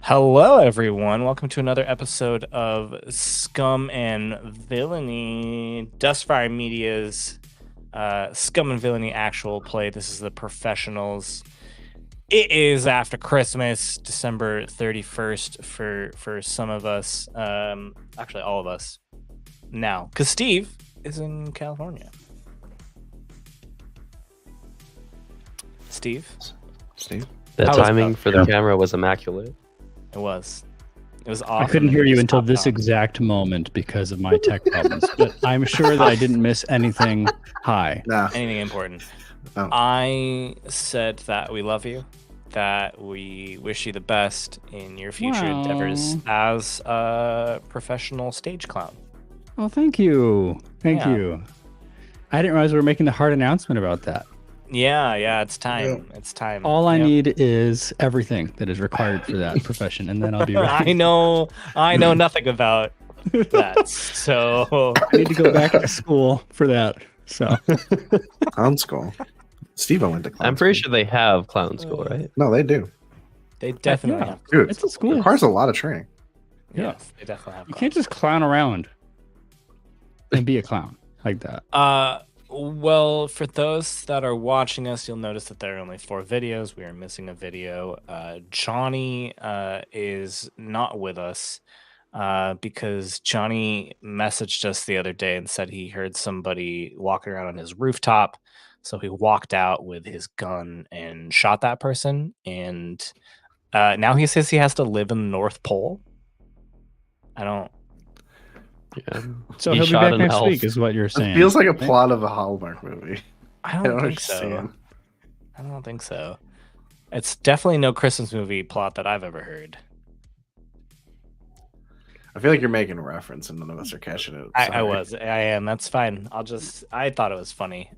Hello, everyone. Welcome to another episode of Scum and Villainy, Dustfire Media's Scum and Villainy actual play. This is the professionals. It is after Christmas, December 31st for some of us, actually all of us now, because Steve is in California. Steve? The timing for the camera was immaculate. It was awesome. I couldn't hear you until this exact moment because of my tech problems, but I'm sure that I didn't miss anything high. Nah. Anything important. Oh. I said that we love you, that we wish you the best in your future endeavors as a professional stage clown. Oh, thank you. Thank you. I didn't realize we were making the hard announcement about that. Yeah, it's time. Yeah. It's time. All I need is everything that is required for that profession, and then I'll be ready. I know nothing about that, so I need to go back to school for that. So clown school. Steve went to clown I'm pretty school. sure they have clown school, right? No, they do. They definitely have. Dude, it's a school. It requires a lot of training. Yeah, they definitely have. You can't just clown around and be a clown like that. Well, for those that are watching us, you'll notice that there are only 4 videos. We are missing a video. Johnny is not with us because Johnny messaged us the other day and said he heard somebody walking around on his rooftop. So he walked out with his gun and shot that person. And now he says he has to live in the North Pole. I don't. Yeah. So he'll be back next week, is what you're saying. It feels like a plot of a Hallmark movie. I don't think so. I don't think so. It's definitely no Christmas movie plot that I've ever heard. I feel like you're making a reference and none of us are catching it. I am. That's fine. I thought it was funny.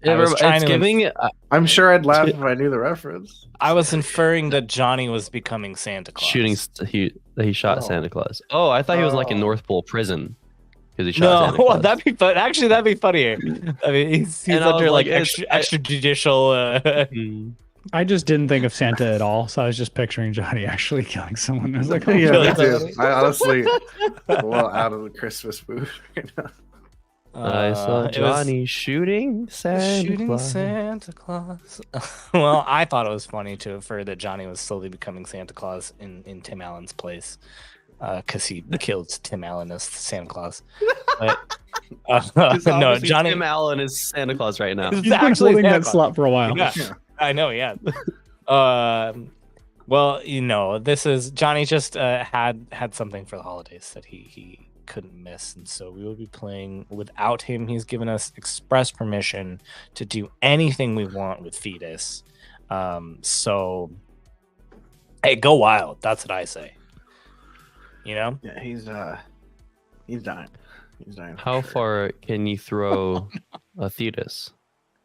I'm sure I'd laugh if I knew the reference. I was inferring that Johnny was becoming Santa Claus. He shot Santa Claus. Oh, I thought he was like in North Pole prison. Because he shot Santa Claus. Well, that'd be fun. Actually, that'd be funnier. I mean, he's under like extrajudicial I just didn't think of Santa at all, so I was just picturing Johnny actually killing someone. I was like, oh, Yeah, really? me too. I honestly, well, out of the Christmas mood right now. I saw it was Johnny shooting Santa Claus. Santa Claus. Well, I thought it was funny to infer that Johnny was slowly becoming Santa Claus in Tim Allen's place, because he killed Tim Allen as Santa Claus. But no, Johnny. Tim Allen is Santa Claus right now. He's been holding Santa that Claus. slot for a while. Yeah, I know. Yeah. Well, this is Johnny just had something for the holidays that he couldn't miss, and so we will be playing without him. He's given us express permission to do anything we want with Fetus. So hey, go wild. That's what I say. Yeah, he's dying. He's dying. How far can you throw a fetus?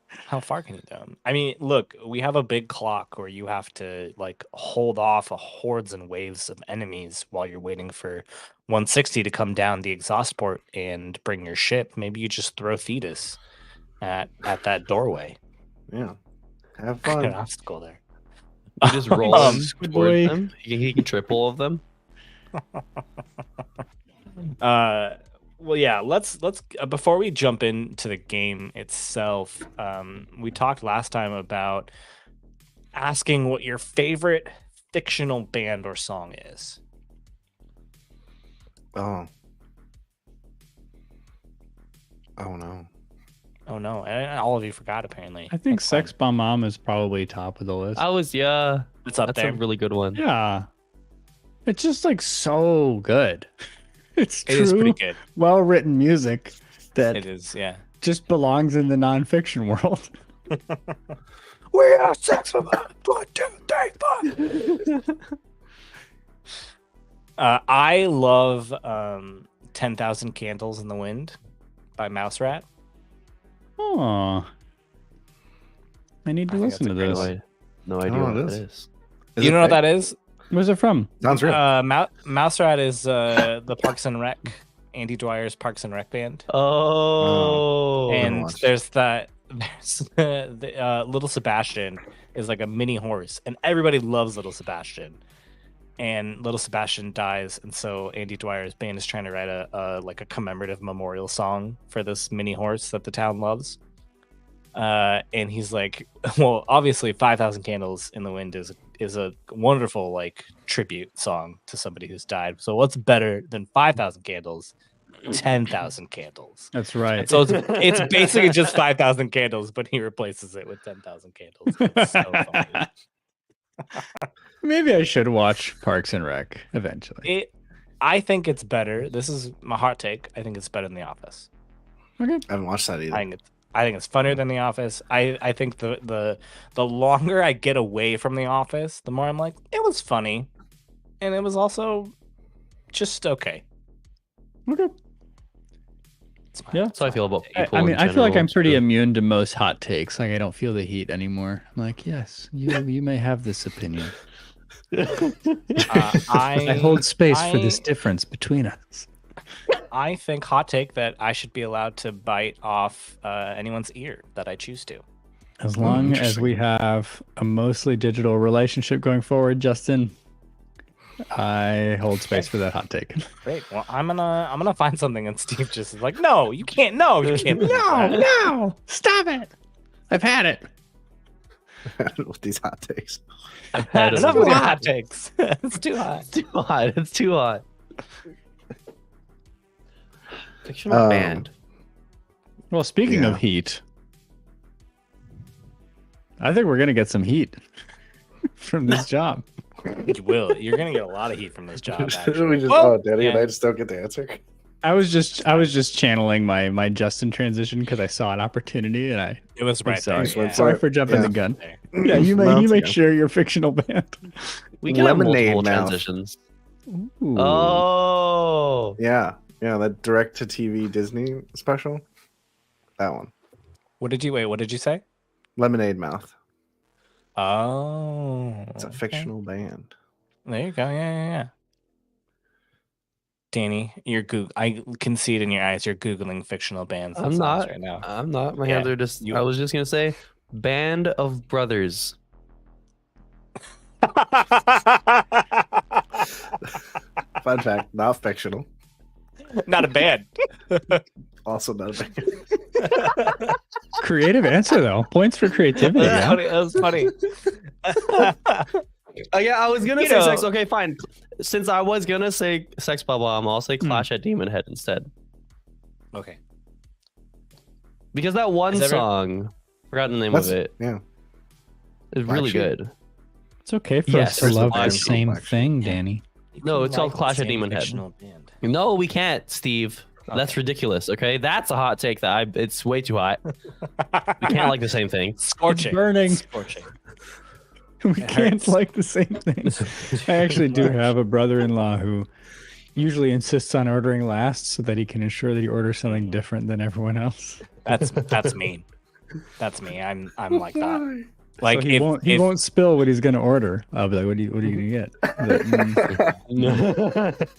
How far can you go? I mean, look, we have a big clock where you have to like hold off a hordes and waves of enemies while you're waiting for 160 to come down the exhaust port and bring your ship. Maybe you just throw Fetus at that doorway. Yeah, have An fun. obstacle there. You just roll him good towards boy. them. He can triple of them. Well, yeah. Let's before we jump into the game itself. We talked last time about asking what your favorite fictional band or song is. Oh no. Oh no, and all of you forgot apparently. I think That's Sex fine. Bomb Mom is probably top of the list. It's up That's there. a really good one. Yeah. It's just like so good. It's It is true, pretty good. well-written music that It is, yeah. just belongs in the nonfiction world. We are sex from 1, 2, 3, 4. I love 10,000 Candles in the Wind by Mouse Rat. Oh, I need to I think listen to that's a this. great No idea Oh, what it that is. is. You know what that is? Where's it from? Sounds real. Mouse Rat is the Parks and Rec, Andy Dwyer's Parks and Rec band. Oh, And watch. there's the Little Sebastian is like a mini horse, and everybody loves Little Sebastian. And Little Sebastian dies, and so Andy Dwyer's band is trying to write a commemorative memorial song for this mini horse that the town loves. And he's like, well, obviously 5,000 Candles in the Wind is a wonderful like tribute song to somebody who's died. So what's better than 5,000 candles? 10,000 candles. That's right. And so it's basically just 5,000 candles, but he replaces it with 10,000 candles. It's so funny. Maybe I should watch Parks and Rec eventually. I think it's better. This is my hot take. I think it's better than The Office. Okay. I haven't watched that either. I think it's funnier than The Office. I think the longer I get away from The Office, the more I'm like, it was funny, and it was also just okay. Okay. It's fine. Yeah. That's how I feel about people. I mean, in I feel like I'm general, pretty too. immune to most hot takes. Like I don't feel the heat anymore. I'm like, yes, you may have this opinion. I hold space for this difference between us. I think hot take that I should be allowed to bite off anyone's ear that I choose to. As long as interesting. we have a mostly digital relationship going forward, Justin, I hold space for that hot take. Great. Well, I'm gonna find something, and Steve just is like, no, you can't. No, you can't. No, stop it. I've had it. With these hot takes. I've had Enough it. of the hot takes. It's too hot. It's too hot. It's too hot. Fictional band. Well, speaking Yeah. of heat, I think we're gonna get some heat from this job. You will. You're gonna get a lot of heat from this job. we Actually. just, Well, Danny and yeah. I just don't get the answer. I was just channeling my Justin transition because I saw an opportunity and I. It was right there. Sorry, Yeah. sorry for jumping Yeah. the gun. There. Yeah, you No, may it's okay. share your fictional band. We can have Lemonade multiple mouth. transitions. Ooh. Oh, Yeah, that direct to TV Disney special. That one. What did you say? Lemonade Mouth. Oh, It's a okay. fictional band. There you go. Yeah. Danny, I can see it in your eyes. You're googling fictional bands. and I'm songs not. right now. I'm not. My Yeah, hands are just. I was just gonna say, band of brothers. Fun fact, not fictional. Not a band. Also not a band. Creative answer though. Points for creativity. Yeah. That was funny. Yeah, I was gonna say sex. Okay, fine. Since I was gonna say Sex Bubble, I'll say Clash at Demon Head instead. Okay. Because that one song, forgot the name of it. Yeah. It's really good. It's okay for us to love the same thing, Danny. No, it's called Clash at Demon Head. No, we can't, Steve. That's ridiculous. Okay, that's a hot take. It's way too hot. We can't like the same thing. Scorching. It's burning. Scorching. We can't like the same thing. I actually do have a brother-in-law who usually insists on ordering last so that he can ensure that he orders something different than everyone else. That's me. That's me. I'm like that. Like so he won't spill what he's gonna order. I'll be like, what are you gonna get?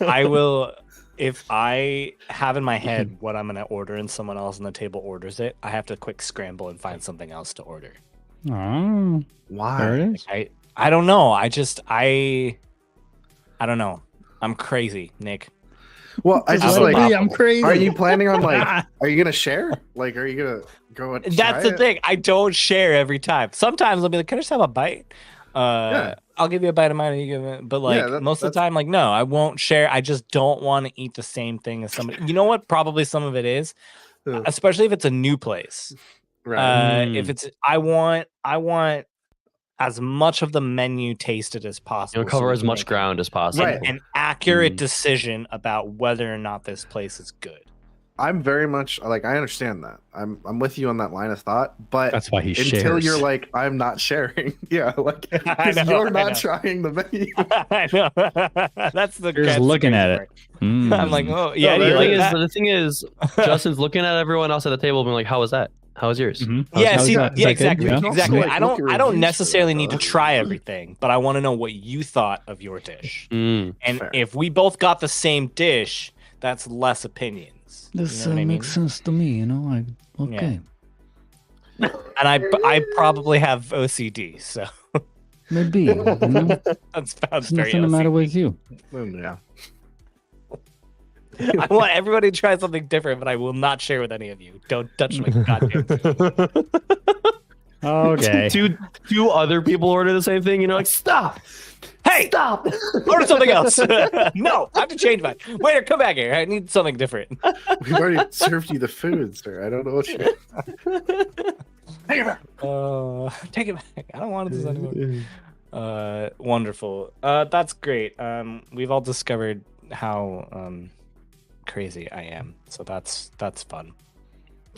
I will. If I have in my head what I'm gonna order and someone else on the table orders it, I have to quick scramble and find something else to order. Oh, why? There it is. I don't know. I don't know. I'm crazy, Nick. Well, I just I'm crazy. Are you planning on are you gonna share? Like, are you gonna go and That's the thing. I don't share every time. Sometimes I'll be like, "Can I just have a bite?" I'll give you a bite of mine. And you give it. But most of the time, like, no, I won't share. I just don't want to eat the same thing as somebody. You know what? Probably some of it is, especially if it's a new place. Right. If it's, I want as much of the menu tasted as possible. Cover as much ground as possible. Right. An accurate decision about whether or not this place is good. I'm very much like, I understand that. I'm with you on that line of thought, but that's why he until shares. you're like, I'm not sharing. Yeah, like you're not trying the menu. I know. That's the You're just looking at it. I'm like, oh yeah. The thing is, Justin's looking at everyone else at the table, being like, "How was that? How was yours?" Exactly. Yeah. Exactly. I don't necessarily need to try everything, but I want to know what you thought of your dish. And if we both got the same dish, that's less opinions. This makes sense to me, like, okay. Yeah. And I probably have OCD, so maybe. That sounds very nothing the matter with you. Yeah. I want everybody to try something different, but I will not share with any of you. Don't touch my goddamn food. Okay. Two other people order the same thing, like, stop. Hey, stop. Order something else. No, I have to change mine. Waiter, come back here. I need something different. We've already served you the food, sir. I don't know what you Take it back. Take it back. I don't want this anymore. Wonderful. That's great. We've all discovered how crazy I am. So that's fun.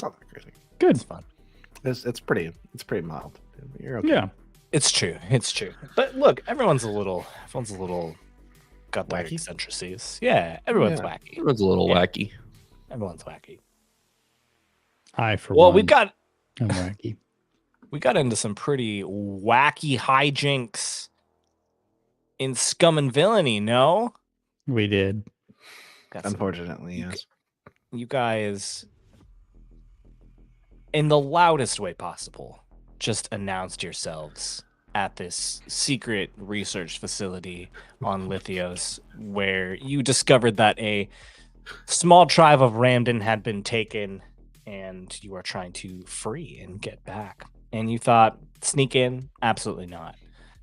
Not that crazy. Good. It's fun. It's pretty mild. You're okay. Yeah. It's true. But look, everyone's a little got their wacky eccentricities. Yeah, everyone's wacky. Everyone's a little wacky. Everyone's wacky. Well, I'm wacky. We got into some pretty wacky hijinks in Scum and Villainy, no? We did. Unfortunately, yes. You guys, in the loudest way possible, just announced yourselves at this secret research facility on Lithios, where you discovered that a small tribe of Ramdan had been taken, and you are trying to free and get back. And you thought, sneak in? Absolutely not.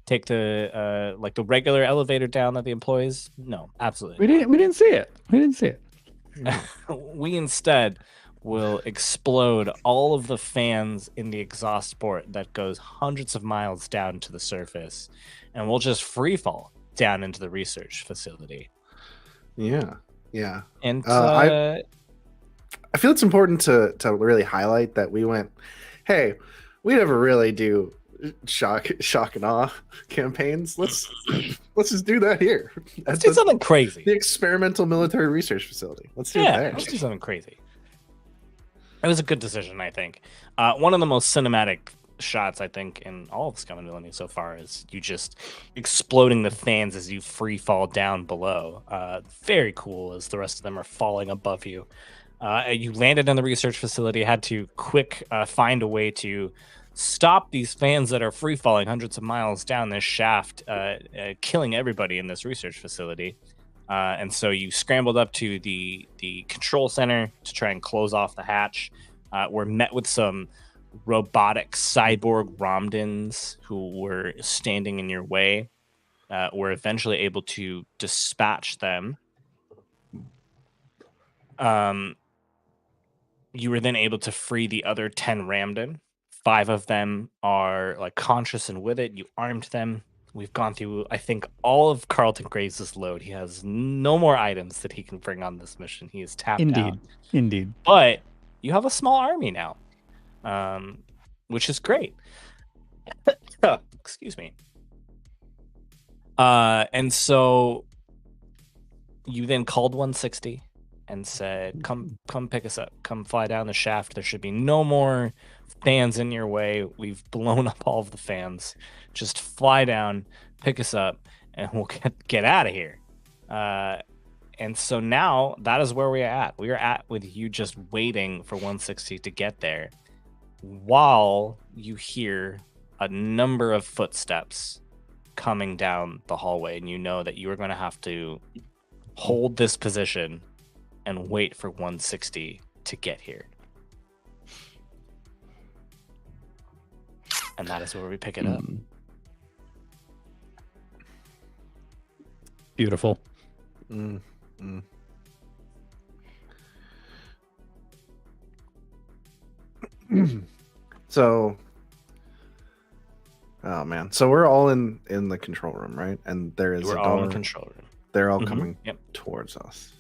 Take the the regular elevator down that the employees? No, absolutely. We didn't see it. We instead will explode all of the fans in the exhaust port that goes hundreds of miles down to the surface, and we'll just free fall down into the research facility. Yeah. And I feel it's important to really highlight that we went, hey, we never really do shock and awe campaigns. Let's just do that here. Let's do something crazy. The experimental military research facility. Let's do it there. Let's do something crazy. It was a good decision, I think. One of the most cinematic shots, I think, in all of Scum and Villainy so far is you just exploding the fans as you free fall down below. Very cool as the rest of them are falling above you. You landed in the research facility, had to find a way to stop these fans that are free falling hundreds of miles down this shaft, killing everybody in this research facility. And so you scrambled up to the control center to try and close off the hatch. Were met with some robotic cyborg Ramdans who were standing in your way. Were eventually able to dispatch them. You were then able to free the other 10 Ramdan. 5 of them are like conscious and with it. You armed them. We've gone through, I think, all of Carlton Graves' load. He has no more items that he can bring on this mission. He is tapped out. Indeed. But you have a small army now, which is great. Excuse me. And so you then called 160 and said, come pick us up. Come fly down the shaft. There should be no more fans in your way. We've blown up all of the fans. Just fly down, pick us up, and we'll get out of here. And so now that is where we are at. We are at with you just waiting for 160 to get there while you hear a number of footsteps coming down the hallway, and you know that you are going to have to hold this position and wait for 160 to get here. And that is where we pick it up. Beautiful. So, oh man, so we're all in the control room, right? And there is We're a all in door. the control room. They're all coming Yep. towards us.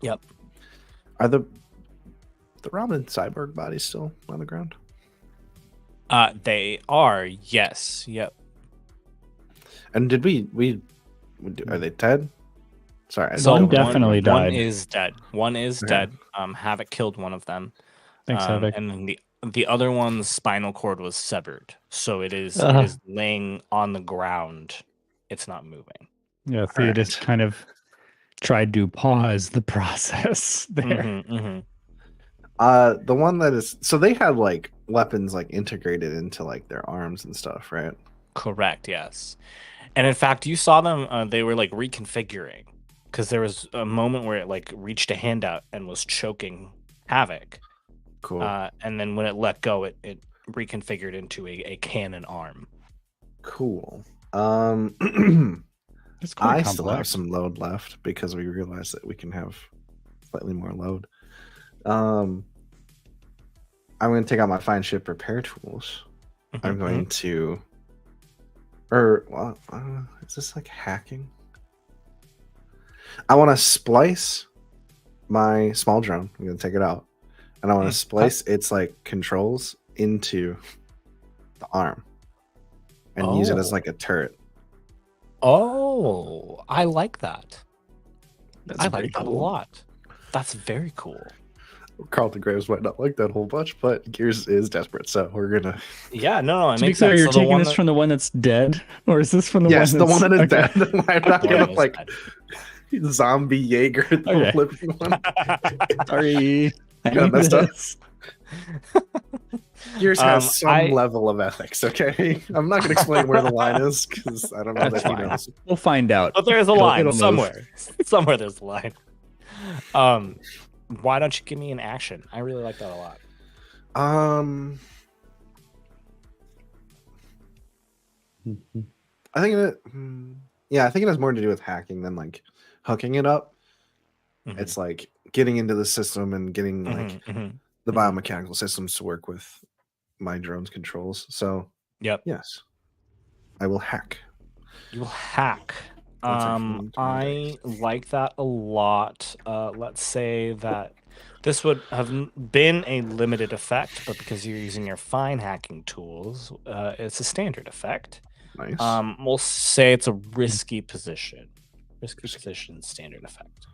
Yep. Are the Ramen cyborg bodies still on the ground? They are, yes. Yep. And did we are they dead? Sorry, So One definitely died. One is dead. One is dead. Havok killed one of them. Thanks, Havok. And then the other one's spinal cord was severed, so it is laying on the ground. It's not moving. Yeah, Theodis kind of tried to pause the process there. The one that is, so they had like weapons like integrated into like their arms and stuff, right? Correct. Yes. And in fact, you saw them. They were like reconfiguring because there was a moment where it like reached a hand out and was choking Havok. Cool. And then when it let go, it reconfigured into a cannon arm. Cool. It's quite I complex. still have some load left because we realized that we can have slightly more load. I'm going to take out my fine ship repair tools. I'm going to, is this like hacking? I want to splice my small drone. I'm going to take it out, and I want to splice its like controls into the arm and use it as like a turret. Oh, I like that. I like that a cool. lot. That's very cool. Carlton Graves might not like that whole bunch, but Gears is desperate, so we're gonna. Yeah, no, it To be makes clear, sense. you're So taking this from the one that's dead, or is this from the Yes, one? the one that is okay. dead. I'm not The one gonna that is like dead. zombie Jaeger the Okay. living one. Sorry, I Got need messed up. this. Gears has some I- level of ethics. Okay, I'm not gonna explain where the line is because I don't know That's that he fine. knows. We'll find out. But there's a It'll- line it'll move. somewhere. Somewhere there's a line. Why don't you give me an action? I really like that a lot. I think it. Yeah, I think it has more to do with hacking than like hooking it up. Mhm. It's like getting into the system and getting like the biomechanical systems to work with my drone's controls. So Yep. yes, I will hack. You will hack. That's actually I like that a lot. Let's say that this would have been a limited effect, but because you're using your fine hacking tools, it's a standard effect. Nice. We'll say it's a risky position. Risky position, standard effect.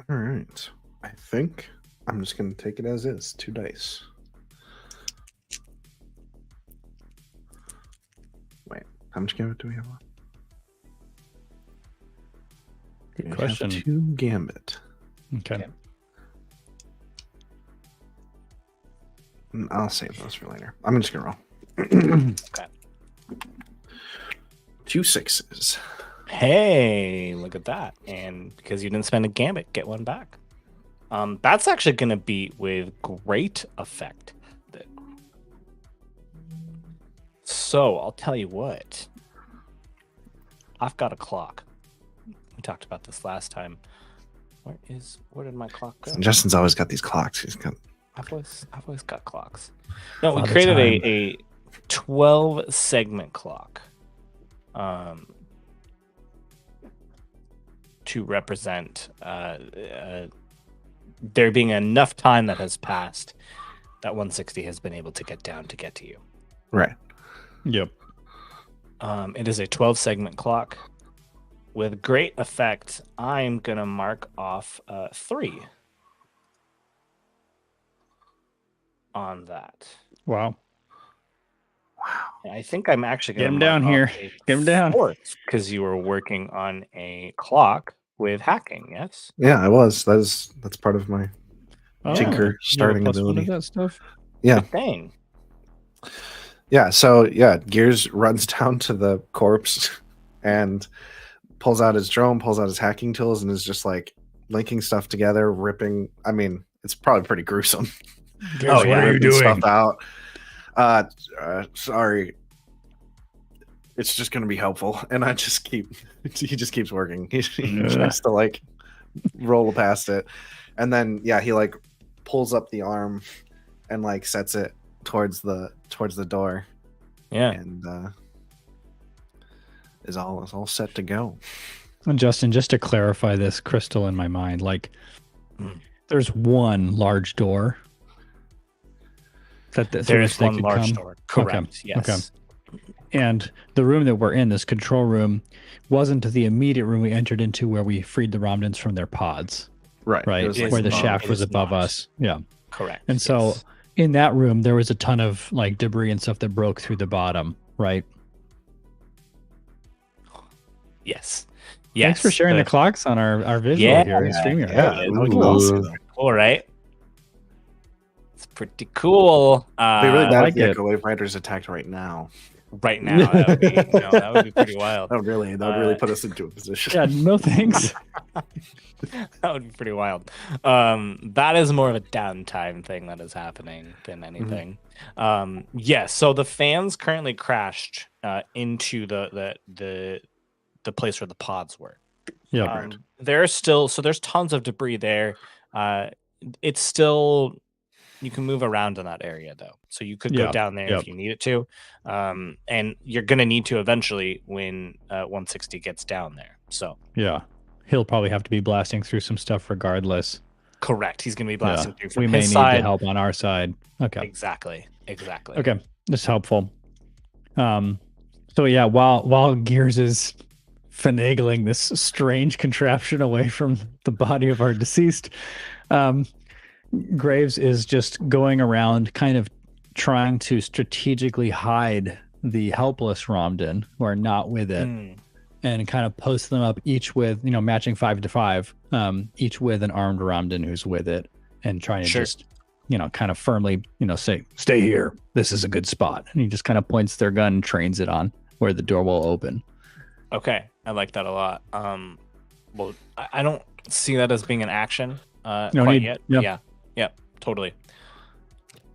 All right. I think I'm just gonna take it as is. 2 dice. Wait, how much gambit do we have on? Good We have question. 2 gambit. Okay. I'll save those for later. I'm just gonna roll. Okay. 2 6s. Hey, look at that. And because you didn't spend a gambit, get one back. That's actually going to be with great effect. So I'll tell you what. I've got a clock. We talked about this last time. Where did my clock go? Justin's always got these clocks. He's got. I've always got clocks. No, we created a 12 segment clock. To represent there being enough time that has passed that 160 has been able to get down to get to you. Right. Yep. It is a 12 segment clock with great effect. I'm gonna mark off 3 on that. Wow. I think I'm actually Get gonna him down here. Get him down. Because you were working on a clock with hacking. Yes. Yeah, I was. That's part of my tinker starting +1 ability. of that stuff. Yeah. Dang. Yeah. So yeah, Gears runs down to the corpse and pulls out his drone, pulls out his hacking tools, and is just like linking stuff together, ripping. I mean, it's probably pretty gruesome. Gears, what are you doing? Stuff out. Sorry. It's just going to be helpful, and he just keeps working. He tries to like roll past it, and then he like pulls up the arm and like sets it towards the door. Yeah, and is all set to go. And Justin, just to clarify this crystal in my mind, like there's one large door. There is one large door. Correct. Okay. Yes. Okay. And the room that we're in, this control room, wasn't the immediate room we entered into where we freed the Ramdans from their pods. Right. Where the shaft was above us. Yeah. Correct. And so in that room, there was a ton of like debris and stuff that broke through the bottom, right? Yes. Thanks for sharing the clocks on our visual here in StreamYard. Yeah. Cool, right? It's pretty cool. It'd be really bad if the it. Echo Wave Riders attacked right now. Right now, that would be pretty wild. That would really put us into a position. Yeah, no thanks. That would be pretty wild. That is more of a downtime thing that is happening than anything. So the fans currently crashed into the place where the pods were. Yeah. There's tons of debris there. It's still, you can move around in that area though, so you could go down there if you need it to, and you're gonna need to eventually when 160 gets down there. So yeah, he'll probably have to be blasting through some stuff regardless. Correct. He's gonna be blasting through from we may his need side. the help on our side. Okay. Exactly. Okay, that's helpful. So yeah, while Gears is finagling this strange contraption away from the body of our deceased, Graves is just going around kind of trying to strategically hide the helpless Ramdan who are not with it, and kind of post them up each with, matching 5 to 5, each with an armed Ramdan who's with it, and trying to just, kind of firmly, say, stay here. This is a good spot. And he just kind of points their gun and trains it on where the door will open. Okay, I like that a lot. Well, I don't see that as being an action quite yet. Yeah, totally.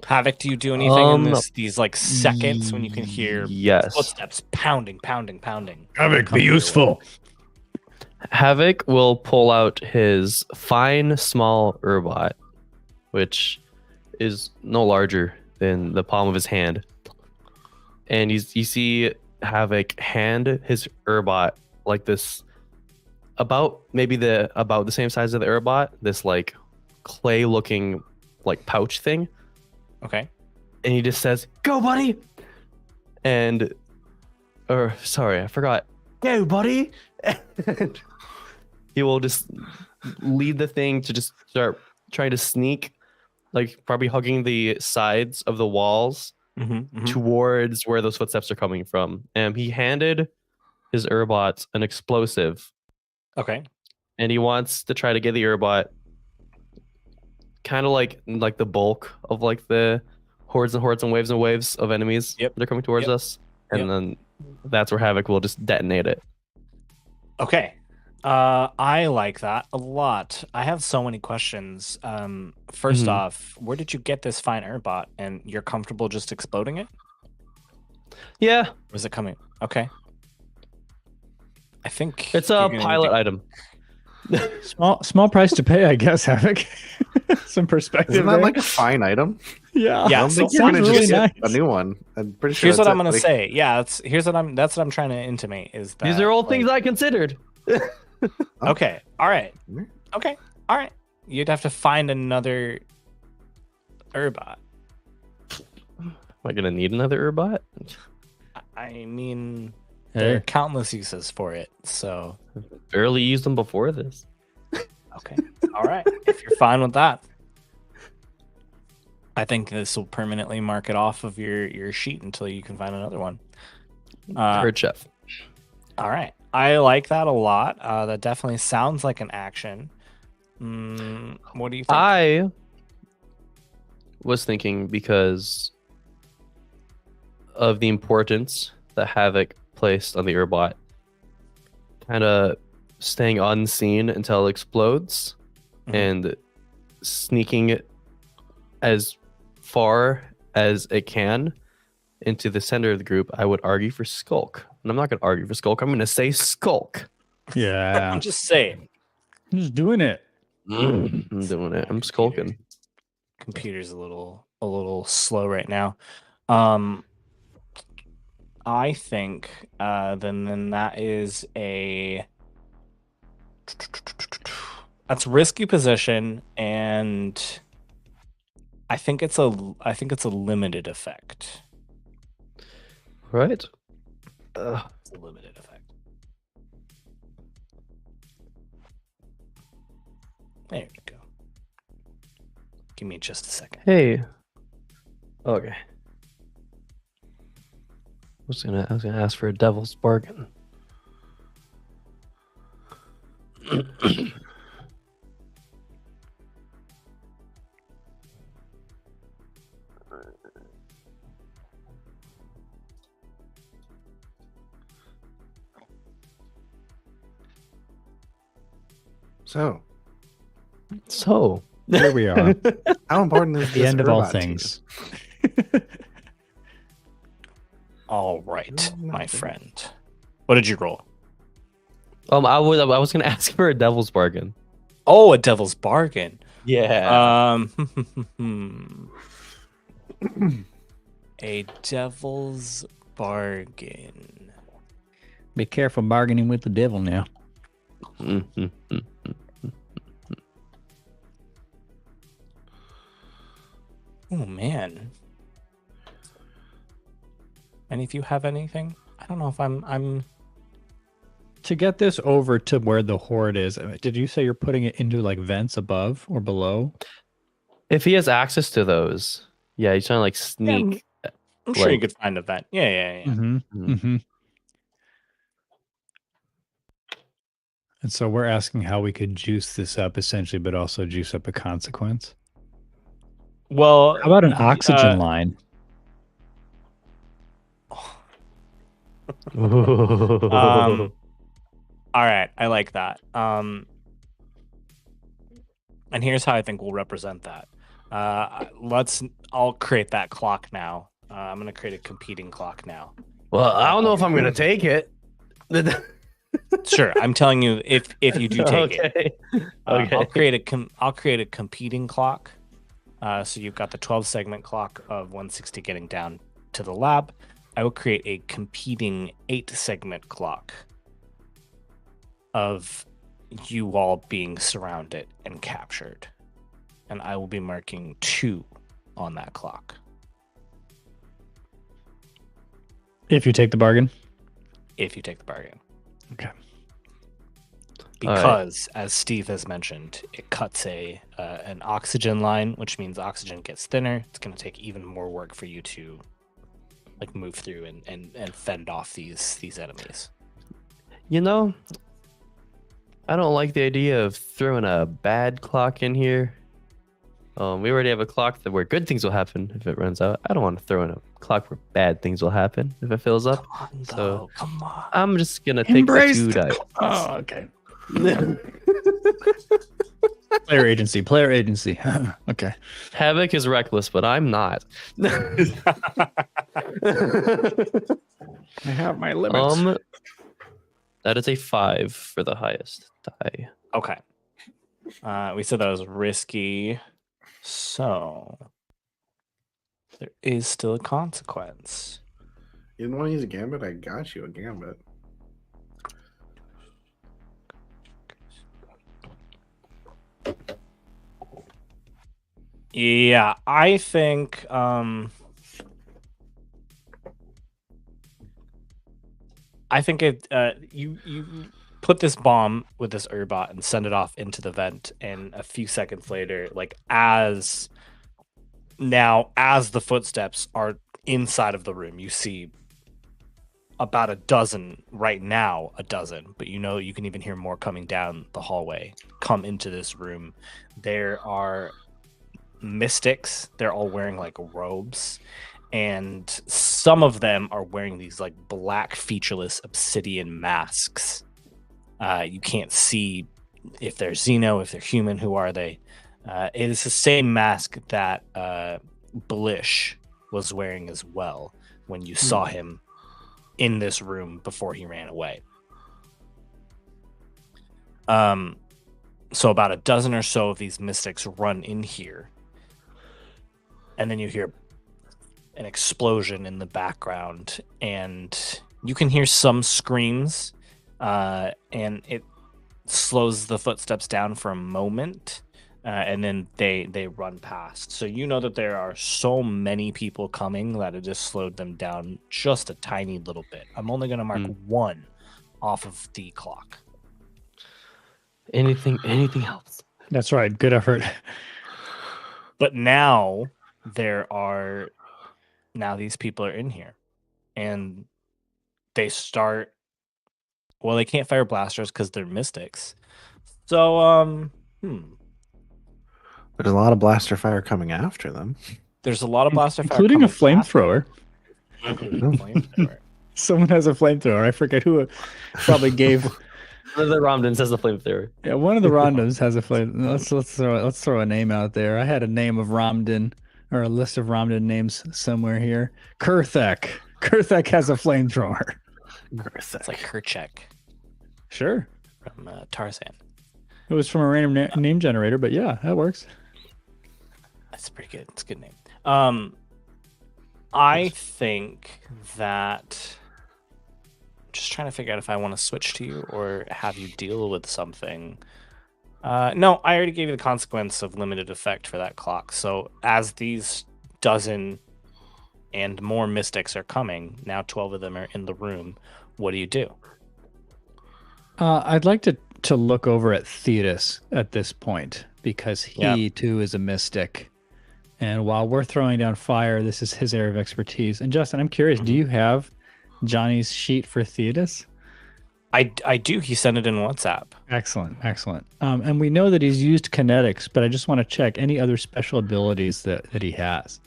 Havok, do you do anything in these like seconds when you can hear footsteps pounding? Havok, be useful. Havok will pull out his fine small urbot, which is no larger than the palm of his hand, and you see Havok hand his urbot like this, about the same size of the urbot, this like clay looking like pouch thing. Okay. And he just says, "Go, buddy!" And sorry, I forgot. Go, buddy! And he will just lead the thing to just start trying to sneak, like probably hugging the sides of the walls towards where those footsteps are coming from. And he handed his urbot an explosive. Okay. And he wants to try to get the urbot kind of like the bulk of like the hordes and hordes and waves of enemies. Yep. They're coming towards us, and then that's where Havok will just detonate it. Okay. I like that a lot. I have so many questions. First off, where did you get this fine airbot, and you're comfortable just exploding it? Yeah. Or is it coming? Okay. I think It's a pilot item. Small price to pay, I guess, Havok. Some perspective. Isn't that there. like a fine item? Yeah. Yeah, I don't so think you're gonna really just get nice. a new one. I'm pretty sure. Here's what that's I'm it. gonna Like, say. Yeah, that's what I'm trying to intimate is that These are all things I considered. Okay. All right. Okay. All right. You'd have to find another Urbot. Am I gonna need another Urbot? I mean, there are Hey. countless uses for it. So, Barely used them before this. okay. All right. If you're fine with that, I think this will permanently mark it off of your sheet until you can find another one. Heard chef. All right. I like that a lot. That definitely sounds like an action. What do you think? I was thinking because of the importance that Havok placed on the Urbot, kind of staying unseen until it explodes and sneaking as far as it can into the center of the group. I would argue for Skulk. And I'm not going to argue for Skulk. I'm going to say Skulk. Yeah. I'm just saying. I'm just doing it. I'm doing it. I'm skulking. Computer's a little slow right now. I think then that is that's risky position, and I think it's a limited effect. Right? It's a limited effect. There you go. Give me just a second. Hey. Okay. I was gonna ask for a devil's bargain. So, Here we are. how important is The this end of all Urbot to you? things. All right, No, my nothing. friend. What did you roll? I was gonna ask for a devil's bargain. Oh, a devil's bargain. Yeah. A devil's bargain. Be careful bargaining with the devil now. Oh man. Any of you have anything? I don't know if I'm To get this over to where the horde is, did you say you're putting it into like vents above or below? If he has access to those, yeah, he's trying to like sneak. I'm sure you Like- could find a vent. Yeah. Mm-hmm. Mhm. Mm-hmm. And so we're asking how we could juice this up essentially, but also juice up a consequence. Well, How about an oxygen line? all right, I like that. And here's how I think we'll represent that. I'll create that clock now. I'm gonna create a competing clock now. Well, I don't know if I'm gonna take it. Sure, I'm telling you if you do take it. Okay. I'll Okay. create a competing clock. So you've got the 12 segment clock of 160 getting down to the lab. I will create a competing 8 segment clock of you all being surrounded and captured. And I will be marking 2 on that clock. If you take the bargain. If you take the bargain. Okay. Because, as Steve has mentioned, it cuts an oxygen line, which means oxygen gets thinner. It's going to take even more work for you to like move through and fend off these enemies. You know, I don't like the idea of throwing a bad clock in here. We already have a clock where good things will happen if it runs out. I don't want to throw in a clock where bad things will happen if it fills up. Come on, So though. Come on. I'm just gonna take Embrace the 2 the- dice. Oh, okay. Player agency. Okay. Havok is reckless, but I'm not. I have my limits. That is a 5 for the highest die. Okay. We said that was risky. So there is still a consequence. You didn't want to use a gambit? I got you a gambit. Yeah, I think you put this bomb with this Urbot and send it off into the vent, and a few seconds later, like as the footsteps are inside of the room, you see about a dozen right now, but you can even hear more coming down the hallway, come into this room. There are mystics. They're all wearing like robes, and some of them are wearing these like black featureless obsidian masks. You can't see if they're Xeno, if they're human. Who are they? It is the same mask that Blish was wearing as well when you saw him in this room before he ran away. So about a dozen or so of these mystics run in here, and then you hear an explosion in the background, and you can hear some screams, and it slows the footsteps down for a moment, and then they run past. So you know that there are so many people coming that it just slowed them down just a tiny little bit. I'm only going to mark 1 off of the clock. Anything helps. That's right. Good effort. But now these people are in here, and they start. Well, they can't fire blasters because they're mystics. So, There's a lot of blaster fire coming after them. there's a lot of blaster fire, Including a coming after flamethrower. them. Including a flamethrower. Someone has a flamethrower. I forget who probably gave. One of the Ramdans has the flamethrower. Yeah, one of the Ramdans has a flame. Let's throw a name out there. I had a name of Ramdan, or a list of Ramdan names somewhere here. Kurthek. Kurthek has a flamethrower. It's like Kerchek Sure. from Tarzan. It was from a random name generator, but yeah, that works. That's pretty good. It's a good name. I think that just trying to figure out if I want to switch to you or have you deal with something. No, I already gave you the consequence of limited effect for that clock. So as these dozen and more mystics are coming, now 12 of them are in the room, what do you do? I'd like to look over at Thetis at this point, because he too is a mystic. And while we're throwing down fire, this is his area of expertise. And Justin, I'm curious, do you have Johnny's sheet for Thetis? I do. He sent it in WhatsApp. Excellent. And we know that he's used kinetics, but I just want to check any other special abilities that he has.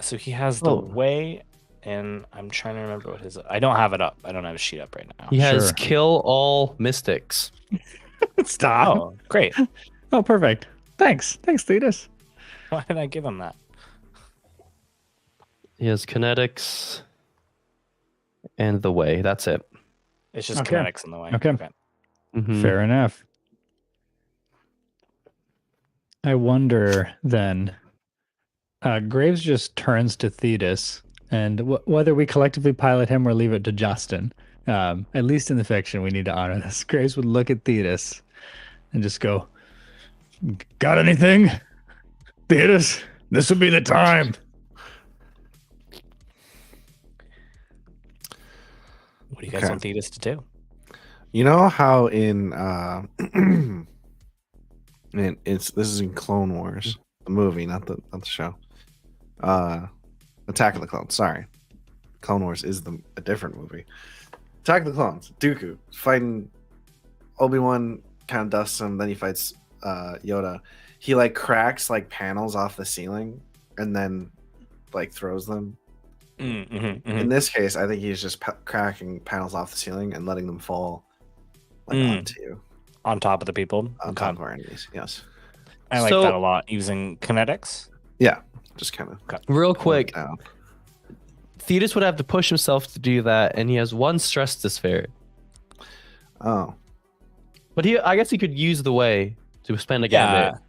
So he has the way, and I'm trying to remember what his. I don't have it up. I don't have a sheet up right now. He has kill all mystics. Stop. Oh, great. Oh, perfect. Thanks, Thetis. Why did I give him that? He has kinetics and the way. That's it. It's just kinetics in the way. Okay. Mhm. Fair enough. I wonder then. Graves just turns to Thetis, and whether we collectively pilot him or leave it to Justin, at least in the fiction, we need to honor this. Graves would look at Thetis and just go, "Got anything? Thetis, this would be the time." What do you guys want Thetis to do? You know how in this is in Clone Wars, the movie, not the show. Attack of the Clones. Sorry, Clone Wars is a different movie. Attack of the Clones. Dooku fighting Obi-Wan, kind of dusts him. Then he fights Yoda, he like cracks like panels off the ceiling and then like throws them. In this case, I think he's just cracking panels off the ceiling and letting them fall like onto you, on top of the people, on top of our enemies. Yes, I like that a lot. Using kinetics. Yeah, just kind of real quick. Thetis would have to push himself to do that, and he has one stress to spare. Oh, but I guess he could use the way to spend a gambit.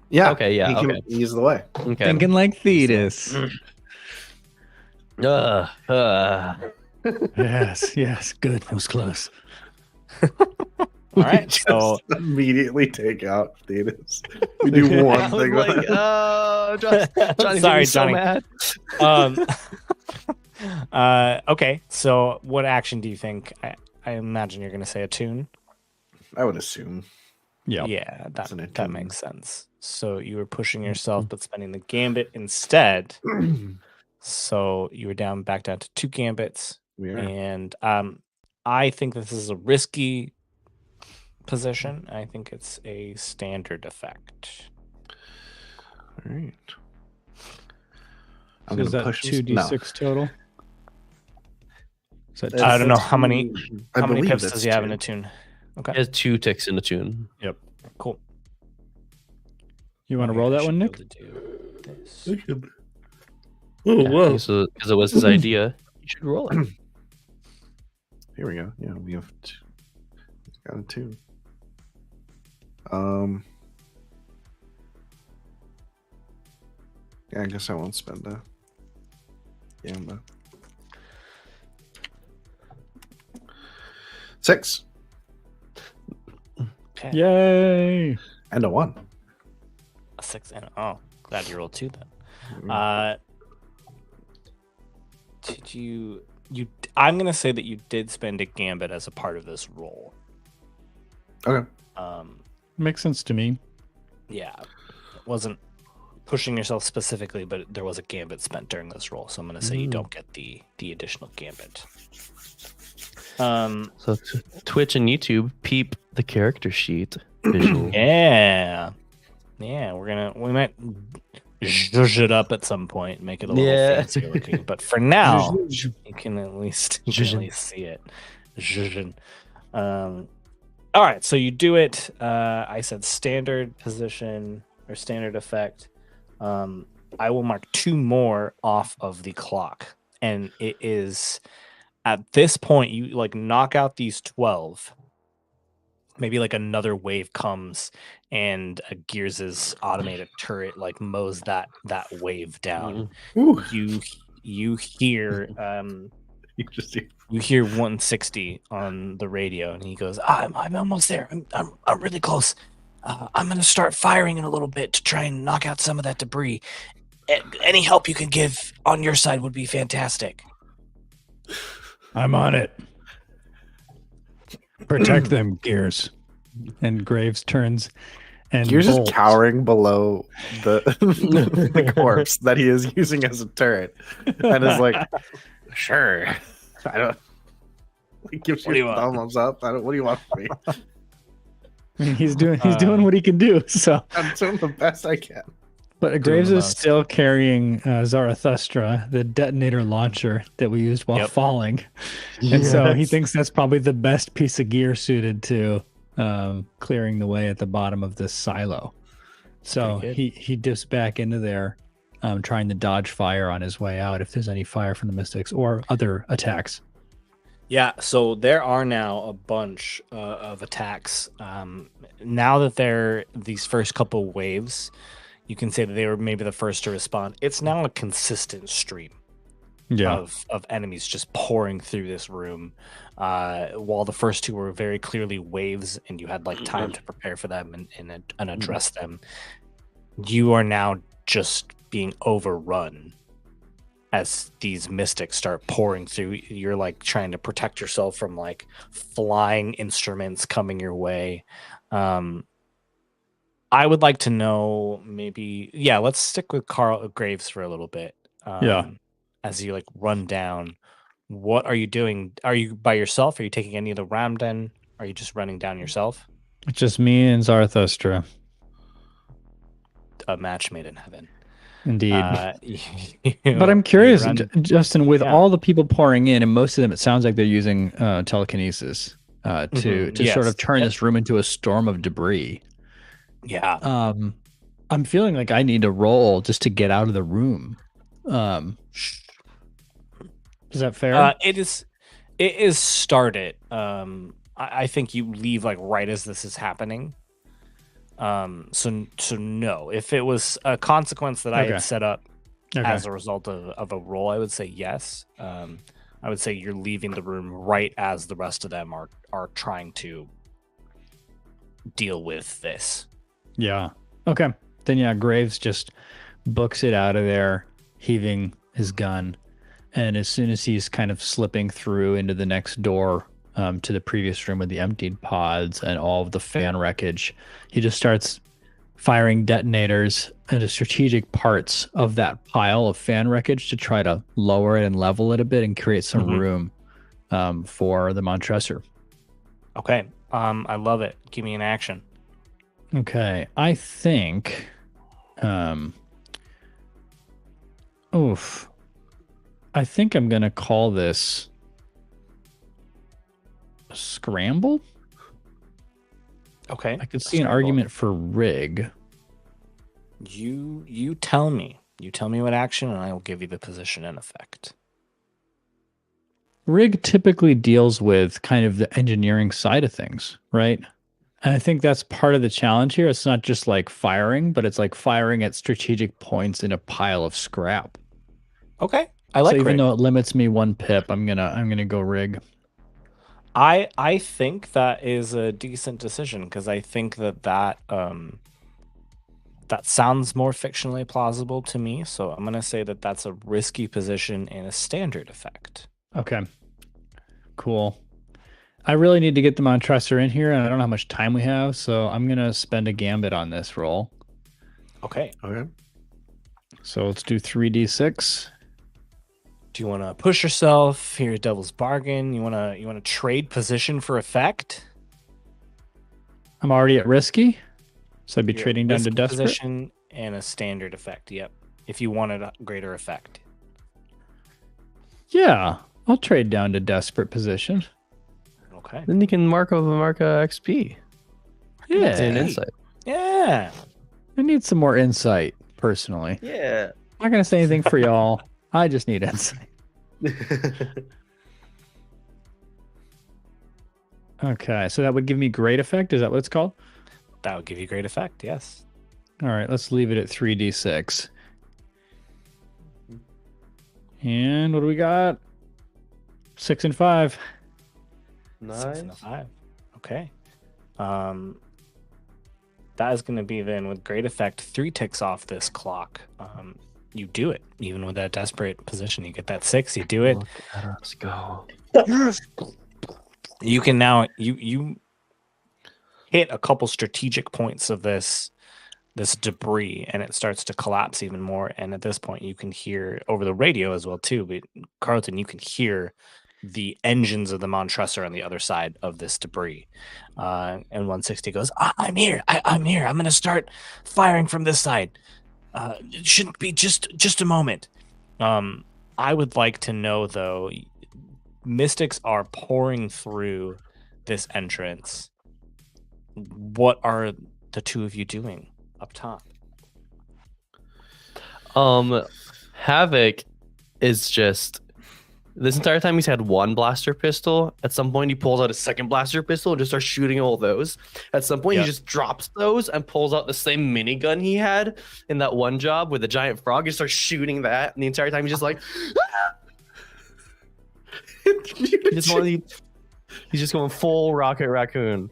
Yeah. Okay. Yeah. He can use the way. Okay. Thinking like Thetis. Yes. Good. That was close. All right. So immediately take out Thetis. We do one thing. Like, Johnny's sorry, so Johnny. Mad. Okay. So, what action do you think? I imagine you're going to say a tune. I would assume. Yeah, that makes sense. So you were pushing yourself, but spending the gambit instead. So you were back down to 2 gambits. And I think this is a risky position. I think it's a standard effect. All right. So is that 2d6 total? I don't know how many believe pips that's does he have in 2. a tune. Okay. He has 2 ticks in the tune. Yep. Cool. You want to roll that one, Nick? Oh, whoa. Because it was his idea. You should roll it. Here we go. Yeah, we have 2. He's got a 2. Yeah, I guess I won't spend a gamba. 6. Okay. Yay! And a 1. A 6 and glad you rolled 2 then. Mhm. Did you? I'm gonna say that you did spend a gambit as a part of this roll. Okay. Makes sense to me. Yeah, it wasn't pushing yourself specifically, but there was a gambit spent during this roll, so I'm gonna say you don't get the additional gambit. So Twitch and YouTube, peep the character sheet visual. Yeah, we might zhuzh it up at some point and make it a little fancier looking, but for now you can at least see it. Zhuzhin. All right, so you do it. I said standard position or standard effect. I will mark 2 more off of the clock, and it is at this point you like knock out these 12. Maybe like another wave comes and Gears's automated turret like mows that wave down. You hear you hear 160 on the radio, and he goes, I'm almost there. I'm really close. I'm gonna start firing in a little bit to try and knock out some of that debris. Any help you can give on your side would be fantastic. I'm on it. Protect them, Gears. And Graves turns and Gears bolts. is cowering below the corpse that he is using as a turret, and is like, "Sure, I don't." He gives you a thumbs up. What do you want from me? I mean, he's doing what he can do. So I'm doing the best I can. But Graves is still carrying Zarathustra, the detonator launcher that we used while falling. And so he thinks that's probably the best piece of gear suited to clearing the way at the bottom of this silo. So he dips back into there, trying to dodge fire on his way out if there's any fire from the Mystics or other attacks. Yeah, so there are now a bunch of attacks. Now that they're these first couple waves, you can say that they were maybe the first to respond. It's now a consistent stream of enemies just pouring through this room. While the first 2 were very clearly waves and you had like time to prepare for them and address them, you are now just being overrun as these mystics start pouring through. You're like trying to protect yourself from like flying instruments coming your way. I would like to know let's stick with Carl Graves for a little bit. As you like run down, what are you doing? Are you by yourself? Are you taking any of the Ramdan? Are you just running down yourself? It's just me and Zarathustra. a match made in heaven. Indeed. You But I'm curious, run- Justin, with Yeah. all the people pouring in, and most of them, it sounds like they're using telekinesis to Mhm, sort of yes. turn Yep. this room into a storm of debris. Yeah. I'm feeling like I need to roll just to get out of the room. Is that fair? It is started. I think you leave like right as this is happening. So no. If it was a consequence that I Okay. had set up Okay. as a result of a roll, I would say yes. I would say you're leaving the room right as the rest of them are trying to deal with this. Yeah. Okay. Then yeah, Graves just books it out of there, heaving his gun. And as soon as he's kind of slipping through into the next door to the previous room with the emptied pods and all of the fan wreckage, he just starts firing detonators into strategic parts of that pile of fan wreckage to try to lower it and level it a bit and create some Mhm. room for the Montressor. Okay. I love it. Give me an action. Okay, I think I think I'm gonna call this a scramble. Okay. I could see an argument for rig. You tell me. You tell me what action, and I will give you the position and effect. Rig typically deals with kind of the engineering side of things, right? And I think that's part of the challenge here. It's not just like firing, but it's like firing at strategic points in a pile of scrap. Okay. I like so even rig. though it limits me 1 pip, I'm gonna go rig. I think that is a decent decision because I think that sounds more fictionally plausible to me. So I'm gonna say that that's a risky position in a standard effect. Okay. Cool. I really need to get the Montressor in here, and I don't know how much time we have, so I'm gonna spend a gambit on this roll. Okay. Okay. So let's do 3d6. Do you want to push yourself? Here's devil's bargain. You wanna trade position for effect? I'm already at risky, so I'd be Your trading down to risk desperate. position and a standard effect. Yep. If you wanted a greater effect. Yeah, I'll trade down to desperate position. Okay. Then you can mark XP Yeah, and insight. Yeah. I need some more insight, personally. Yeah. I'm not gonna say anything for y'all. I just need insight. Okay, so that would give me great effect. Is that what it's called? That would give you great effect. Yes. All right, let's leave it at 3d6. And what do we got? 6 and 5. 6 and a 5. Okay. That is going to be then with great effect 3 ticks off this clock. You do it even with that desperate position. You get that 6. You do it. Look at us go. You can now you hit a couple strategic points of this debris, and it starts to collapse even more. And at this point, you can hear over the radio as well too. But Carlton, you can hear the engines of the Montressor on the other side of this debris. And 160 goes, I'm here. I'm here. I'm going to start firing from this side. It shouldn't be just a moment. I would like to know, though, mystics are pouring through this entrance. What are the two of you doing up top? Havok is just this entire time he's had one blaster pistol. At some point he pulls out a second blaster pistol and just starts shooting all those. At some point Yep. he just drops those and pulls out the same minigun he had in that one job with the giant frog and starts shooting that. And the entire time he's just like he's just going full Rocket Raccoon.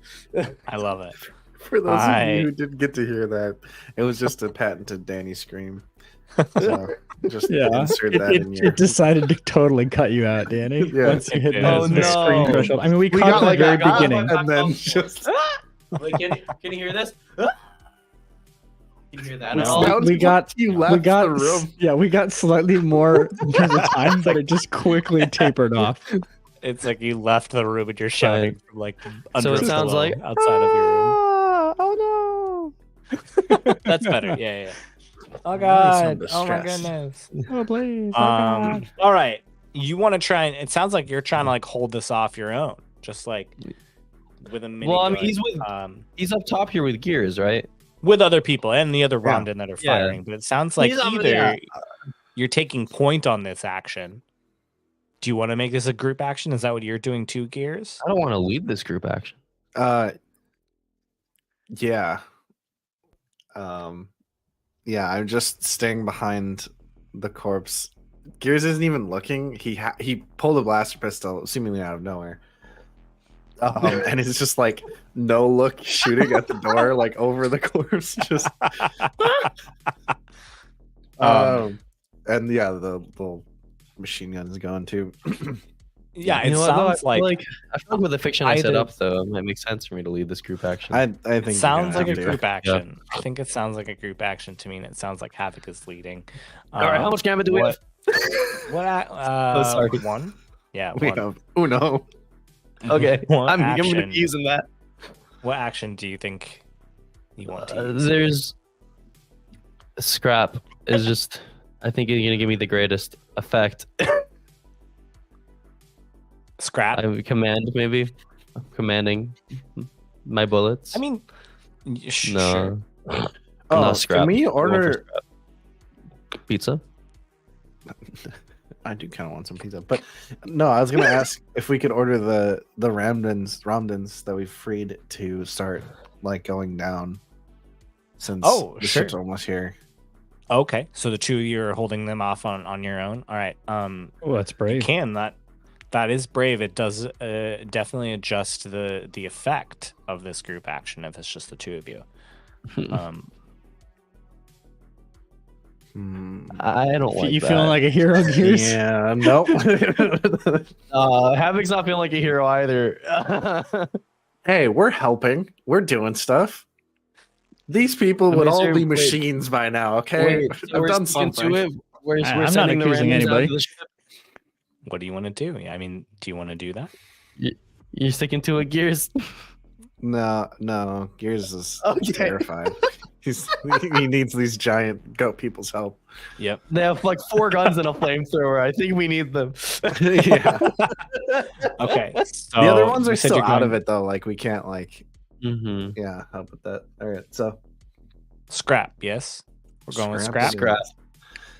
I love it. For those of you who didn't get to hear that, it was just a patented Danny scream. So just insert that in your. It decided to totally cut you out, Danny. Yeah. Once you hit It the, did. the screen no. threshold. I mean, we We caught got the like very I got beginning. and then just Wait, can you hear this? Can you hear that? No. at all? sounds we got- like you left the room. Yeah, we got slightly more in terms of time, but it just quickly tapered off. It's like you left the room and you're shouting from like under So it a sounds pillow like outside of your room. Oh That's better. Yeah. Oh Nice god. on Oh my distress. goodness. Oh please. All right. You want to try and it sounds like you're trying to like hold this off your own, just like with a mini Well, I mean, gun, he's up top here with Gears, right? with other people and the other Yeah. Ramdan that are Yeah. firing. But it sounds like He's up- either yeah. you're taking point on this action. Do you want to make this a group action? Is that what you're doing too, Gears? I don't want to lead this group action. Yeah. Yeah, I'm just staying behind the corpse. Gears isn't even looking. He pulled a blaster pistol seemingly out of nowhere. And it's just like no look shooting at the door, like over the corpse. Just and yeah, the little machine gun is going too. Yeah, You it know what, sounds though? like I feel like with the fiction I set either- up, though, it might make sense for me to lead this group action. I think it you're sounds gonna like a have to. group action. I think it sounds like a group action to me, and it sounds like Havok is leading. All right, how much gambit do we have? What? sorry. One. Yeah, We one. have Uno. Okay, What I'm gonna action? be using that. What action do you think you want to use? There's scrap is just. I think you're gonna give me the greatest effect. Scrap. I would command maybe. I'm commanding my bullets. I mean, no, sure. Oh, not scrap. can we I'm going for order? scrap. Pizza? I do kind of want some pizza, but no, I was gonna ask if we could order the Ramdans that we freed to start like going down, since Oh, the sure. ship's almost here. Okay, so the two of you are holding them off on your own. All right. Oh, that's brave. Can that is brave. It does definitely adjust the effect of this group action if it's just the two of you. I don't like You that. feeling like a hero, Gears? Yeah, nope. Havok's not feeling like a hero either. Hey, we're helping. We're doing stuff. These people I would mean, all sir, be wait. machines by now. Okay, Wait, so I've we're done sticking something. to it. We're I'm not sending the accusing Ramdans out anybody. of the ship. What do you want to do? I mean, do you want to do that? You're sticking to it, Gears. No. Gears is Okay. terrified. He needs these giant goat people's help. Yep. They have like 4 guns and a flamethrower. I think we need them. Yeah. Okay. So The other ones you are said still you're out going of it though. Like we can't like Mm-hmm. help with that. All right, so Scrap. Yes. We're going with Scrap. scrap. Scrap.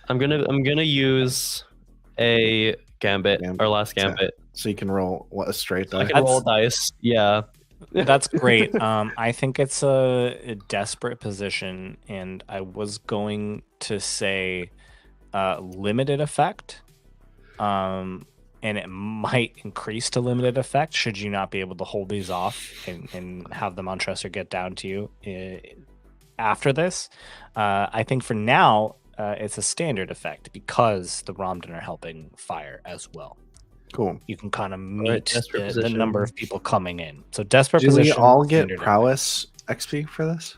I'm gonna use a gambit, our last gambit. so you can roll a straight I die. can roll dice. Yeah. That's great. I think it's a desperate position, and I was going to say limited effect. And it might increase to limited effect should you not be able to hold these off and have the Montressor get down to you after this. I think for now, it's a standard effect because the Ramdan are helping fire as well. Cool. You can kind of meet desperate the position. number of people coming in. So desperate Do we position. all get standard prowess XP for this,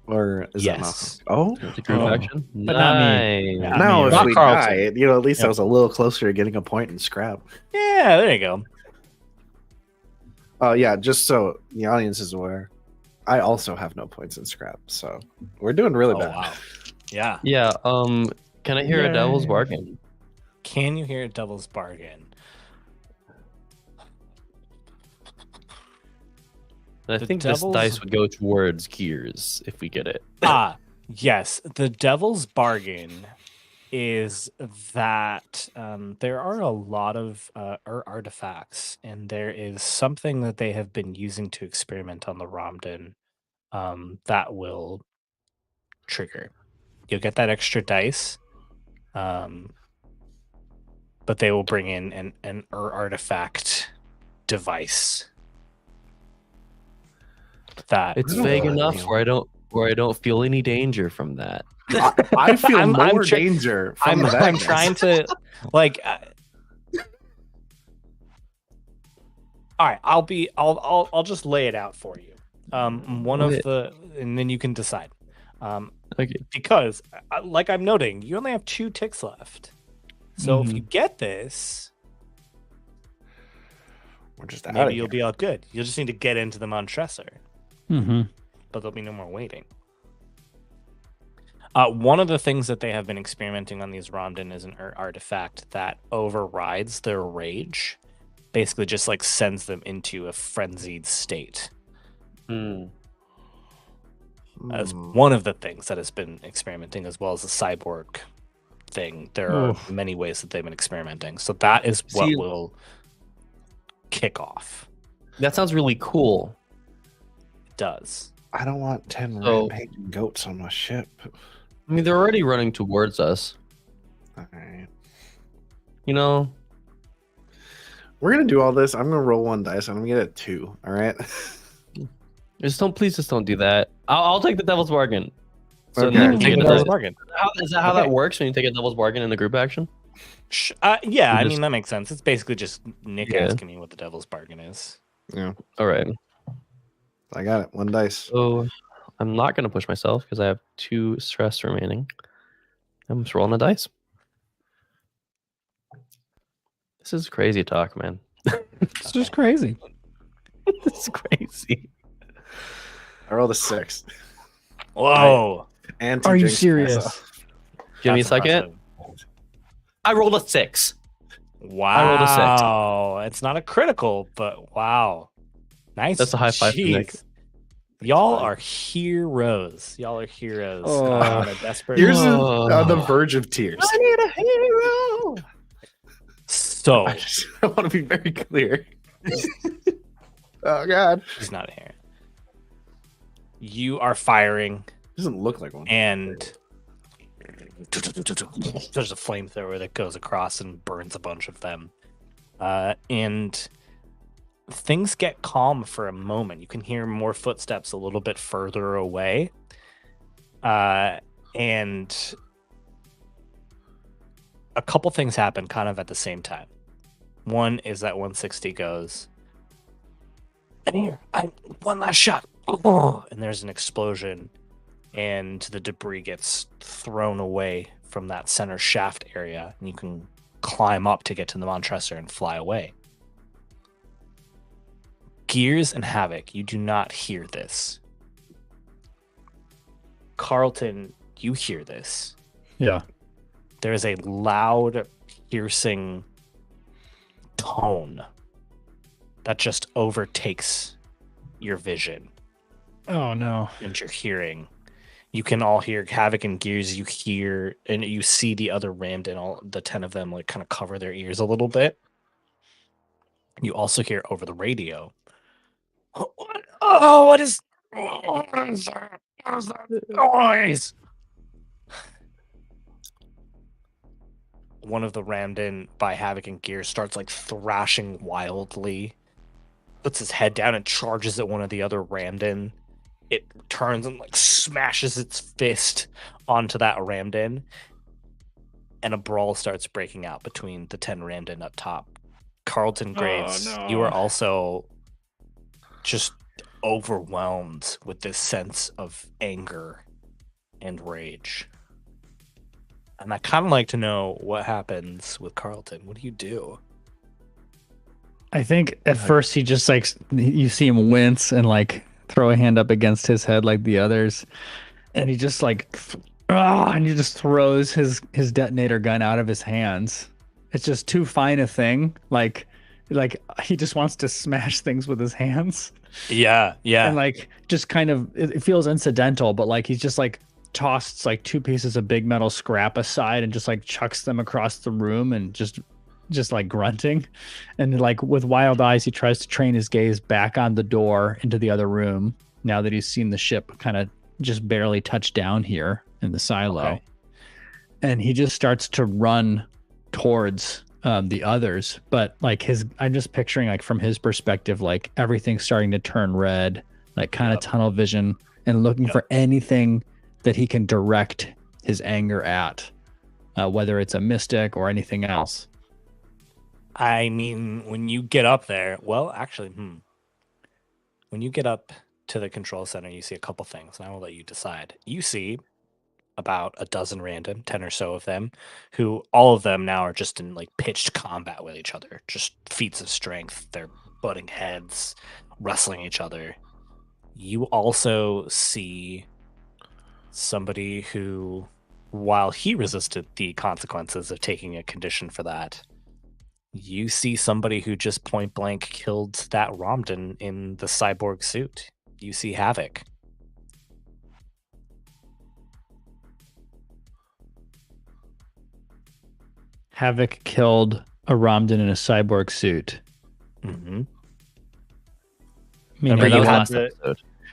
or is Yes. that not? Oh, It's a group Oh. action. But not me. Nice. Yeah. now mean, if not we Carlton. die, at least I was a little closer to getting a point in scrap. Yeah, there you go. Oh yeah, just so the audience is aware, I also have no points in scrap, so we're doing really Oh bad. wow. Yeah. Yeah. Can I hear a devil's Yay. bargain? Can you hear a devil's bargain? I The think this devil's- dice would go towards Gears if we get it. Yes. The devil's bargain is that there are a lot of artifacts, and there is something that they have been using to experiment on the Ramdan that will trigger. You'll get that extra dice, but they will bring in an artifact device. That It's don't vague know. enough where I don't feel any danger from that. I feel I'm more try- danger from I'm that. trying to like. All right, I'll just lay it out for you. One of Okay. the, and then you can decide. Okay. Because, like I'm noting, you only have 2 ticks left. So if you get this, We're just out maybe of you'll here. be all good. You'll just need to get into the Montressor, Mm-hmm. but there'll be no more waiting. One of the things that they have been experimenting on these Ramdan is an artifact that overrides their rage. Basically just like sends them into a frenzied state. As one of the things that has been experimenting, as well as the cyborg thing. There are many ways that they've been experimenting. So that is what will kick off. That sounds really cool. It does. I don't want 10 rampaging goats on my ship. I mean, they're already running towards us. All right. You know, we're gonna do all this. I'm gonna roll 1 dice. I'm gonna get a 2. All right. Please just don't do that. I'll take the devil's bargain. So Okay. then Take the devil's bargain. Is that how that works when you take a devil's bargain in the group action? Yeah, I mean that makes sense. It's basically just Nick asking me what the devil's bargain is. Yeah. All right. I got it. 1 dice. So I'm not gonna push myself because I have 2 stress remaining. I'm just rolling the dice. This is crazy talk, man. It's just crazy. This is crazy. I rolled a 6. Whoa! And Are you serious? Give me a second. I rolled a 6. Wow! I rolled a 6. It's not a critical, but wow, nice. That's a high five for Nick. Y'all are heroes. Y'all are heroes. On a desperate. Here's on the verge of tears. I need a hero. So I want to be very clear. Oh God, he's not a hero. You are firing. Doesn't look like one. And there's a flamethrower that goes across and burns a bunch of them. And things get calm for a moment. You can hear more footsteps a little bit further away. And a couple things happen kind of at the same time. One is that 160 goes, and here, one last shot. And there's an explosion, and the debris gets thrown away from that center shaft area, and you can climb up to get to the Montressor and fly away. Gears and Havok, you do not hear this. Carlton, you hear this. Yeah. There is a loud, piercing tone that just overtakes your vision. Oh no. And your hearing. You can all hear Havok and Gears. You hear and you see the other Ramdan, all the 10 of them, like kind of cover their ears a little bit. You also hear over the radio. What is that? What is that noise? One of the Ramdan by Havok and Gears starts like thrashing wildly, puts his head down and charges at one of the other Ramdan. It turns and like smashes its fist onto that Ramdan, and a brawl starts breaking out between the 10 Ramdan up top. Carlton Graves, you are also just overwhelmed with this sense of anger and rage. And I kind of like to know what happens with Carlton. What do you do? I think at first he just like, you see him wince and like throw a hand up against his head like the others. And he just like, and he just throws his detonator gun out of his hands. It's just too fine a thing. Like he just wants to smash things with his hands. Yeah. And like, just kind of, it feels incidental, but like, he's just like, tossed like 2 pieces of big metal scrap aside and just like chucks them across the room and just like grunting. And like with wild eyes, he tries to train his gaze back on the door into the other room now that he's seen the ship kind of just barely touch down here in the silo. Okay. And he just starts to run towards the others, but like I'm just picturing like from his perspective, like everything's starting to turn red, like kind of tunnel vision and looking for anything that he can direct his anger at, whether it's a mystic or anything else. I mean, when you get up there, well, actually, when you get up to the control center, you see a couple things, and I will let you decide. You see about a dozen Ramdan, 10 or so of them, who all of them now are just in like pitched combat with each other, just feats of strength. They're butting heads, wrestling each other. You also see somebody who, while he resisted the consequences of taking a condition for that, you see somebody who just point blank killed that Ramdan in the cyborg suit. You see Havok. Havok killed a Ramdan in a cyborg suit. Mm-hmm. Remember you had episode.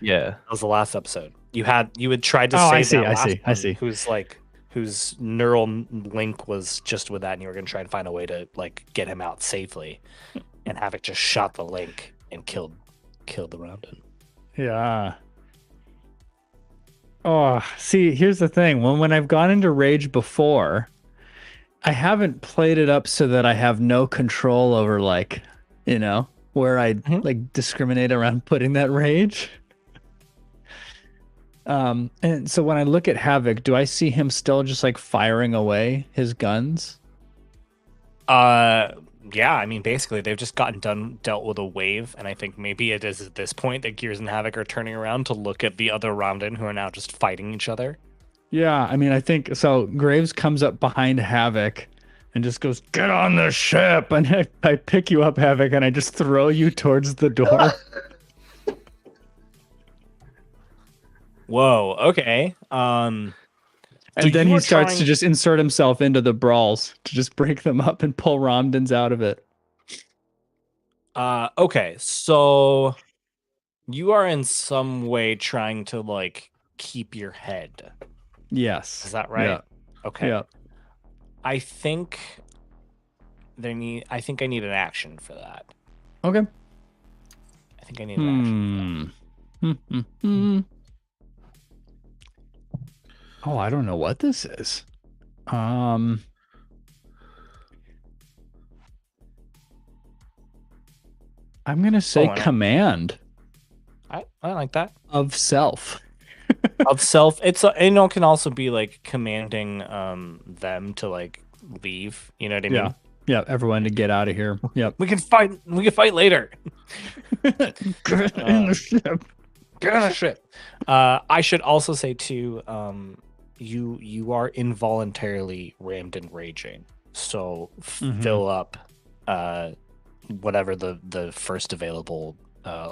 Yeah. That was the last episode. You had tried to Oh, say I see, that I last see, I one, see. whose neural link was just with that, and you were gonna try and find a way to like get him out safely. And Havok just shot the link and killed the Ramdan. Yeah. Oh, see, here's the thing. When I've gone into rage before, I haven't played it up so that I have no control over, like, you know, where I like discriminate around putting that rage. And so when I look at Havok, do I see him still just like firing away his guns? Yeah, I mean, basically they've just dealt with a wave, and I think maybe it is at this point that Gears and Havok are turning around to look at the other Ramdan who are now just fighting each other. Yeah, I mean, I think so. Graves comes up behind Havok and just goes, "Get on the ship!" And I pick you up, Havok, and I just throw you towards the door. Whoa, okay. And then he starts to just insert himself into the brawls to just break them up and pull Ramdans out of it. Okay, so you are in some way trying to like keep your head. Yes. Is that right? Yeah. Okay. Yeah. I think I need an action for that. Okay. I think I need an action for that. Oh, I don't know what this is. I'm gonna say command. I like that. Of self. Of self. Can also be like commanding them to like leave. You know what I mean? Yeah, everyone to get out of here. Yep. We can fight later. Get in the ship. Get on the ship. I should also say too, you are involuntarily rammed and raging. So fill up whatever the first available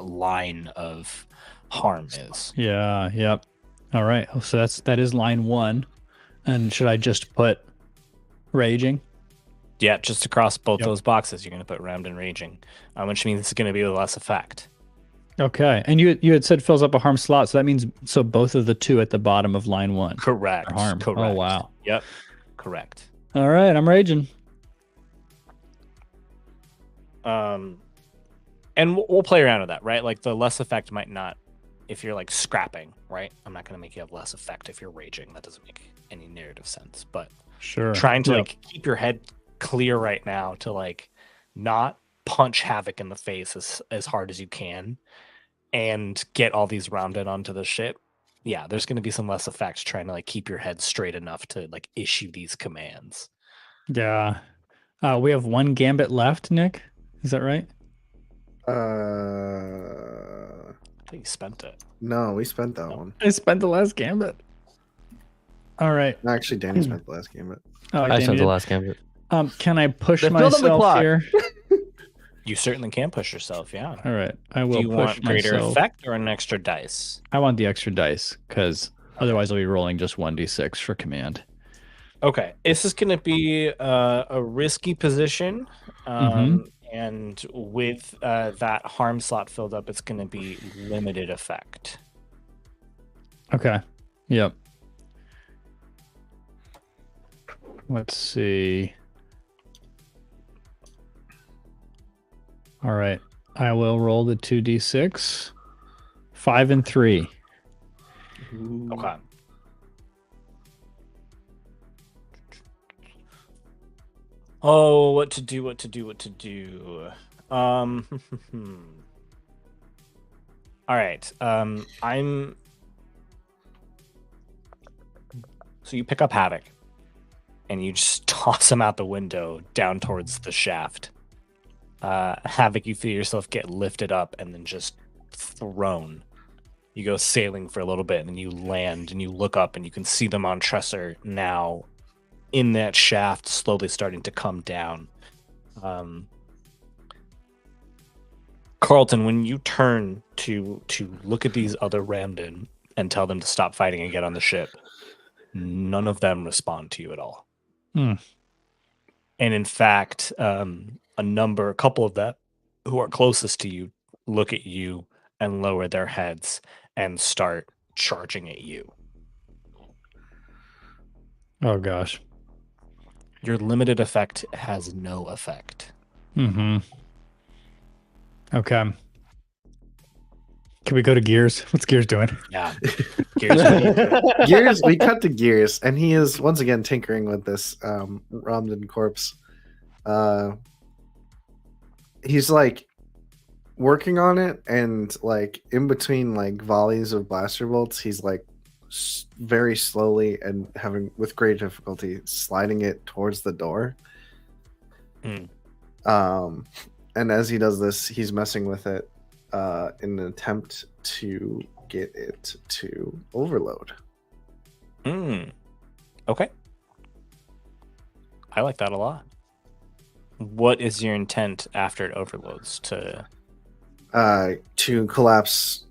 line of harm is. Yeah, yep. All right. So that is line 1. And should I just put raging? Yeah, just across both those boxes, you're going to put rammed and raging, which means it's going to be with less effect. Okay. And you had said fills up a harm slot, so that means both of the 2 at the bottom of line 1. Correct. Harm. Correct. Oh wow. Yep. Correct. All right, I'm raging. And we'll play around with that, right? Like the less effect might not, if you're like scrapping, right? I'm not going to make you have less effect if you're raging. That doesn't make any narrative sense. But sure, trying to like keep your head clear right now to like not punch Havok in the face as hard as you can and get all these Ramdan onto the ship. Yeah, there's going to be some less effects trying to like keep your head straight enough to like issue these commands. Yeah. We have 1 gambit left, Nick. Is that right? I think you spent it. No, we spent that one. I spent the last gambit. All right. Actually, Danny spent the last gambit. I spent the last gambit. Can I push myself here? You certainly can push yourself, yeah. All right. I will Do you push want greater myself. effect or an extra dice? I want the extra dice because otherwise I'll be rolling just 1d6 for command. Okay. This is going to be a risky position. And with that harm slot filled up, it's going to be limited effect. Okay. Yep. Let's see. All right. I will roll the 2d6. 5 and 3. Okay. Oh, what to do. All right. So you pick up Havok and you just toss him out the window down towards the shaft. Havok, you feel yourself get lifted up and then just thrown You go sailing for a little bit, and then you land, and you look up, and you can see the Montressor now in that shaft, slowly starting to come down. Carlton, when you turn to look at these other Ramdan and tell them to stop fighting and get on the ship, none of them respond to you at all. Hmm. And in fact, a couple of them who are closest to you look at you and lower their heads and start charging at you. Oh gosh. Your limited effect has no effect. Mm-hmm. Okay. Can we go to Gears? What's Gears doing? Yeah. Gears, Gears, we cut to Gears, and he is once again tinkering with this Ramdan corpse. He's like working on it, and like in between like volleys of blaster bolts, he's like very slowly and having with great difficulty sliding it towards the door. And as he does this, he's messing with it in an attempt to get it to overload. Okay. I like that a lot. What is your intent after it overloads? To collapse,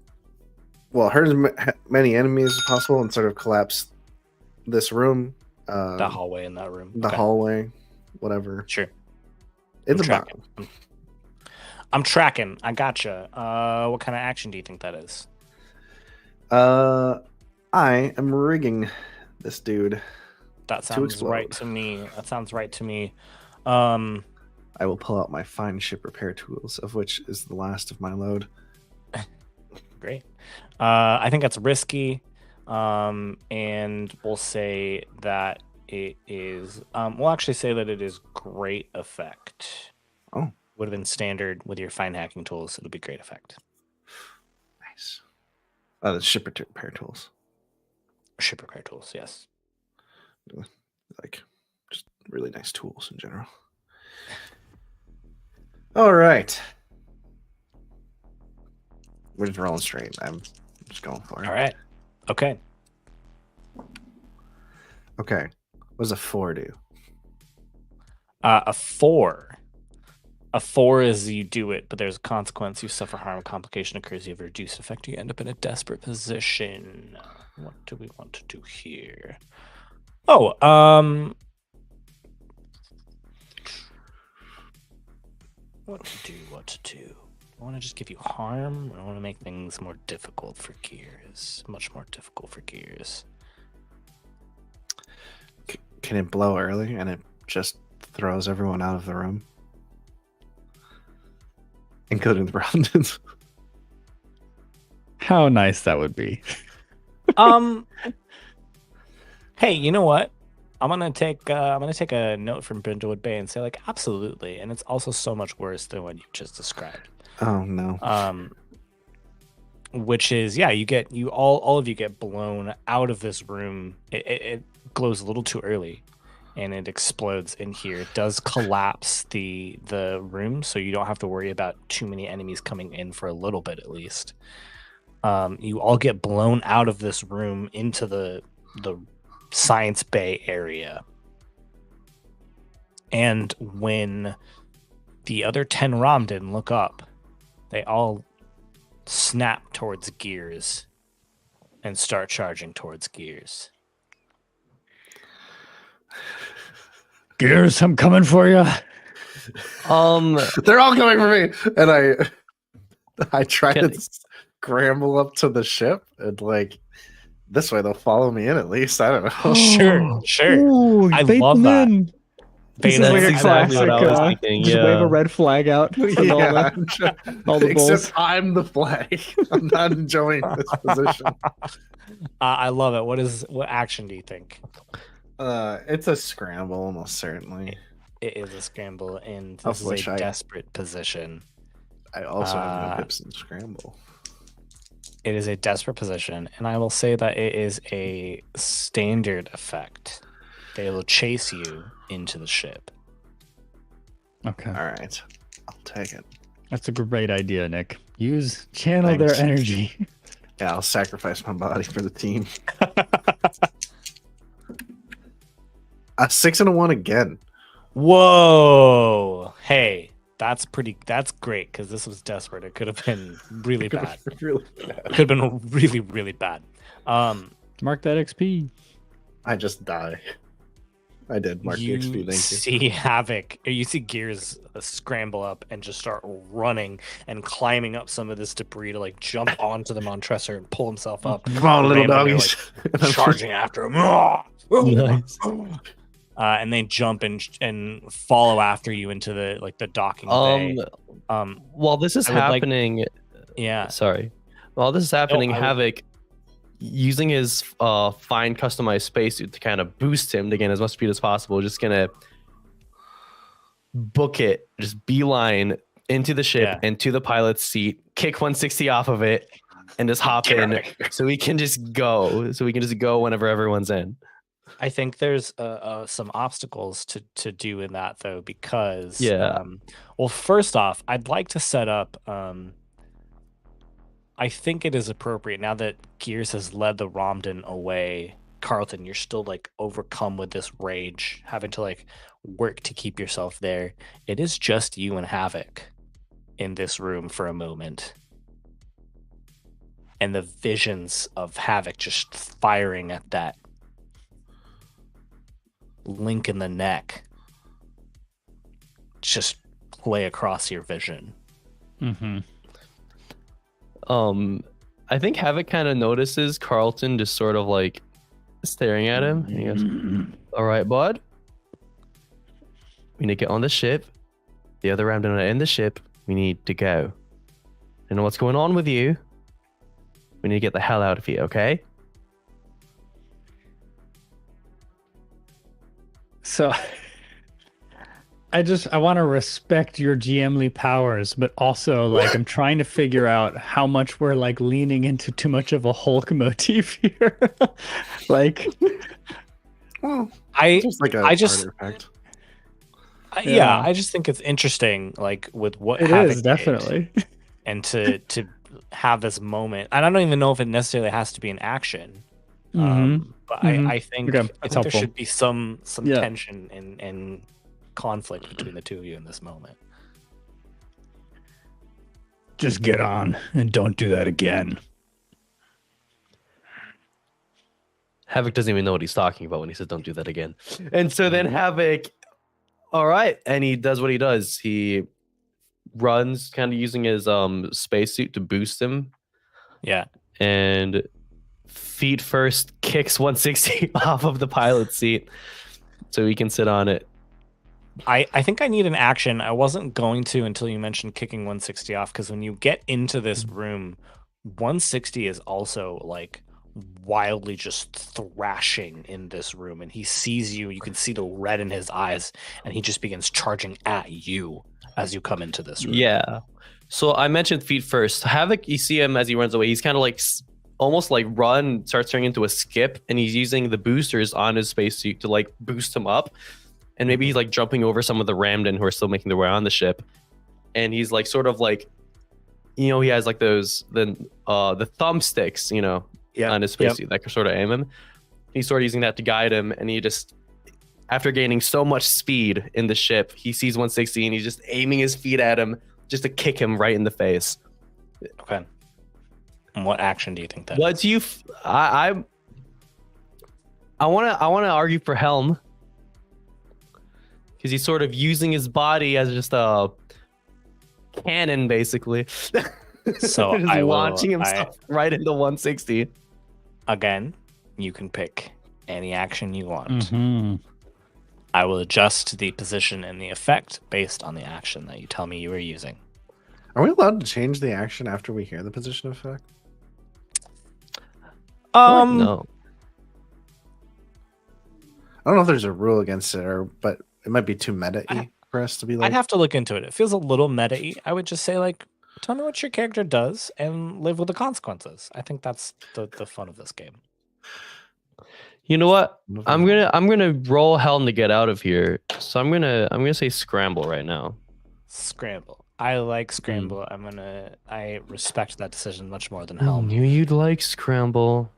well, hurt as many enemies as possible and sort of collapse this room. The hallway in that room. The hallway, whatever. Sure. It's about. I'm tracking. I gotcha. What kind of action do you think that is? I am rigging this dude. That sounds right to me. I will pull out my fine ship repair tools, of which is the last of my load. Great. I think that's risky. And we'll say that it is. We'll actually say that it is great effect. Oh. Would have been standard with your fine hacking tools. It'll be great effect. Nice. The ship repair tools. Ship repair tools, yes. Like, just really nice tools in general. All right. We're just rolling straight. I'm just going for it. All right. Okay. Okay. What does a 4 do? A 4. A 4 is you do it, but there's a consequence. You suffer harm, a complication occurs, you have a reduced effect, you end up in a desperate position. What do we want to do here? Oh, what to do? I want to just give you harm, or I want to make things more difficult for Gears. Much more difficult for Gears. Can it blow early and it just throws everyone out of the room? Including the Ramdans. How nice that would be. Hey, you know what? I'm gonna take a note from Brindlewood Bay and say like absolutely, and it's also so much worse than what you just described. Oh no. Which is you all of you get blown out of this room. It glows a little too early, and it explodes in here. It does collapse the room, so you don't have to worry about too many enemies coming in for a little bit at least. You all get blown out of this room into the Science Bay area. And when the other 10 Ramdan look up, they all snap towards Gears and start charging towards Gears. Gears, I'm coming for you. They're all coming for me, and I try to scramble up to the ship, and like this way they'll follow me in at least. I don't know. Sure. Ooh, I love that. This is That's like a exactly classic, what I was thinking. just Yeah. wave a red flag out from all the Except bulls. I'm the flag. I'm not enjoying this position. I love it. What action do you think? It's a scramble, almost certainly. It is a scramble, and Of this is which a I- desperate position. I also have no pips in scramble. It is a desperate position, and I will say that it is a standard effect. They will chase you into the ship. Okay, All right, I'll take it. that's a great idea, Nick. Channel their Thanks. energy. Yeah, I'll sacrifice my body for the team. 6 and a 1 again. Whoa! Hey, that's great because this was desperate. It could have been really bad. Really bad. Could have been really, really bad. Mark that XP. I just die. I did mark the XP. Thank you. See Havok, or you see Gears scramble up and just start running and climbing up some of this debris to like jump onto the Montressor and pull himself up. Come on, little Randomly, doggies. like, charging after him. Nice. And they jump and follow after you into the docking bay. While this is happening, yeah. Sorry. While this is happening, No, Havok, using his fine customized spacesuit to kind of boost him to gain as much speed as possible, just gonna book it, just beeline into the ship and to the pilot's seat, kick 160 off of it, and just hop in, so we can just go. So we can just go whenever everyone's in. I think there's some obstacles to do in that though, because well, first off, I'd like to set up. I think it is appropriate now that Gears has led the Ramdan away. Carlton, you're still like overcome with this rage, having to like work to keep yourself there. It is just you and Havok in this room for a moment. And the visions of Havok just firing at that link in the neck just play across your vision. Mm-hmm. I think Havok kind of notices Carlton just sort of like staring at him. And he goes, "All right, bud. We need to get on the ship. The other Ramdan are in the ship. We need to go. I know what's going on with you. We need to get the hell out of here, okay?" So I want to respect your GMly powers, but also like I'm trying to figure out how much we're like leaning into too much of a Hulk motif here. Like, well, I just I just think it's interesting, like with what it Havok is definitely, did, and to have this moment. And I don't even know if it necessarily has to be an action. But I think there should be some tension and conflict between the two of you in this moment. Just get on and don't do that again. Havok doesn't even know what he's talking about when he says don't do that again. And so then Havok, all right, and he does what he does. He runs, kind of using his spacesuit to boost him. Yeah. And feet first kicks 160 off of the pilot's seat so he can sit on it. I think I need an action. I wasn't going to until you mentioned kicking 160 off, because when you get into this room, 160 is also like wildly just thrashing in this room, and he sees you. You can see the red in his eyes, and he just begins charging at you as you come into this room. Yeah. So I mentioned feet first. Havok, you see him as he runs away. He's kind of like almost like starts turning into a skip, and he's using the boosters on his spacesuit to like boost him up. And maybe he's like jumping over some of the Ramdan who are still making their way on the ship. And he's like sort of like, he has like those the thumbsticks, on his spacesuit that can sort of aim him. He's sort of using that to guide him, and he just, after gaining so much speed in the ship, he sees 160 and he's just aiming his feet at him just to kick him right in the face. Okay. And what action do you think that what is? do you I want to argue for Helm, because he's sort of using his body as just a cannon, basically. So just launching himself right into 160. Again, you can pick any action you want. I will adjust the position and the effect based on the action that you tell me you are using. Are we allowed to change the action after we hear the position effect? No. I don't know if there's a rule against it, but it might be too meta-y for us to be like. I'd have to look into it. It feels a little meta-y. I would just say, like, tell me what your character does and live with the consequences. I think that's the fun of this game. You know what? I'm gonna roll Helm to get out of here. So I'm gonna say scramble right now. Scramble. I like Scramble. I respect that decision much more than Helm. Knew you'd like Scramble.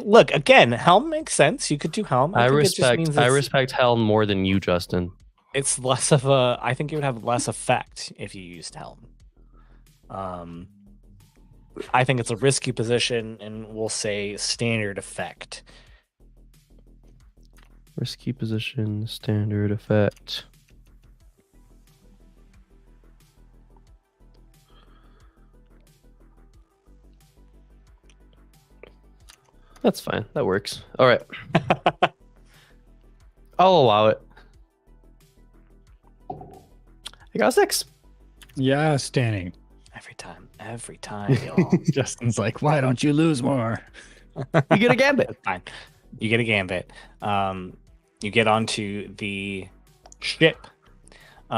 Look, again, Helm makes sense. You could do Helm. I think it just means respect Helm more than you, Justin. it's less of a. I think it would have less effect if you used Helm. I think it's a risky position, and we'll say standard effect. Risky position, standard effect. That's fine. That works. All right. I'll allow it. I got 6. Yeah, standing. Every time, y'all. Justin's like, why don't you lose more? You get a gambit. Fine. You get a gambit. You get onto the ship. You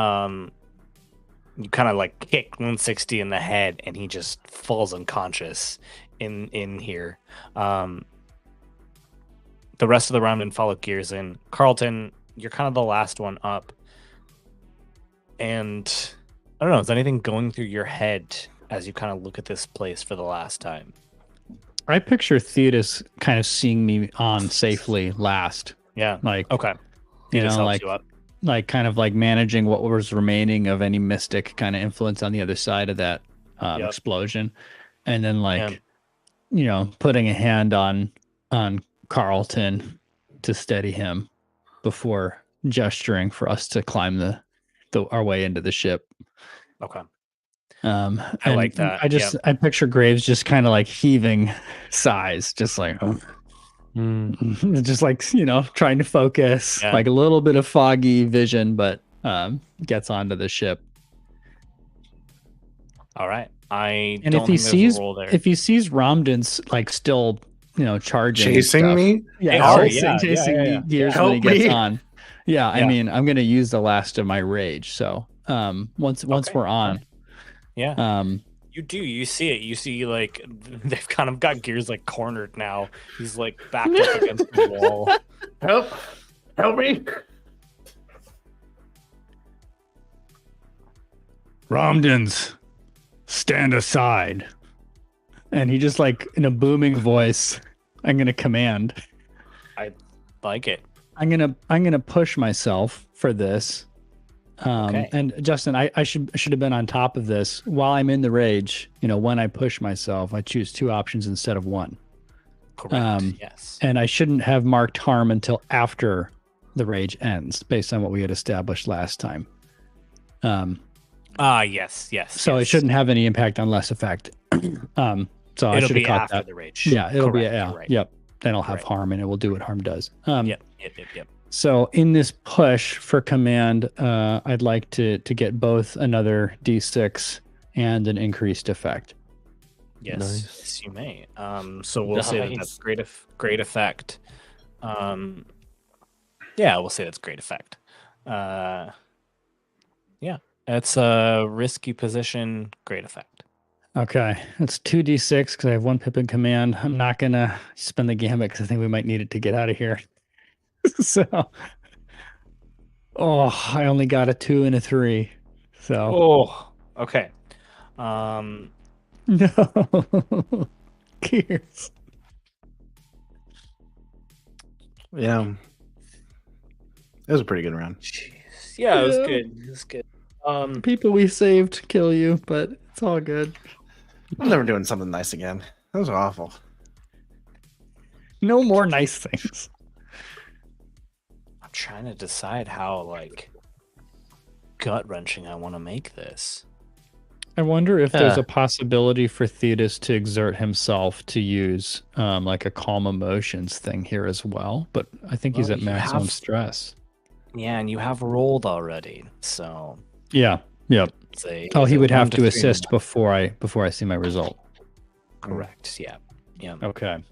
kind of like kick 160 in the head, and he just falls unconscious in here. The rest of the round and follow Gears in. Carlton, you're kind of the last one up. And I don't know, is anything going through your head as you kind of look at this place for the last time? I picture Thetis kind of seeing me on safely last. Yeah. Like, Okay. you Just know, helps like, you up. like kind of like managing what was remaining of any mystic kind of influence on the other side of that Yep. explosion. And then like, Yeah. you know, putting a hand on Carlton to steady him before gesturing for us to climb our way into the ship. Okay. I like that. I picture Graves just kind of like heaving sighs, just like just like, you know, trying to focus, Yeah. like a little bit of foggy vision, but gets onto the ship. All right. And don't if he think there's a sees roll there. if he sees Ramdans like still, you know, charging and Chasing stuff, me? They yeah, are, chasing, yeah, chasing yeah, me yeah. Gears Help when he gets me. on. Yeah, I Yeah. mean, I'm gonna use the last of my rage. So once Okay. we're on, Yeah. You do. You see it. You see, like, they've kind of got Gears, like, cornered now. He's, like, backed up against the wall. Help me. Ramdans, stand aside. And he just like in a booming voice, I'm gonna command. Like it. I'm gonna push myself for this. Okay. And Justin, I should have been on top of this. While I'm in the rage, you know, when I push myself, I choose 2 options instead of 1. Correct. Yes. And I shouldn't have marked harm until after the rage ends, based on what we had established last time. Yes. So yes. it shouldn't have any impact on less effect. So I It'll should be have caught after that. the rage. Yeah, it'll be Correct, yeah. you're right. Yep. Then I'll have Right. harm, and it will do what harm does. Yep. So in this push for command, I'd like to get both another D6 and an increased effect. Yes. Nice. Yes, you may. So we'll say that that's great effect. Yeah, we'll say that's great effect. Yeah, it's a risky position, great effect. Okay, it's 2D6 because I have 1 pip in command. I'm not gonna spend the gambit because I think we might need it to get out of here. So, I only got a 2 and a 3. So Oh, okay. no, Gears. Yeah. It was a pretty good round. Jeez. Yeah, it was Yeah. good. It was good. People we saved kill you, but it's all good. I'm never doing something nice again. That was awful. No more nice things. I'm trying to decide how, like, gut-wrenching I want to make this. I wonder if there's Yeah. a possibility for Thetis to exert himself to use like a calm emotions thing here as well. But I think he's Well, at you maximum have- stress. Yeah, and you have rolled already, so Yeah. Yep. say. Oh, he would have 1 to 3 assist before I see my result. Correct. Yeah. Yeah. Okay.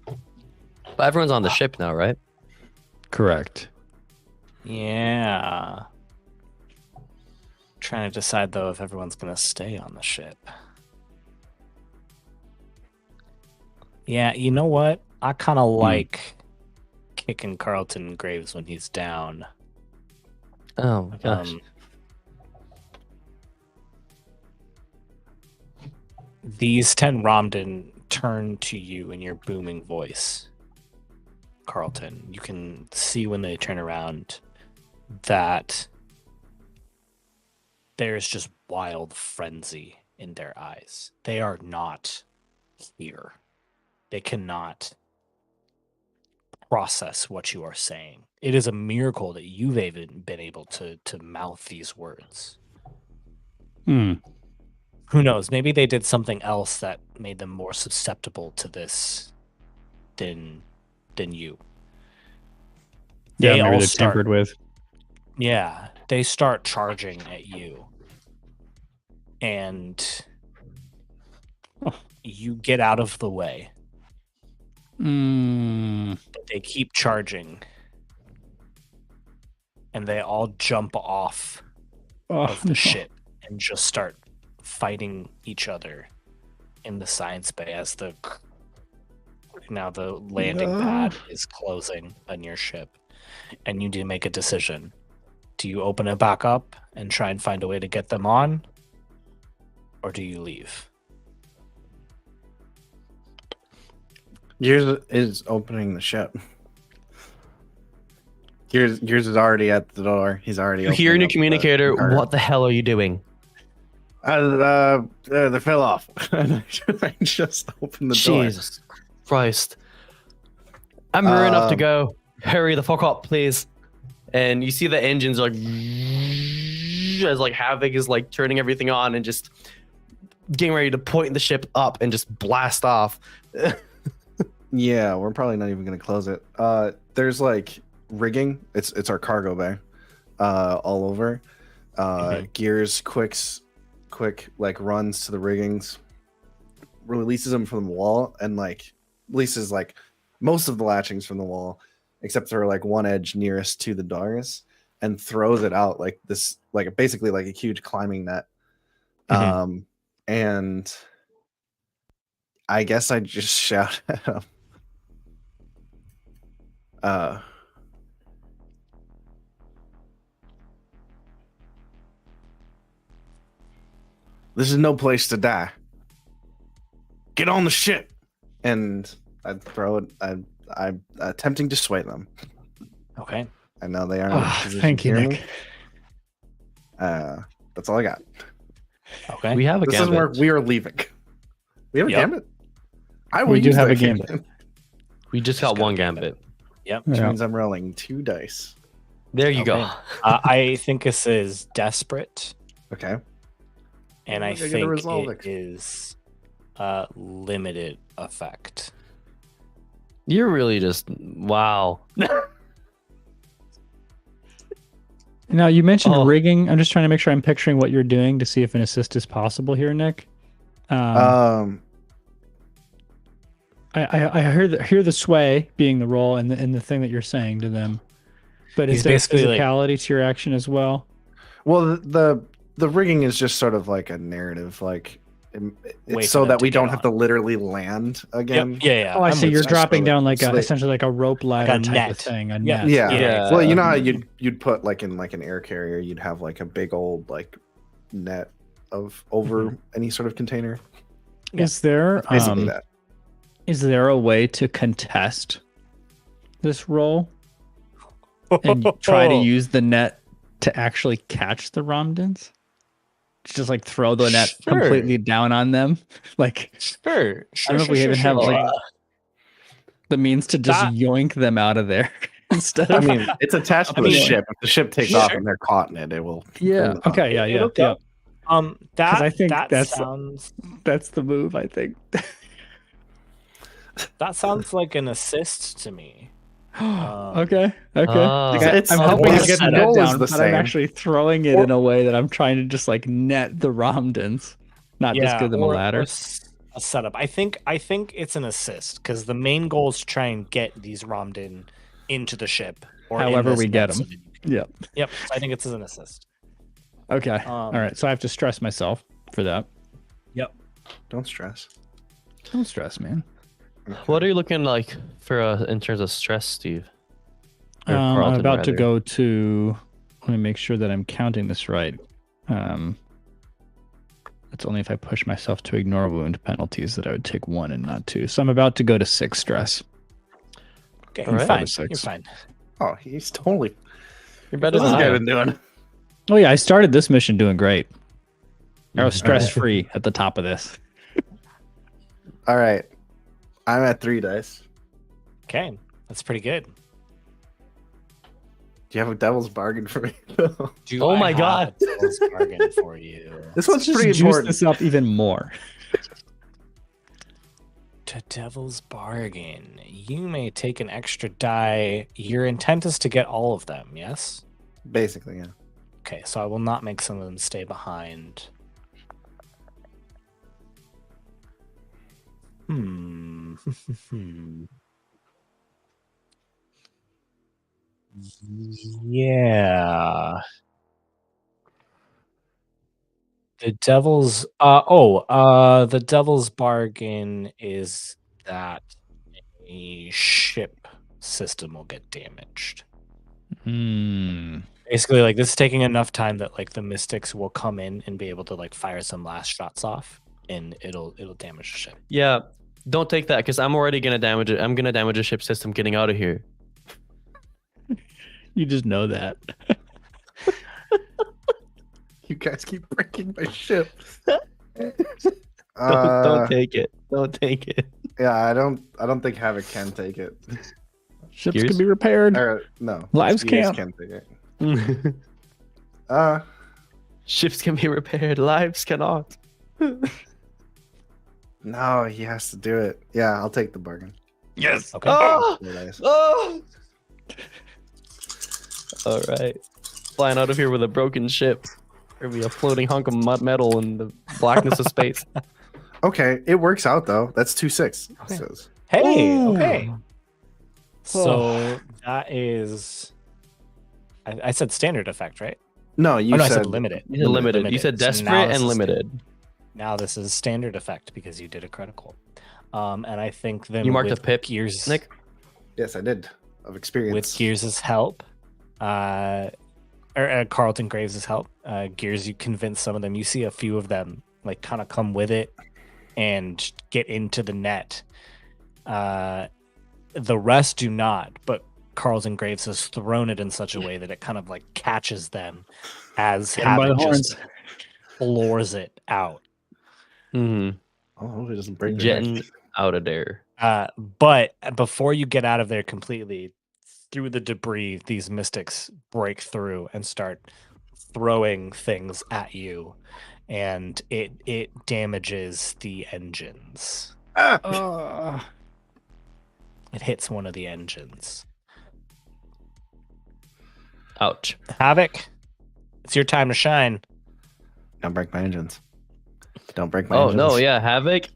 But everyone's on the ship now, right? Correct. Yeah. Trying to decide though if everyone's gonna stay on the ship. Yeah, you know what? I kind of like kicking Carlton Graves when he's down. Oh my gosh. These 10 Ramdan turn to you in your booming voice, Carlton. You can see when they turn around that there's just wild frenzy in their eyes. They are not here. They cannot process what you are saying. It is a miracle that you've even been able to mouth these words. Who knows? Maybe they did something else that made them more susceptible to this than you. Yeah, They maybe all they're start, tampered with. yeah, they start charging at you. And you get out of the way. But they keep charging. And they all jump off of the ship and just start fighting each other in the science bay as now the landing pad is closing on your ship. And you need to make a decision. Do you open it back up and try and find a way to get them on? Or do you leave? Gears is opening the ship. Gears is already at the door. He's already. You hear in your opening up communicator, the what the hell are you doing? They fell off. I just opened the door. Jesus Christ. I'm rearing up to go. Hurry the fuck up, please. And you see the engines like as like Havok is like turning everything on and just getting ready to point the ship up and just blast off. Yeah, we're probably not even gonna close it. There's like rigging. It's our cargo bay. All over. Gears quick like runs to the riggings, releases them from the wall, and like releases like most of the latchings from the wall, except for like one edge nearest to the doors, and throws it out like this, like basically like a huge climbing net. And I guess I just shout at him. This is no place to die. Get on the ship. And I'd throw it. I'm attempting to sway them. Okay. I know they aren't. Thank you, Nick. That's all I got. Okay. We have a This gambit. is where we are leaving. We have a gambit. We do have a gambit. We just got one gambit. Yep. Which Yeah. means I'm rolling 2 dice. There you Okay. go. I think this is desperate, Okay. and I I gotta think resolve it it. is limited effect. You're really just wow. Now, you mentioned Oh. rigging. I'm just trying to make sure I'm picturing what you're doing to see if an assist is possible here, Nick. I hear the sway being the role and the thing that you're saying to them, but He's is there basically like- physicality to your action as well? Well, the rigging is just sort of like a narrative, like Wait it's for so them that to we get don't on. have to literally land again. Yep. Yeah. Oh, I I'm see. with You're you. dropping down like so they- essentially like a rope ladder type net. of thing. A Yeah. net. Yeah. Yeah. Well, you know how you'd put like in like an air carrier, you'd have like a big old like net of over any sort of container. Is there Basically that. is there a way to contest this roll and try to use the net to actually catch the Ramdans? Just like throw the net Sure. completely down on them, like Sure. I don't know if we even have like the means to just That- yoink them out of there instead I of. mean, it's attached to I the mean, ship. If the ship takes sure. off and they're caught in it, it will. Yeah. pull it Okay. up. Yeah. Yeah. It'll Yeah. go. That I think that that's- sounds That's the move. I think. like an assist to me. Okay. Oh. It's- I'm the helping whole to get the goal net is down, the but I'm same. actually throwing it in a way that I'm trying to just like net the Ramdans, not just give them a ladder. A setup. I think it's an assist because the main goal is to try and get these Ramdan into the ship. Or in However this we get net so them. that you can- Yep. Yep. So I think it's an assist. Okay. All right. So I have to stress myself for that. Don't stress. Don't stress, man. What are you looking like for in terms of stress, Steve? Or I'm Carlton, about to rather? go to let me make sure that I'm counting this right. That's only if I push myself to ignore wound penalties that I would take 1 and not 2. So I'm about to go to 6 stress. Okay, All you're right. fine. 6. You're fine. Oh, he's totally. You're better What's than this guy I been am. doing? Oh yeah, I started this mission doing great. I was stress free at the top of this. All right, I'm at 3 dice. Okay, that's pretty good. Do you have a devil's bargain for me? Do Oh I my have God. a devil's bargain for you? This one's Just pretty juice important. this up even more. To devil's bargain, you may take an extra die. Your intent is to get all of them, yes? Basically, yeah. Okay, so I will not make some of them stay behind. Yeah. The devil's bargain is that a ship system will get damaged. Basically, like, this is taking enough time that like the mystics will come in and be able to like fire some last shots off, and it'll damage the ship. Yeah, don't take that because I'm already gonna damage it. I'm gonna damage a ship system getting out of here. You just know that. You guys keep breaking my ship. Don't take it. Don't take it. Yeah, I don't think Havok can take it. Ships Gears? can be repaired. Or, no, Lives Gears can't. take it. Ships can be repaired. Lives cannot. No, he has to do it. Yeah, I'll take the bargain. Yes. Okay. Oh! 4 dice. Oh! All right. Flying out of here with a broken ship. There'll be a floating hunk of metal in the blackness of space. Okay, it works out though. That's 2/6. Okay. Says. Hey, Ooh. okay. So that is, I said standard effect, right? No, you Oh, no, I said, said limited. You said limited. You said So now desperate this and is- limited. Now this is standard effect because you did a critical. And I think then You marked with a pip, Gears, Nick? Yes, I did. Of experience. with Gears' help, or Carlton Graves' help, Gears, you convince some of them. You see a few of them like kind of come with it and get into the net. The rest do not, but Carlton Graves has thrown it in such a way that it kind of like catches them as Get 'em by the Havok just horns. floors it out. Mm-hmm. Oh, I hope it doesn't break their Jetting neck. out of there. But before you get out of there completely, through the debris, these mystics break through and start throwing things at you, and it damages the engines. Ah! It hits one of the engines. Ouch. Havok, it's your time to shine. Don't break my engines. Don't break my Oh, engines. no, yeah. Havok,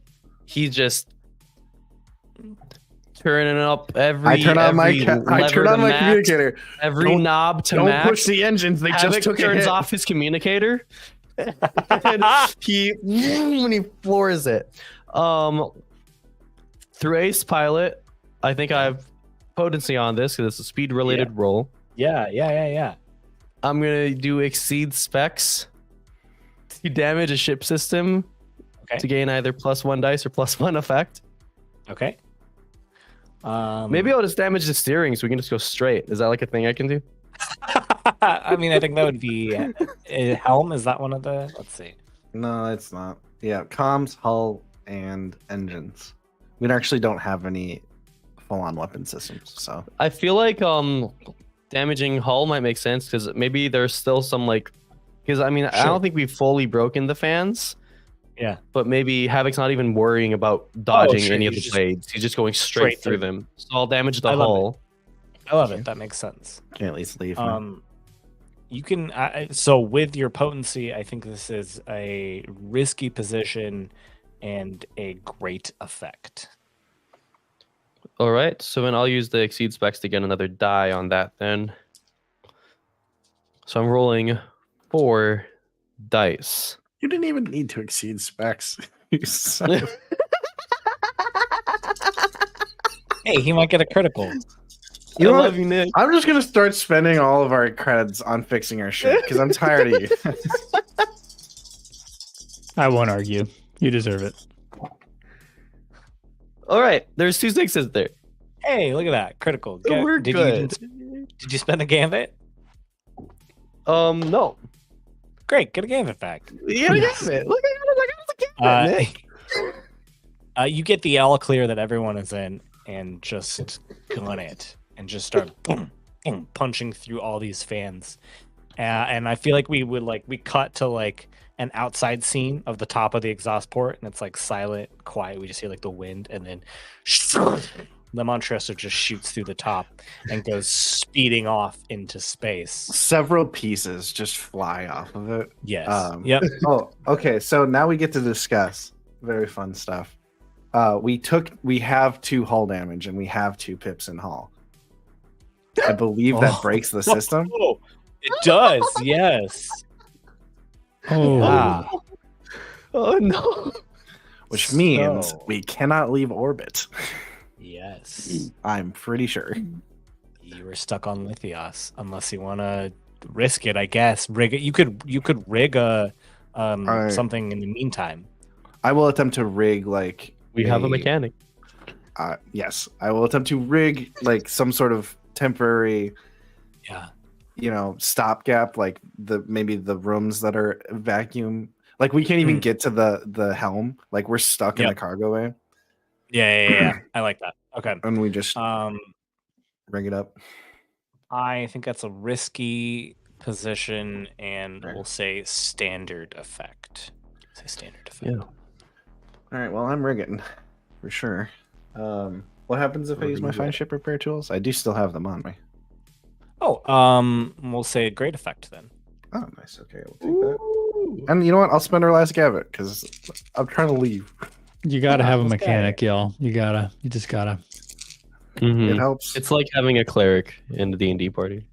he's just turning up every I turn on my lever to max, communicator. every Don't- knob to Don't max. push the engines. They just Havok took a turns hit. off his communicator. And when he floors it. Through Ace Pilot, I think I have potency on this because it's a speed related roll. Yeah. I'm gonna do exceed specs to damage a ship system Okay. to gain either +1 dice or +1 effect. Okay. Maybe I'll just damage the steering so we can just go straight. Is that like a thing I can do? I mean, I think that would be helm. Is that one of the? Let's see. No, it's not. Yeah, comms, hull, and engines. We actually don't have any full-on weapon systems, so I feel like damaging hull might make sense because maybe there's still some like because I mean I Sure. don't think we've fully broken the fans. Yeah. But maybe Havok's not even worrying about dodging sure, any of he's the just blades. He's just going straight straight through through. them. So I'll damage the I love hull. I love it. That makes sense. can at least leave. now. You can. So with your potency, I think this is a risky position and a great effect. All right. So then I'll use the exceed specs to get another die on that then. So I'm rolling 4 dice. You didn't even need to exceed specs. You son of- Hey, he might get a critical. You know love what? you, Nick. I'm just gonna start spending all of our credits on fixing our shit because I'm tired of you. I won't argue. You deserve it. All right, there's 2 sixes there. Hey, look at that. Critical. We're did good. Did you spend a gambit? No. Great. Get a gambit back. Yeah, it. Look at Nick. You get the all clear that everyone is in and just gun it and just start boom, boom, punching through all these fans. And I feel like we cut to like an outside scene of the top of the exhaust port, and it's like silent, quiet. We just hear like the wind, and then the Montressor just shoots through the top and goes speeding off into space. Several pieces just fly off of it. Yes. Yep. Oh, okay. So now we get to discuss very fun stuff. We have 2 hull damage and we have 2 pips in hull. I believe that breaks the system. Oh, it does. Yes. Oh, Wow. Oh no. Which means So- we cannot leave orbit. Yes. I'm pretty sure. You were stuck on Lithios unless you want to risk it, I guess. Rig it. You could rig a Alright. something in the meantime. I will attempt to rig like We have a mechanic. Yes, I will attempt to rig like some sort of temporary, Yeah. stopgap, like maybe the rooms that are vacuum. Like we can't even get to the helm. Like we're stuck in the cargo bay, Yeah. I like that. Okay. and we just Um, rig it up. I think that's a risky position, and Fair. we'll say standard effect. Say standard effect. Yeah. All right. Well, I'm rigging for sure. What happens if I use my fine ship repair tools? I do still have them on me. Oh, we'll say great effect then. Oh, nice. Okay, we'll take that. And you know what? I'll spend our last gambit because I'm trying to leave. you gotta have a Okay. mechanic, y'all. You just gotta. Mhm. It helps. It's like having a cleric in the D&D party.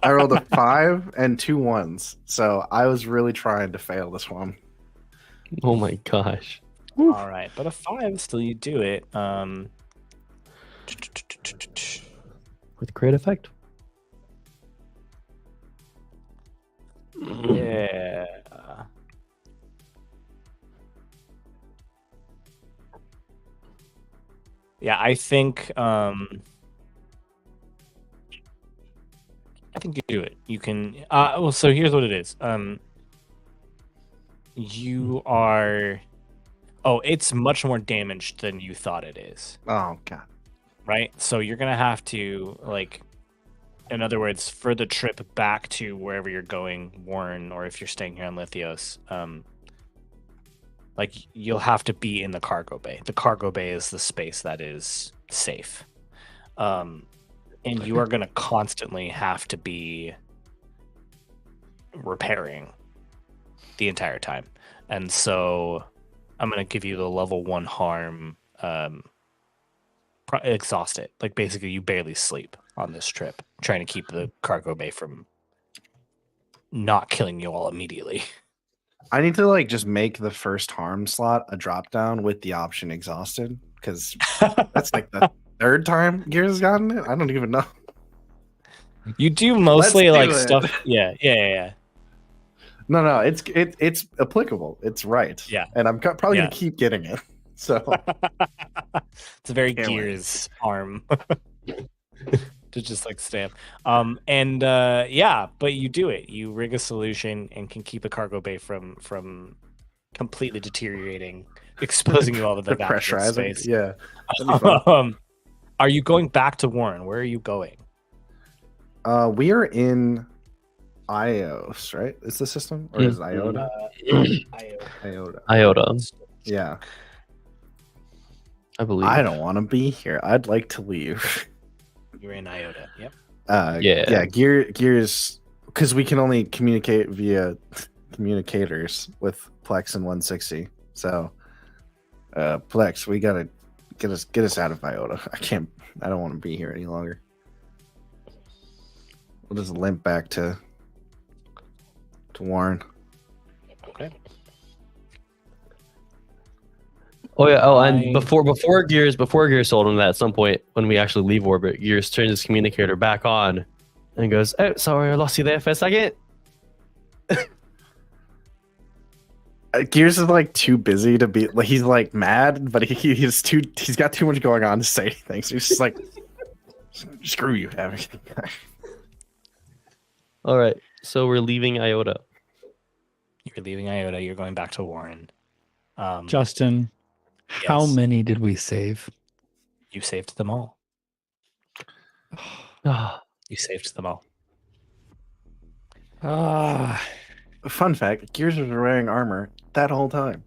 I rolled a 5 and 2 1s, so I was really trying to fail this one. Oh my gosh. All right, but a 5 still you do it. With great effect. Yeah. Yeah, I think you do it. You can well, so here's what it is. You are it's much more damaged than you thought it is, Oh god. right? So you're gonna have to, like, in other words, for the trip back to wherever you're going, Warren, or if you're staying here on Lithios, like, you'll have to be in the cargo bay. The cargo bay is the space that is safe. And you are going to constantly have to be repairing the entire time. And so I'm going to give you the level 1 harm, exhausted. Like, basically, you barely sleep on this trip, trying to keep the cargo bay from not killing you all immediately. I need to like just make the first harm slot a drop down with the option exhausted because that's like the 3rd time Gears has gotten it. I don't even know. You do mostly Let's do like it. stuff. Yeah. No, it's applicable. It's right. Yeah. And I'm probably Yeah. gonna keep getting it. So It's a very Can't wait. Gears arm to just like stamp. But you do it. You rig a solution and can keep a cargo bay from completely deteriorating, exposing you all to the vacuum pressurizing. space. Yeah. That'd be fun. Are you going back to Warren? Where are you going? We are in IOS, right? Is the system or is it Iota? Iota. Iota, Yeah. I believe. I don't want to be here. I'd like to leave. You're in Iota. Yep. Yeah. Gears, because we can only communicate via communicators with Plex and 160. So, Plex, we gotta get us out of Iota. I don't want to be here any longer. We'll just limp back to Warren. Okay. Oh yeah. Oh, and before Gears told him that at some point when we actually leave orbit, Gears turns his communicator back on, and goes, "Oh, sorry, I lost you there for a second." Gears is like too busy to be like he's like mad, but he's got too much going on to say anything. So he's just like, screw you, Havok. All right, so we're leaving Iota. You're leaving Iota. You're going back to Warren. Justin, how yes. many did we save? You saved them all. Ah, You saved them all. Fun fact: Gears was wearing armor that whole time,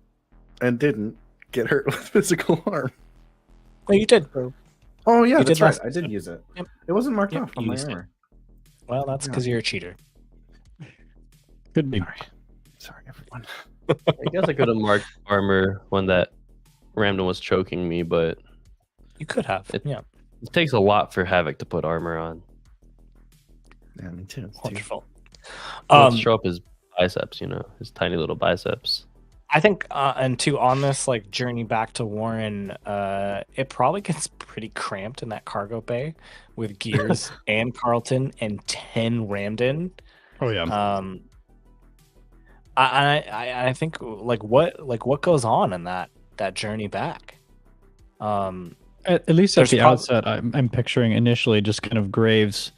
and didn't get hurt with physical harm. Well, you did. Oh yeah, You that's did right. last I did episode. use it. Yep. It wasn't marked Yep, off on you my used it. armor. Well, that's because you're a cheater. Could be. Sorry, everyone. I guess I could have marked armor when that Ramdan was choking me, but You could have. Yeah. it takes a lot for Havok to put armor on. Yeah, me too. Wonderful. Let's show up his biceps, his tiny little biceps. I think, and two, on this like journey back to Warren, it probably gets pretty cramped in that cargo bay with Gears and Carlton and 10 Ramdan. Oh yeah. I think what goes on in that journey back. At least at there's the prob- outset, I'm picturing initially just kind of Graves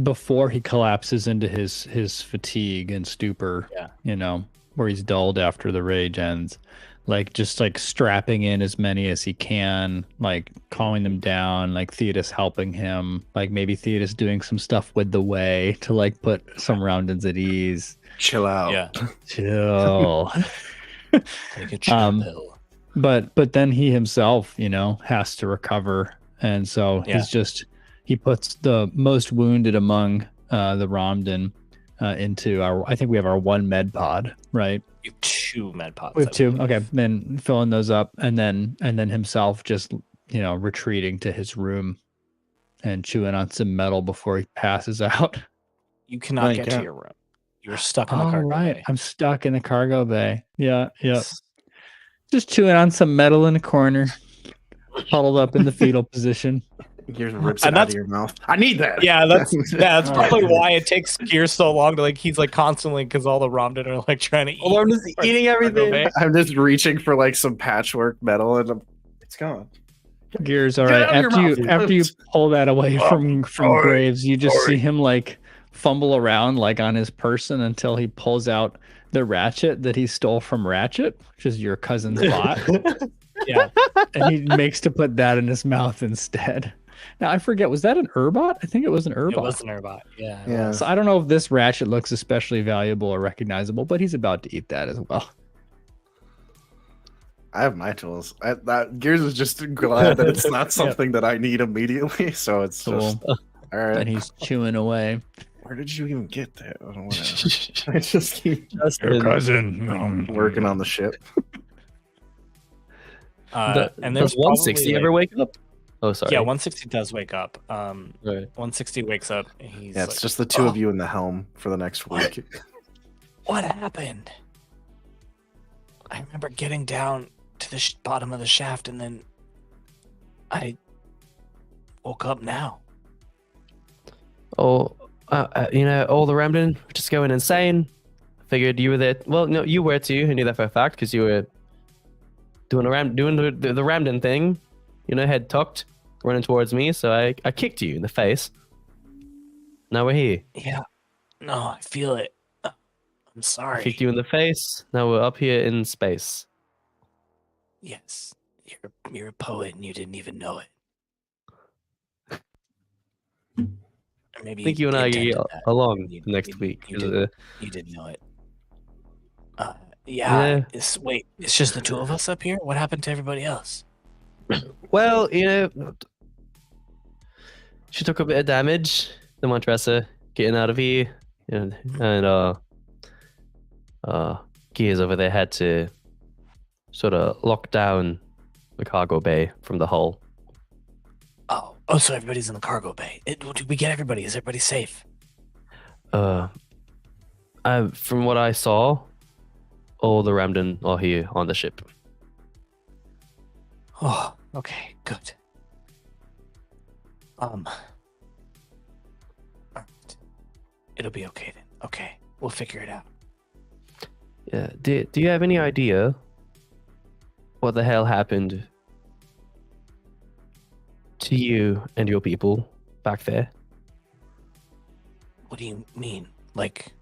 before he collapses into his fatigue and stupor. Yeah. Where he's dulled after the rage ends, like just like strapping in as many as he can, like calming them down, like Theodos helping him, like maybe Theodos doing some stuff with the way to like put some Ramdans at ease. Chill out. Yeah. Chill. Take a chill pill. But then he himself, has to recover, and so Yeah. he puts the most wounded among the Ramdan into I think we have our one med pod, right? You have 2 med pods. We have 2. Okay, then filling those up, and then himself just retreating to his room and chewing on some metal before he passes out. You cannot get to your room. You're stuck in the cargo bay. I'm stuck in the cargo bay. Yeah. Just chewing on some metal in a corner, huddled up in the fetal position. Gears rips it out of your mouth. I need that. Yeah, that's probably why it takes Gears so long to he's constantly, because all the Ramdan are trying to eat. Oh, I'm just eating everything. I'm just reaching for some patchwork metal, and it's gone. Gears, all right. After you pull that away from Graves, you just see him fumble around on his person until he pulls out the ratchet that he stole from Ratchet, which is your cousin's bot. Yeah, and he makes to put that in his mouth instead. Now I forget, was that an Urbot? I think it was an Urbot. It was an Urbot. Yeah. So I don't know if this ratchet looks especially valuable or recognizable, but he's about to eat that as well. I have my tools. Gears is just glad that it's not something that I need immediately. So it's just all right. And he's chewing away. Where did you even get that? Oh, whatever. I just keep Your cousin working on the ship. And there's does 160 ever wake up? Oh, sorry. Yeah, 160 does wake up. Right. 160 wakes up. He's It's just the two of you in the helm for the next week. What happened? I remember getting down to the bottom of the shaft, and then I woke up now. Oh, all the Ramdan were just going insane. Figured you were there. Well, no, you were too. I knew that for a fact because you were doing the Ramdan thing. Head tucked, running towards me. So I kicked you in the face. Now we're here. Yeah. No, I feel it. I'm sorry. I kicked you in the face. Now we're up here in space. Yes. You're a poet and you didn't even know it. Or maybe I think you and I get along next week. You didn't know it. Yeah. It's just the 2 of us up here? What happened to everybody else? Well, she took a bit of damage. The Montressor getting out of here, and Gears over there had to sort of lock down the cargo bay from the hull. Oh, so everybody's in the cargo bay. Did we get everybody? Is everybody safe? From what I saw, all the Ramdan are here on the ship. Oh, okay, good. Alright. It'll be okay then. Okay, we'll figure it out. Yeah. Do you have any idea what the hell happened to you and your people back there? What do you mean? Like,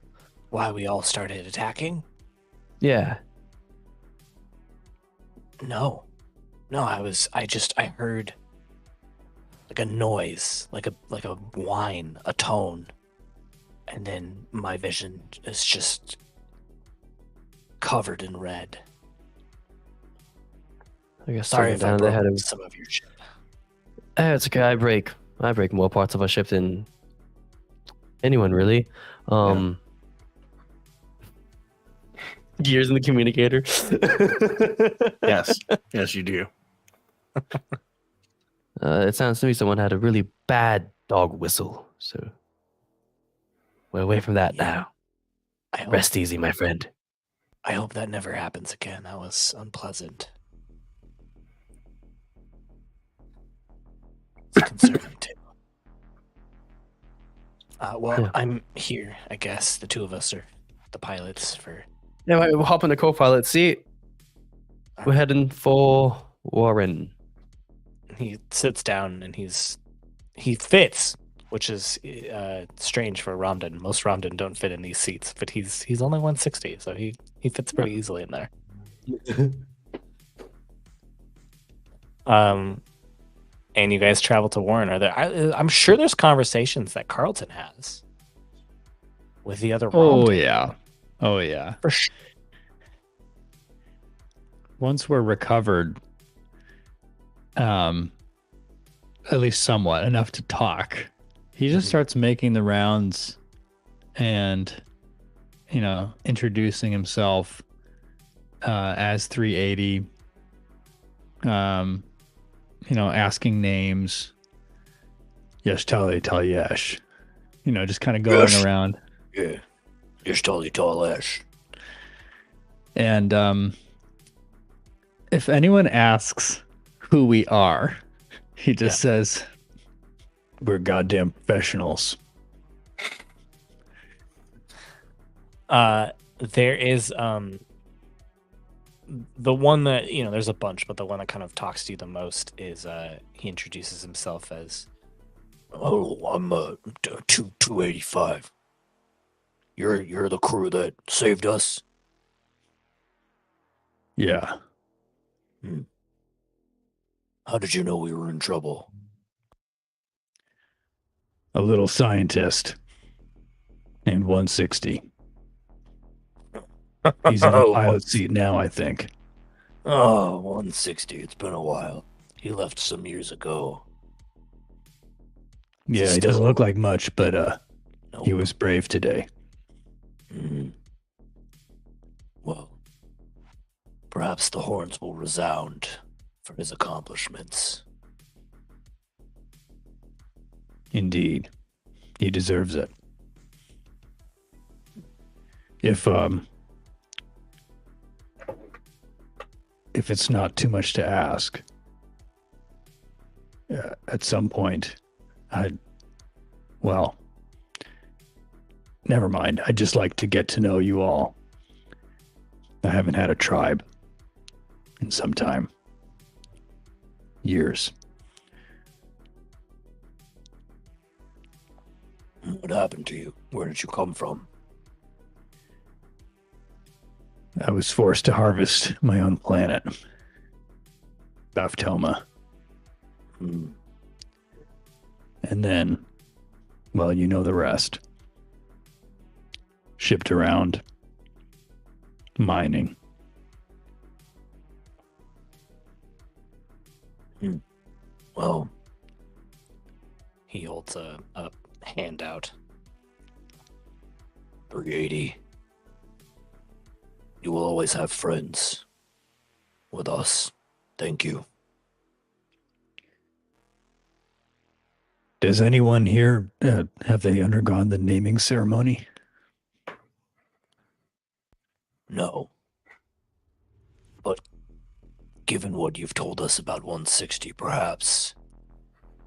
why we all started attacking? Yeah. No. No, I heard like a noise, like a whine, a tone. And then my vision is just covered in red. I guess Sorry if I down the head broke of. some of your ship. It's okay. I break more parts of a ship than anyone really. Gears in the communicator. Yes, you do. It sounds to me someone had a really bad dog whistle. So we're away from that now. Rest easy, my friend. I hope that never happens again. That was unpleasant. It's concerning too. Yeah. I'm here, I guess. The two of us are the pilots for... Yeah, we'll hop in the co-pilot seat. We're heading for Warren. He sits down and he fits, which is strange for Ramdan. Most Ramdan don't fit in these seats, but he's only 160, so he fits pretty easily in there. And you guys travel to Warren. I'm sure there's conversations that Carlton has with the other Ramdan. Oh yeah. For sure. Once we're recovered, at least somewhat enough to talk, he just starts making the rounds and, introducing himself as 380, asking names. Yes, Talyesh. Just kind of going around. Yeah. Yes, Talyesh. And if anyone asks who we are, he just says, "We're goddamn professionals." There is the one that there's a bunch, but the one that kind of talks to you the most is he introduces himself as, "Oh, I'm 285. You're the crew that saved us." Yeah. How did you know we were in trouble? A little scientist named 160. He's in the pilot seat now, I think. Oh, 160. It's been a while. He left some years ago. Yeah, he doesn't look like much, but he was brave today. Well, perhaps the horns will resound for his accomplishments. Indeed. He deserves it. If it's not too much to ask, at some point, never mind. I'd just like to get to know you all. I haven't had a tribe in some time. Years. What happened to you? Where did you come from? I was forced to harvest my own planet. Baftoma. And then, you know the rest. Shipped around. Mining. Well, he holds a hand out. 380. You will always have friends with us. Thank you. Does anyone here, have they undergone the naming ceremony? No. But Given what you've told us about 160, perhaps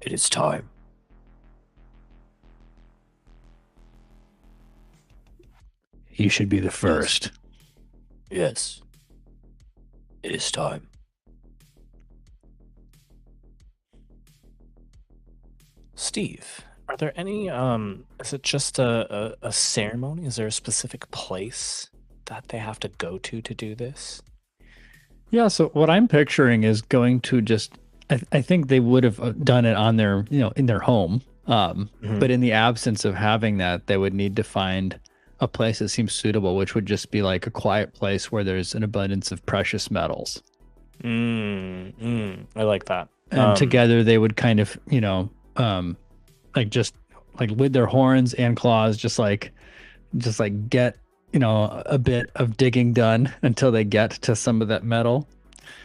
it is time. You should be the first. Yes. It is time. Steve, are there any is it just a ceremony? Is there a specific place that they have to go to do this? Yeah, so what I'm picturing is going to just I think they would have done it on their, in their home. But in the absence of having that, they would need to find a place that seems suitable, which would just be like a quiet place where there's an abundance of precious metals. I like that. And together they would kind of, just with their horns and claws, just like get, a bit of digging done until they get to some of that metal,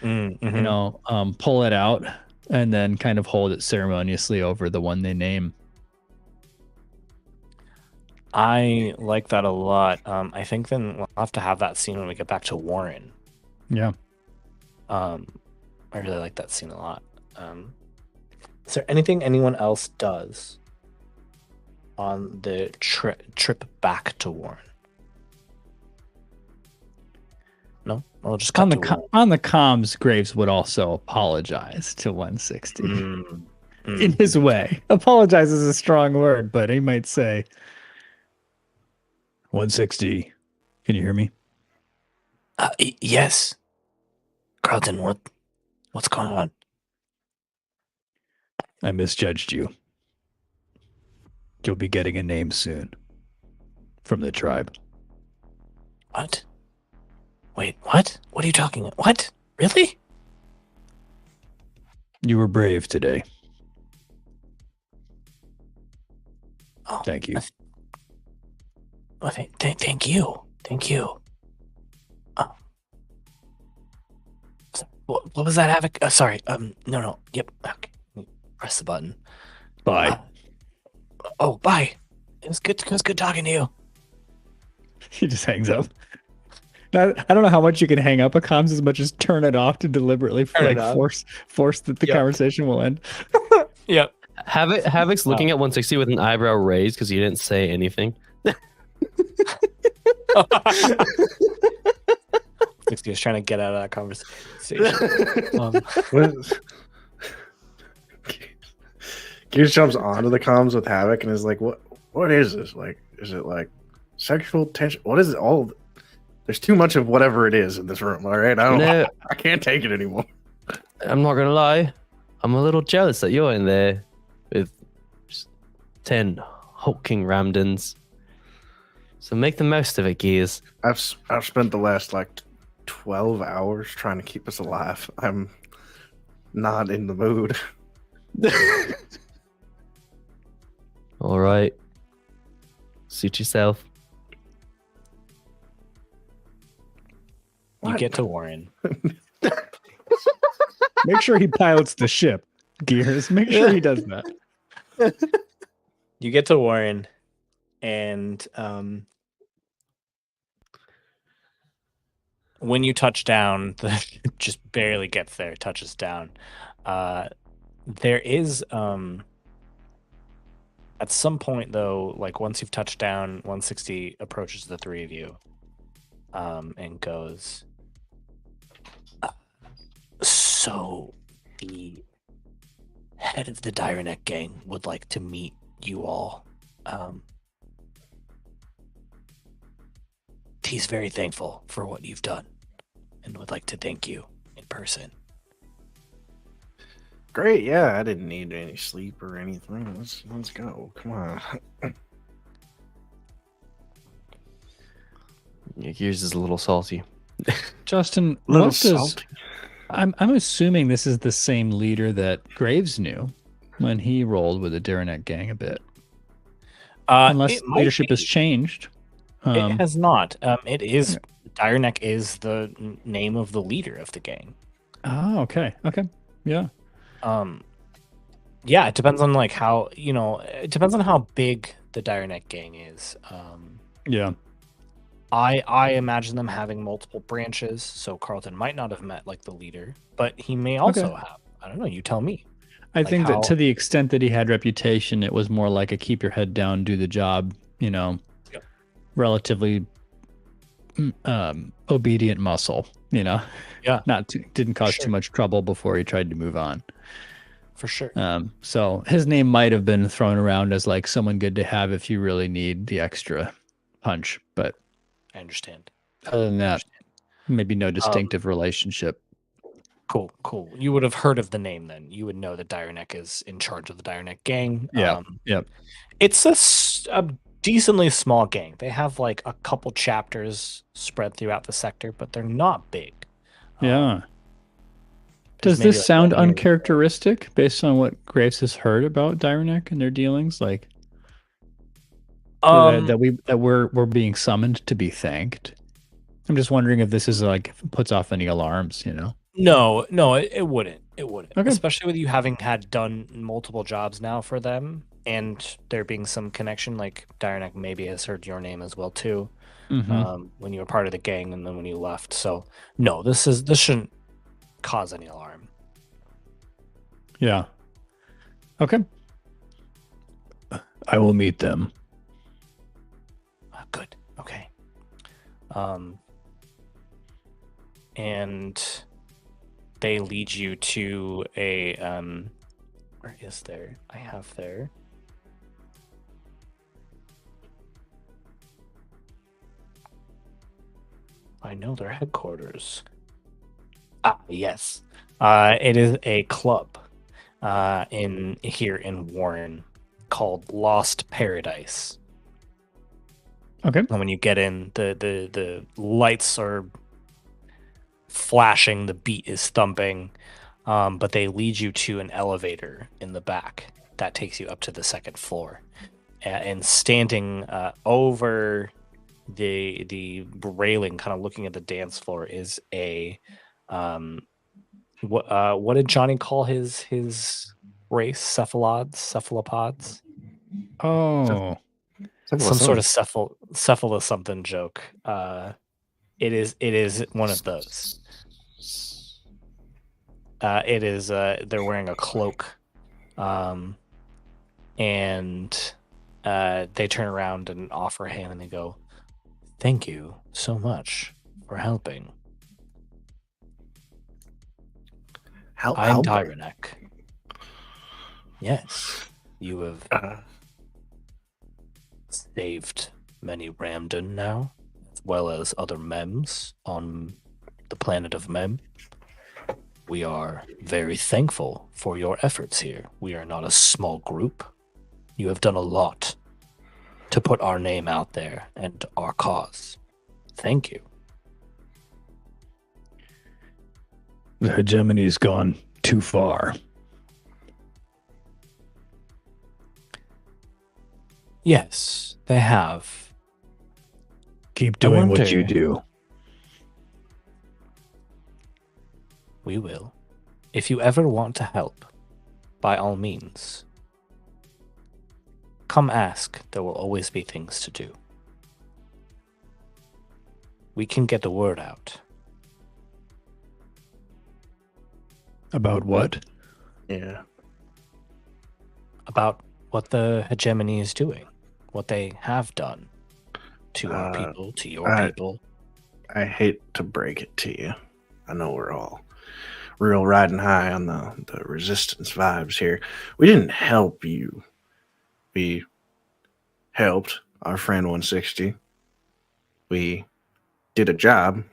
pull it out and then kind of hold it ceremoniously over the one they name. I like that a lot. I think then we'll have to have that scene when we get back to Warren. Yeah. I really like that scene a lot. Is there anything anyone else does on the trip back to Warren? No, I'll just on the comms. Graves would also apologize to 160 in his way. Apologize is a strong word, but he might say, 160, can you hear me? Yes. Carlton, what's going on? I misjudged you. You'll be getting a name soon from the tribe. What? Wait, what? What are you talking about? What? Really? You were brave today. Oh, thank you. Thank you. Thank you. What was that, Havok? Sorry. No. Yep. Okay. Press the button. Bye. Bye. It was good talking to you. He just hangs up. Now, I don't know how much you can hang up a comms as much as turn it off to deliberately force that the conversation will end. Yep. Havok's looking at 160 with an eyebrow raised because he didn't say anything. 60 is trying to get out of that conversation. Gears jumps onto the comms with Havok and is like, "What is this? Like, is it like sexual tension? What is it? All there's too much of whatever it is in this room. All right, I can't take it anymore." I'm not gonna lie, I'm a little jealous that you're in there with 10 hulking Ramdans. So make the most of it, Gears. I've spent the last 12 hours trying to keep us alive. I'm not in the mood. All right. Suit yourself. You get to Warren. Make sure he pilots the ship, Gears. Make sure he does that. You get to Warren, and when you touch down, just barely gets there, touches down. There is at some point though, once you've touched down, 160 approaches the three of you, and goes, so the head of the Direneck gang would like to meet you all. He's very thankful for what you've done and would like to thank you in person. Great, yeah, I didn't need any sleep or anything. Let's go. Come on. Yeah, Gears is a little salty. Justin, Little salty. I'm assuming this is the same leader that Graves knew when he rolled with the Direneck gang a bit. Unless leadership has changed. It has not. It is Direneck is the name of the leader of the gang. Oh, okay. Yeah. Yeah, it depends on how it depends on how big the Direneck gang is. Yeah. I imagine them having multiple branches, so Carlton might not have met like the leader, but he may also have. I don't know. You tell me. I Like think that how- to the extent that he had reputation, it was more like a keep your head down, do the job, Yep. relatively obedient muscle, Yeah, didn't cause Sure. too much trouble before he tried to move on. for sure. So his name might have been thrown around as like someone good to have if you really need the extra punch, but I understand. other than that, maybe no distinctive relationship. Cool. You would have heard of the name then. You would know that Dire Neck is in charge of the Dire Neck gang. Yep. It's a decently small gang. They have like a couple chapters spread throughout the sector, but they're not big. Yeah. There's Does maybe, this like, sound one here. uncharacteristic based on what Graves has heard about Dire Neck and their dealings? Like that we're being summoned to be thanked. I'm just wondering if this is like if it puts off any alarms, No, it wouldn't. It wouldn't. Okay. Especially with you having had done multiple jobs now for them and there being some connection, like Dire Neck maybe has heard your name as well too. Mhm. When you were part of the gang and then when you left. So no, this shouldn't cause any alarm. Yeah. Okay. I will meet them. Good. Okay. And they lead you to a where is there? I have there. I know their headquarters. Ah, yes. It is a club in here in Warren called Lost Paradise. Okay. And when you get in, the lights are flashing, the beat is thumping, but they lead you to an elevator in the back that takes you up to the second floor. And standing over the railing, kind of looking at the dance floor, is a what did Johnny call his race? Cephalopods? Oh. Some sort of cephalus something joke. It is one of those. It is they're wearing a cloak, and they turn around and offer a hand and they go, "Thank you so much for helping. I'm Dire Neck. Yes, you have saved many Ramdan now, as well as other Mems on the planet of Mem. We are very thankful for your efforts here. We are not a small group. You have done a lot to put our name out there and our cause. Thank you." The hegemony's gone too far. Yes, they have. Keep doing what wonder- you do. We will. If you ever want to help, by all means, come ask. There will always be things to do. We can get the word out. About what? Yeah. About what the hegemony is doing, what they have done to our people, to your people. I hate to break it to you. I know we're all real riding high on the resistance vibes here. We didn't help you. We helped our friend 160. We did a job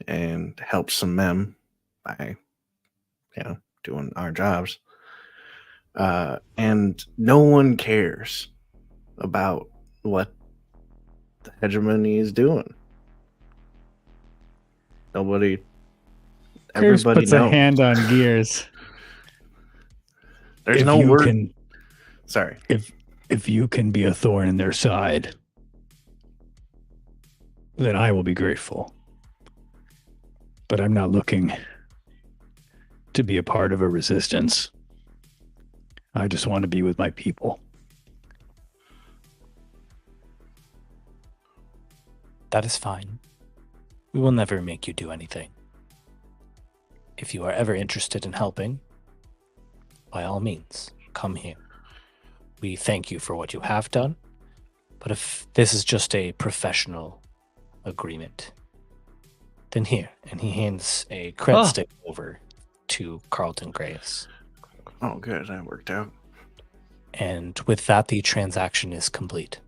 and helped some mem by, doing our jobs. And no one cares about what the hegemony is doing. Nobody. Graves Everybody puts knows. a hand on Gears. There's If no you word. can- Sorry. If you can be a thorn in their side, then I will be grateful. But I'm not looking to be a part of a resistance. I just want to be with my people. That is fine. We will never make you do anything. If you are ever interested in helping, by all means, come here. We thank you for what you have done, but if this is just a professional agreement, then here. And he hands a cred stick over to Carlton Graves. Oh, good. That worked out. And with that, the transaction is complete.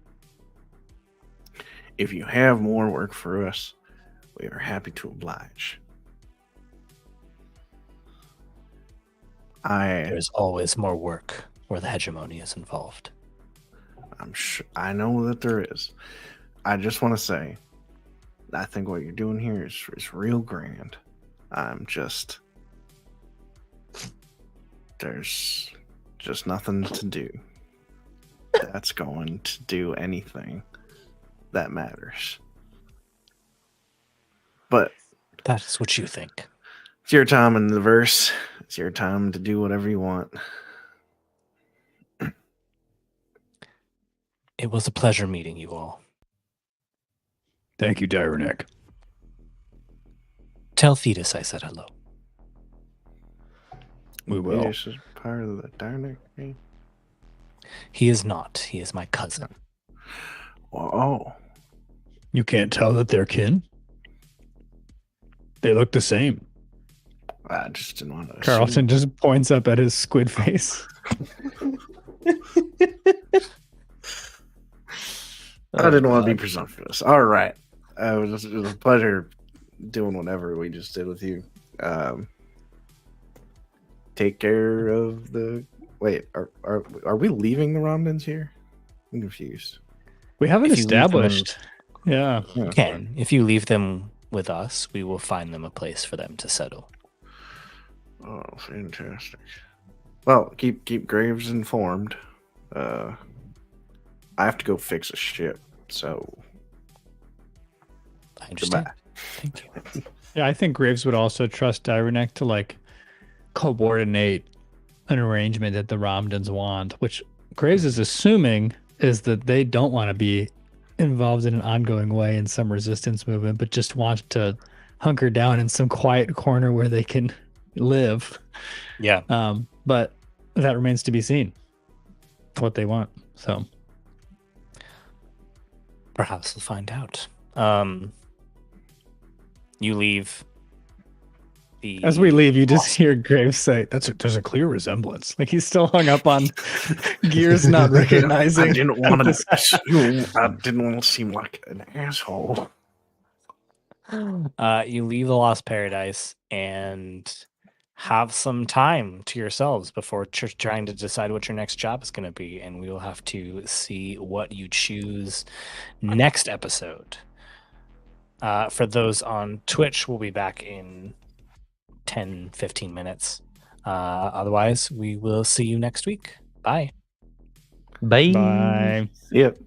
If you have more work for us, we are happy to oblige. There's always more work where the hegemony is involved. I'm sure. I know that there is. I just want to say, I think what you're doing here is real grand. There's just nothing to do that's going to do anything that matters. But that is what you think. It's your time in the verse. It's your time to do whatever you want. It was a pleasure meeting you all. Thank you, Dyranek. Tell Thetis I said hello. We will. This is part of the Dyranek game. He is not. He is my cousin. Oh. You can't tell that they're kin? They look the same. I just didn't want to. Carlton just points up at his squid face. I didn't want to be presumptuous. All right. It was a pleasure doing whatever we just did with you. Take care of the. Wait, are we leaving the Ramdans here? I'm confused. We haven't established. Yeah. You can. If you leave them with us, we will find them a place for them to settle. Oh, fantastic. Well, keep Graves informed. I have to go fix a ship, so I understand. Goodbye. Thank you. Yeah, I think Graves would also trust Dyranek to like coordinate an arrangement that the Ramdans want, which Graves is assuming is that they don't want to be involved in an ongoing way in some resistance movement, but just want to hunker down in some quiet corner where they can live. Yeah. But that remains to be seen what they want. So perhaps we'll find out. You leave. As we leave, you just hear Graves say, "There's a clear resemblance." Like he's still hung up on Gears not recognizing. I didn't want to seem like an asshole. You leave the Lost Paradise and have some time to yourselves before trying to decide what your next job is going to be, and we will have to see what you choose next episode. For those on Twitch, we'll be back in 10-15 minutes. Otherwise, we will see you next week. Bye. Bye. Yep.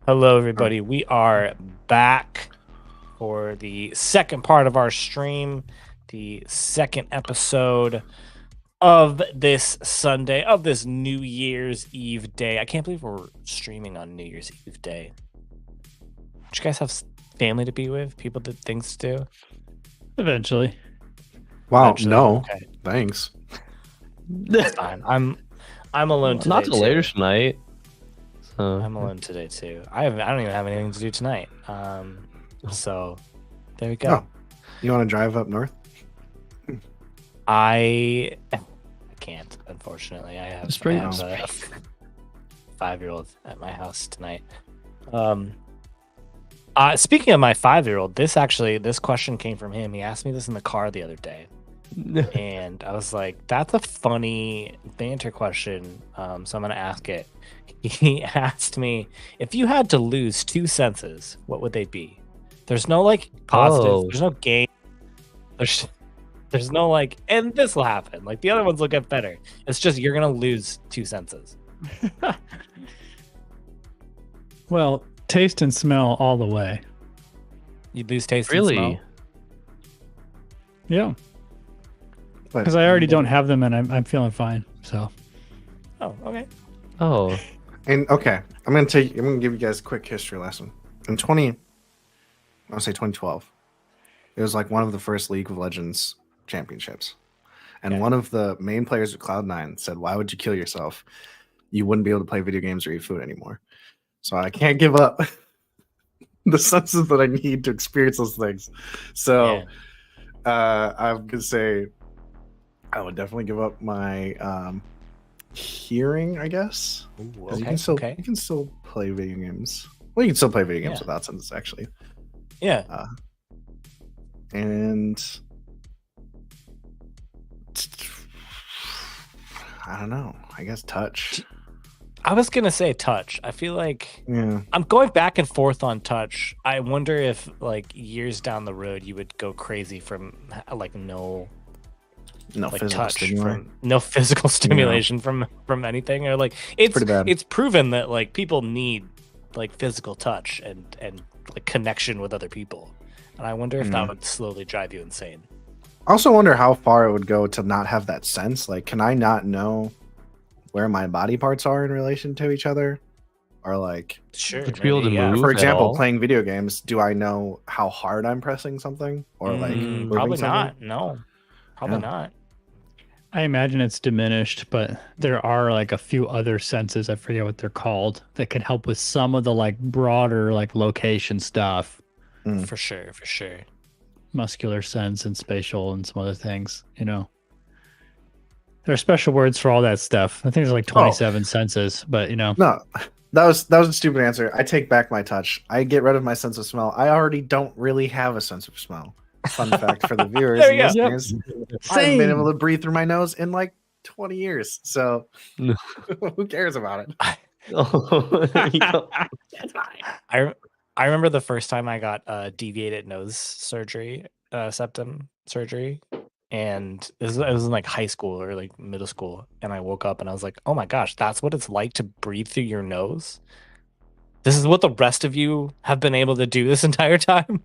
Hello, everybody. We are back for the second part of our stream, the second episode of this Sunday, of this New Year's Eve day. I can't believe we're streaming on New Year's Eve day. Do you guys have family to be with? People to things to do? Eventually. Wow, Eventually. no. Okay. Thanks. That's fine. I'm alone today. Not till too. later tonight. So. I'm alone today too. I don't even have anything to do tonight. So there we go. Oh, you want to drive up north? I can't, unfortunately. I have Just bring- 5-year-old at my house tonight. Speaking of my 5-year-old, this question came from him. He asked me this in the car the other day, and I was like, "That's a funny banter question." So I'm gonna ask it. He asked me, "If you had to lose 2 senses, what would they be?" There's no like positive. Oh. There's no gain. There's no like, and this will happen. Like the other ones will get better. It's just you're gonna lose 2 senses. Well, taste and smell all the way. You lose taste. Really? And smell. Yeah, But- because I already don't have them, and I'm feeling fine. So Oh, okay. Oh. And okay, I'm gonna give you guys a quick history lesson. In 2012, it was like one of the first League of Legends championships, and Okay. one of the main players of Cloud9 said, "Why would you kill yourself? You wouldn't be able to play video games or eat food anymore." So I can't give up the senses that I need to experience those things. So I'm gonna say I would definitely give up my hearing, I guess. Ooh, 'Cause okay. you can still play video games. Well, you can still play video games Yeah. without senses, actually. Yeah. And I don't know. I guess touch. I was gonna say touch. I feel like Yeah. I'm going back and forth on touch. I wonder if like years down the road you would go crazy from like no No like physical touch stimuli. from no physical stimulation from anything, or like it's pretty bad. It's proven that like people need like physical touch and like connection with other people, and I wonder if that would slowly drive you insane. I also wonder how far it would go to not have that sense. Like, can I not know where my body parts are in relation to each other? Or like, Sure, Would you be able to move? for at example, all? playing video games, do I know how hard I'm pressing something? Or like moving probably something? not. No, probably Yeah. not. I imagine it's diminished, but there are like a few other senses, I forget what they're called, that can help with some of the like broader like location stuff, For sure. muscular sense and spatial and some other things, you know. There are special words for all that stuff. I think there's like 27 senses, but you know. No, that was a stupid answer. I take back my touch. I get rid of my sense of smell. I already don't really have a sense of smell. Fun fact for the viewers There and you go. listeners. I haven't been able to breathe through my nose in like 20 years. So No. who cares about it? Oh, you know. I remember the first time I got deviated nose surgery, septum surgery, and it was in like high school or like middle school, and I woke up and I was like, oh my gosh, that's what it's like to breathe through your nose. This is what the rest of you have been able to do this entire time.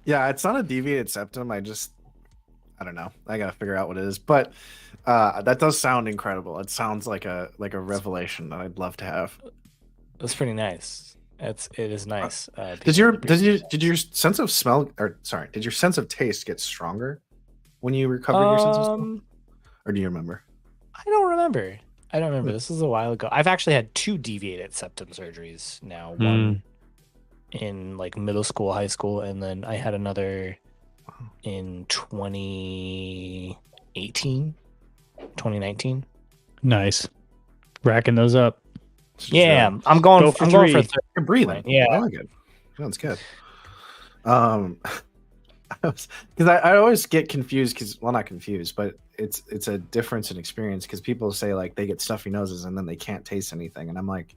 Yeah, it's not a deviated septum. I don't know. I gotta figure out what it is. But that does sound incredible. It sounds like a revelation that I'd love to have. It's pretty nice. It is nice. Did your sense of smell, or sorry, did your sense of taste get stronger when you recovered your sense of smell? Or do you remember? I don't remember. This was a while ago. I've actually had 2 deviated septum surgeries now. One in like middle school, high school, and then I had another in 2019. Nice. Racking those up. Yeah, I'm going. Go for I'm going for 3. You're breathing. Yeah. Really good. Sounds good. Because I always get confused not confused, but it's a difference in experience because people say like they get stuffy noses and then they can't taste anything, and I'm like,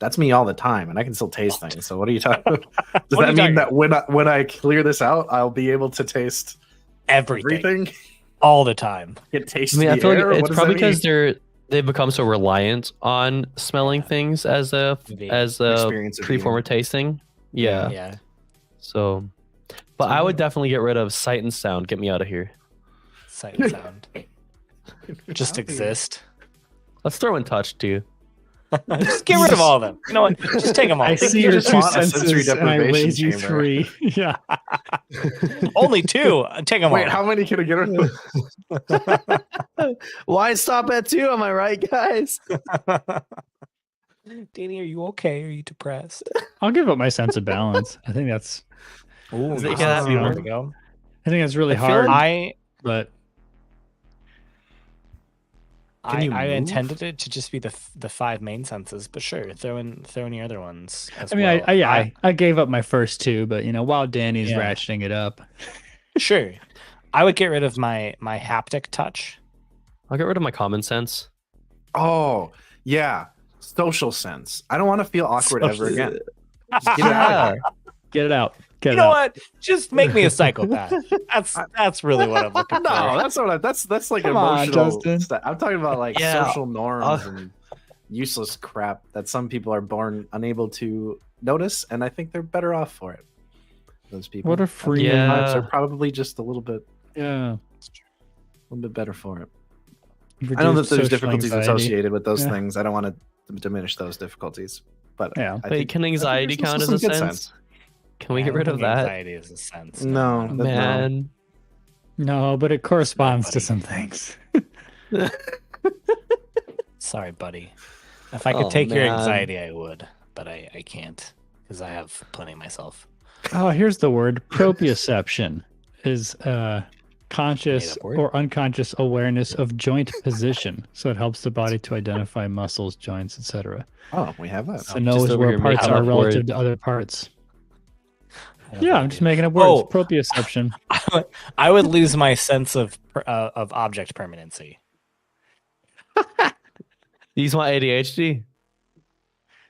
that's me all the time, and I can still taste things. So what are you talking about? Does What are that you mean talking that when I clear this out, I'll be able to taste everything? all the time. Get taste. I mean, I the feel air? like What it's does probably that mean? because they've become so reliant on smelling things as a Experience of preform of eating. tasting. Yeah. Yeah. So, but I would definitely get rid of sight and sound. Get me out of here. Sight and sound. Just exist. Let's throw in touch too. Just get rid of all of them. You know what? Just take them all. I see you your just 2 want a sensory senses, and I deprivation raise you chamber. 3. Yeah. Only 2. Take them Wait, all. how many can I get rid of? Why stop at 2? Am I right, guys? Danny, are you okay? Are you depressed? I'll give up my sense of balance. I think that's Ooh, Is it- this yeah, is you know, where to go. really I feel hard. like- But I intended it to just be the 5 main senses, but sure, throw in your other ones as I mean, well. I gave up my first 2, but while Danny's Yeah. ratcheting it up. Sure. I would get rid of my haptic touch. I'll get rid of my common sense. Oh, yeah. Social sense. I don't want to feel awkward ever again. Just get it Yeah. out. Get it out. Get You it know out. what? Just make me a psychopath. That's really what I'm looking for. No, that's like Come on, emotional Justin. stuff. I'm talking about like Yeah. social norms and useless crap that some people are born unable to notice, and I think they're better off for it. Those people. What a I think free their Yeah. lives are probably just a little bit better for it. I know that there's difficulties associated with those things. I don't want to diminish those difficulties, but Yeah. I Wait, think can anxiety there's count as some a good sense? Can we Yeah, get I rid don't of think that? Anxiety is a sense. No, that- Man. No, but it corresponds to buddy. some things. Sorry, buddy. If I could Oh, take your man. anxiety, I would, but I can't because I have plenty myself. Oh, here's the word. Proprioception is conscious Made-up word. or unconscious awareness of joint position. So it helps the body to identify muscles, joints, etc. Oh, we have that. So knows over where here parts making are up relative words. to other parts. I have Yeah, no I'm just idea. making up words. Oh. Proprioception. I would lose my sense of object permanency. You just want ADHD?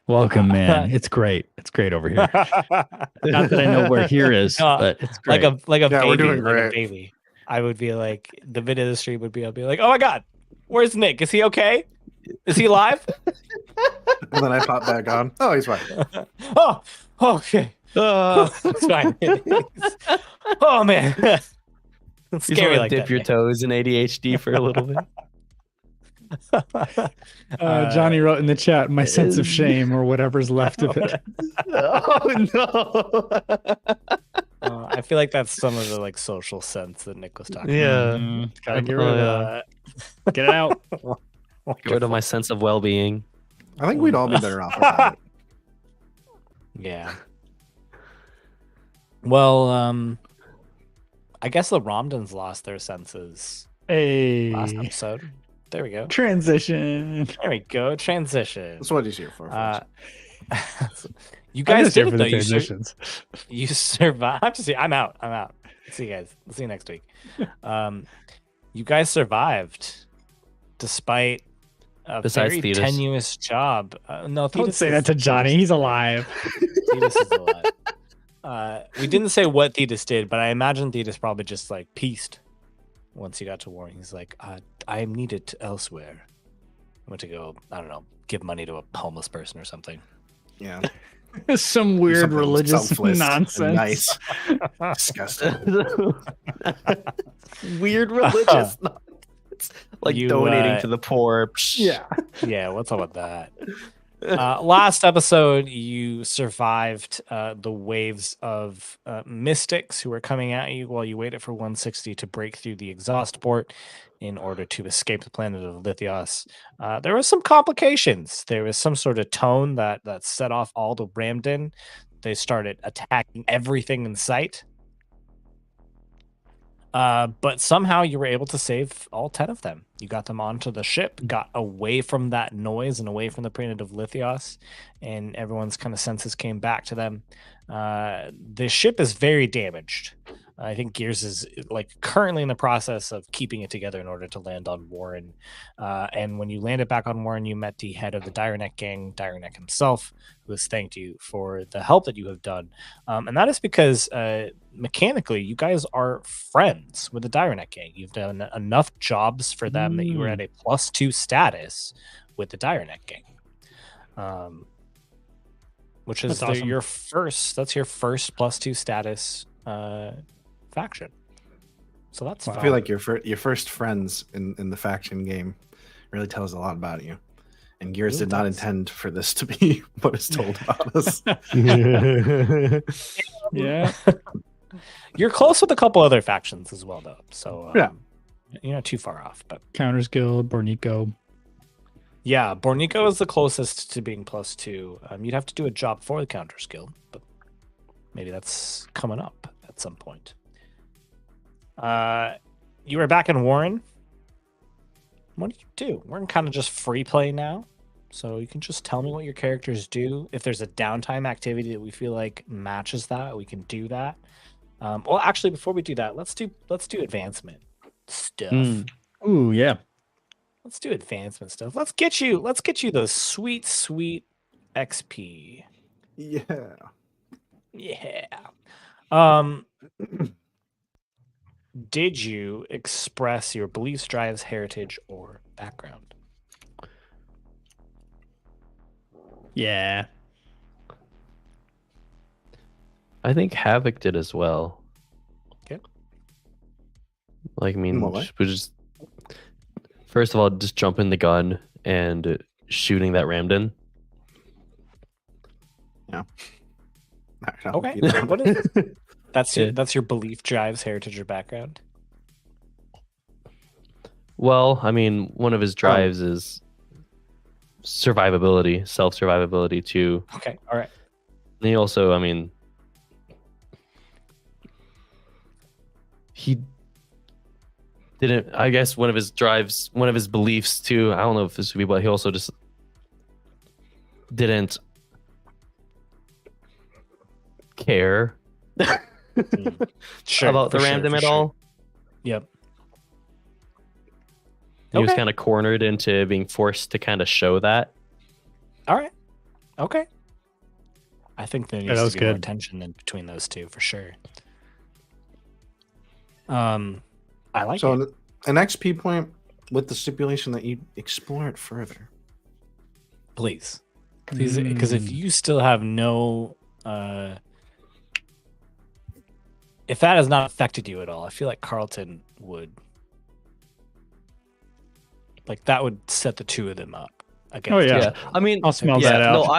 Welcome, man. It's great. It's great over here. Not that I know where here is, No, but it's great. like a Yeah, baby, we're doing like a great. baby. I would be like the video of the stream would be. I'll be like, oh my god, where's Nick? Is he okay? Is he alive? And then I pop back on. Oh, he's fine. Oh, okay, it's fine. Oh man, it's You just scary want like to dip that. your toes in ADHD for a little bit. Johnny wrote in the chat, my sense of shame or whatever's left of it. Oh no! I feel like that's some of the like social sense that Nick was talking Yeah. Gotta get Oh, rid of yeah. that. Get it out. about. Get rid of my sense of well-being. I think we'd all be better off without it. Yeah. Well, I guess the Ramdans lost their senses Hey. last episode. There we go. Transition. There we go. Transition. That's what he's here for. folks. You I'm guys just here did for it the though. transitions. You survived. I'm out. I'm out. See you guys. See you next week. You guys survived despite a Besides very Thetis. tenuous job. No, Don't Thetis say is- that to Johnny. He's alive. Thetis is alive. We didn't say what Thetis did, but I imagine Thetis probably just like pieced once he got to war. He's like, I am needed elsewhere. I went to go, I don't know, give money to a homeless person or something. Yeah. Some weird Something religious selfless and nonsense. Nice. Disgusting. Weird religious. It's like You, donating to the poor. Yeah. Yeah, what's up with that? Last episode, you survived the waves of mystics who were coming at you while you waited for 160 to break through the exhaust port in order to escape the planet of Lithios. There was some complications. There was some sort of tone that set off all the Ramdan. They started attacking everything in sight. But somehow you were able to save all 10 of them. You got them onto the ship, got away from that noise and away from the planet of Lithios, and everyone's kind of senses came back to them. The ship is very damaged. I think Gears is like currently in the process of keeping it together in order to land on Warren. And when you landed back on Warren, you met the head of the Direneck gang, Direneck himself, who has thanked you for the help that you have done. And that is because mechanically, you guys are friends with the Direneck gang. You've done enough jobs for them that you were at a +2 status with the Direneck gang. Which is That's awesome. your first +2 status faction. So that's I feel like your first friends in the faction game really tells a lot about you. And Gears did not intend for this to be what is told about us. Yeah. You're close with a couple other factions as well, though. So Yeah. you're not too far off. But Counters Guild, Bornico. yeah, Bornico is the closest to being +2. You'd have to do a job for the Counter Skill, but maybe that's coming up at some point. You were back in Warren. what do you do? We're in kind of just free play now. So you can just tell me what your characters do. If there's a downtime activity that we feel like matches that, we can do that. Well, actually, before we do that, let's do advancement stuff. Ooh, yeah. Let's do advancement stuff. Let's get you those sweet XP. Yeah. Yeah. Did you express your beliefs, drives, heritage, or background? Yeah. I think Havok did as well. Okay. Like, I mean, What way? we just first of all, just jumping the gun and shooting that Ramdan. No, Okay. either. What is it? That's Yeah. that's your belief, drives, heritage, or background. Well, I mean, one of his drives is survivability, self-survivability too. Okay. All right. And he also, I mean, he didn't, I guess one of his drives, one of his beliefs too, I don't know if this would be, but he also just didn't care Sure. about the for sure, random for at sure. all. Yep. He was Okay. kind of cornered into being forced to kind of show that. All right. Okay. I think there needs that to was be more good. tension in between those two for sure. I like So it. an XP point with the stipulation that you explore it further. Please. Because if you still have no if that has not affected you at all, I feel like Carlton would like that would set the two of them up against Oh, yeah. each Yeah, other. I mean, I'll smell yeah, that out. no,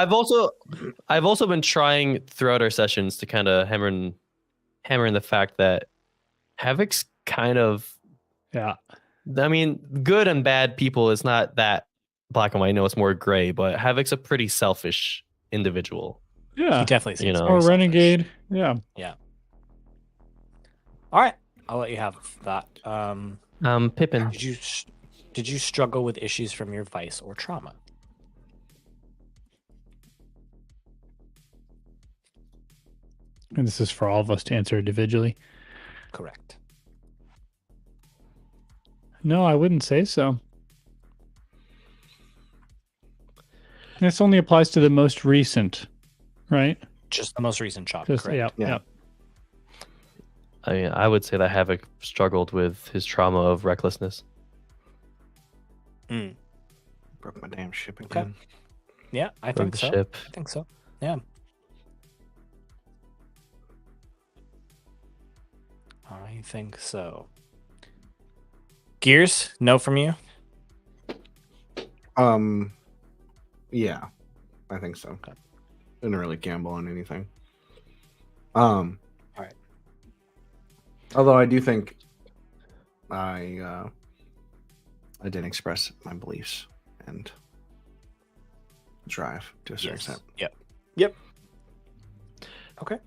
I've also been trying throughout our sessions to kind of hammer in the fact that Havok's kind of, Yeah. I mean, good and bad people is not that black and white. I know it's more gray, but Havok's a pretty selfish individual. Yeah. He definitely seems know. very Or selfish. renegade. Yeah. All right, I'll let you have that. Pippin. Did you struggle with issues from your vice or trauma? And this is for all of us to answer individually. Correct. No, I wouldn't say so. This only applies to the most recent, right? Just the most recent job. Just, Correct. yeah. I mean, I would say that Havok struggled with his trauma of recklessness. Mm. Broke my damn ship Okay. again. Yeah, I Broke think the so. ship. I think so. Yeah. I think so. Gears, no from you. Yeah, I think so. Okay. Didn't really gamble on anything. All right. Although I do think I did express my beliefs and drive to a certain extent. Yep. Okay.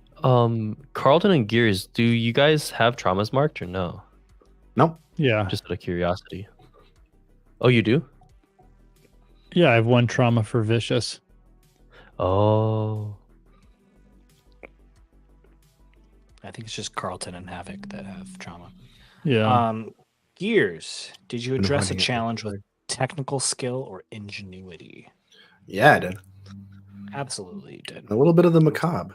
Carlton and Gears, do you guys have traumas marked or no? Nope. Yeah. Just out of curiosity. Oh, you do? Yeah, I have one trauma for vicious. Oh. I think it's just Carlton and Havok that have trauma. Yeah. Gears, did you Been address a finding it challenge with difficult. technical skill or ingenuity? Yeah, I did. Absolutely, you did. A little bit of the macabre.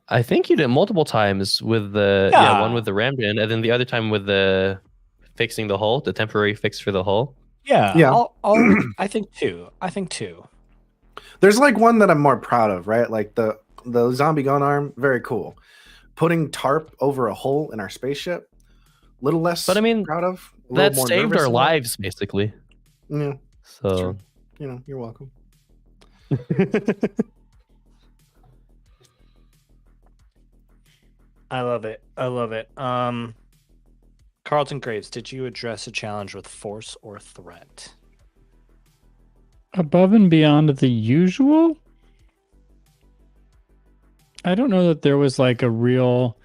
I think you did multiple times with the one with the Ramdan, and then the other time with the fixing the hull, the temporary fix for the hull. Yeah. Yeah. I think two. There's like one that I'm more proud of, right? Like the zombie gun arm, very cool. Putting tarp over a hole in our spaceship, little less. But I mean, proud of. A That little more saved nervous our about. lives, basically. Yeah, So true. You're welcome. I love it. Carlton Graves, did you address a challenge with force or threat? Above and beyond the usual? I don't know that there was like a real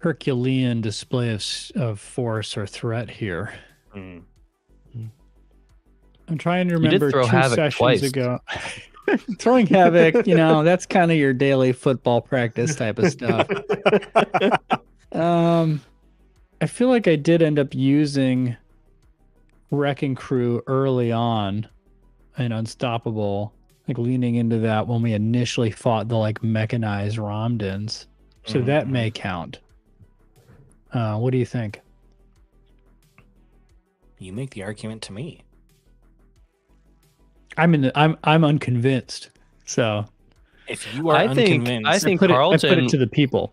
Herculean display of force or threat here. Mm. I'm trying to You did remember throw 2 Havok sessions twice. ago. Throwing Havok, that's kind of your daily football practice type of stuff. I feel like I did end up using Wrecking Crew early on in Unstoppable, like leaning into that when we initially fought the like mechanized Ramdans. So that may count. What do you think? You make the argument to me. I'm unconvinced. So If you are I think unconvinced, I put Carlton. it to the people.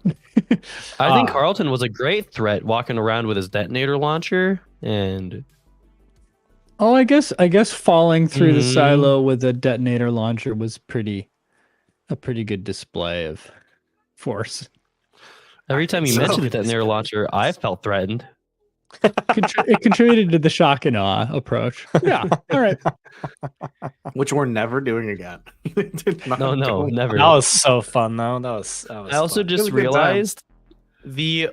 I think Carlton was a great threat, walking around with his detonator launcher, and Oh, I guess falling through the silo with a detonator launcher was a pretty good display of force. every time you mentioned the detonator launcher, I felt threatened. It contributed to the shock and awe approach. Yeah. All right. Which we're never doing again. No, never. that was so fun though. That was I also fun. just It was a good time. realized the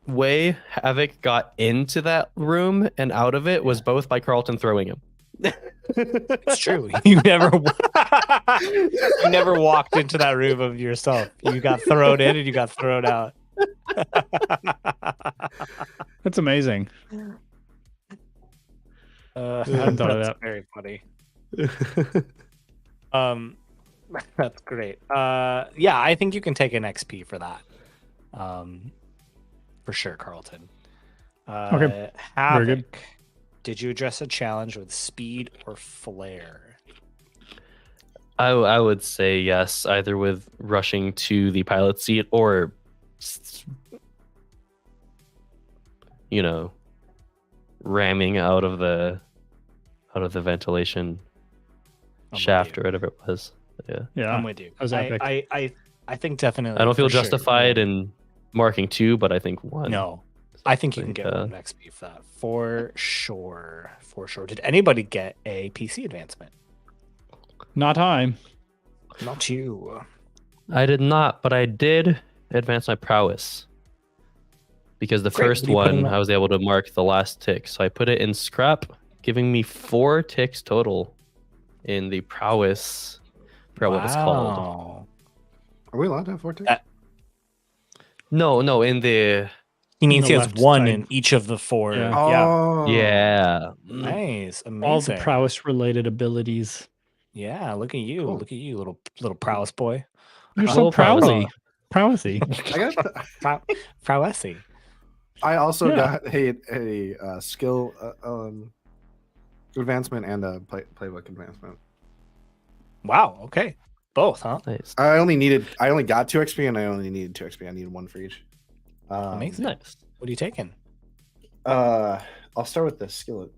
way Havok got into that room and out of it was both by Carlton throwing him. It's true. You never walked into that room of yourself. You got thrown in and you got thrown out. That's amazing. I hadn't thought of that's that. very funny. That's great. Yeah, I think you can take an XP for that. For sure, Carlton. Okay. Very Havok, good. did you address a challenge with speed or flair? I would say yes, either with rushing to the pilot seat or, ramming out of the ventilation shaft or whatever it was. Yeah. I'm with you. That was epic. I think definitely. I don't feel for sure. justified in marking 2, but I think 1. No, I think you can get 1 XP for that for sure. For sure. Did anybody get a PC advancement? Not I. Not you. I did not, but I did advance my prowess. Because the Great. first What are you putting one, up? I was able to mark the last tick. So I put it in scrap, giving me 4 ticks total in the prowess. I forgot what it's called. Wow. Are we allowed to have 14? No, in the... He means the he has left 1 side. in each of the 4. Yeah. Oh, Yeah. Nice. Amazing. All the prowess related abilities. Yeah, look at you. Cool. Look at you, little prowess boy. You're so Little prowessy. prowessy. I got. Prowessy. I also Yeah. got a skill advancement and a playbook advancement. Wow. Okay. Both, huh? Nice. I only got 2 XP and I only needed 2 XP. I needed 1 for each. Amazing. Nice. What are you taking? I'll start with the skill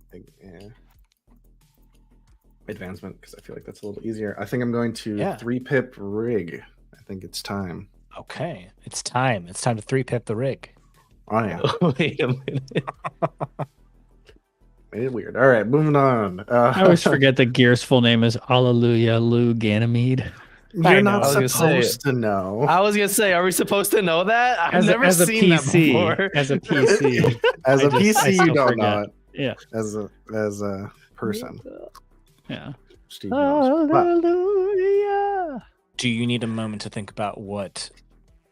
advancement because I feel like that's a little easier. I think I'm going to 3-pip rig. I think it's time. Okay. It's time. It's time to 3-pip the rig. Oh yeah, Wait a minute. made it weird. All right, moving on. I always forget that Gears' full name is Alleluia Lou Ganymede. You're not I was gonna supposed to know. I was going to say, are we supposed to know that? I've As never a seen that PC, before. as a PC. As a I PC, still you don't forget. know it. Yeah. As a person, Yeah. Steve knows. But Hallelujah. Do you need a moment to think about what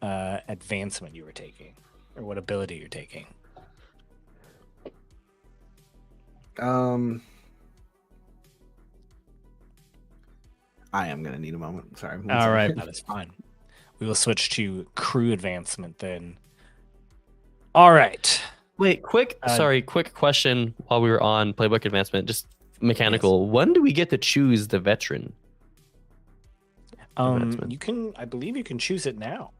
advancement you were taking or what ability you're taking? I am gonna need a moment. Sorry. One All second. right. That is fine. We will switch to crew advancement then. All right. Wait, quick question while we were on playbook advancement, just mechanical. When do we get to choose the veteran? Advancement. I believe you can choose it now.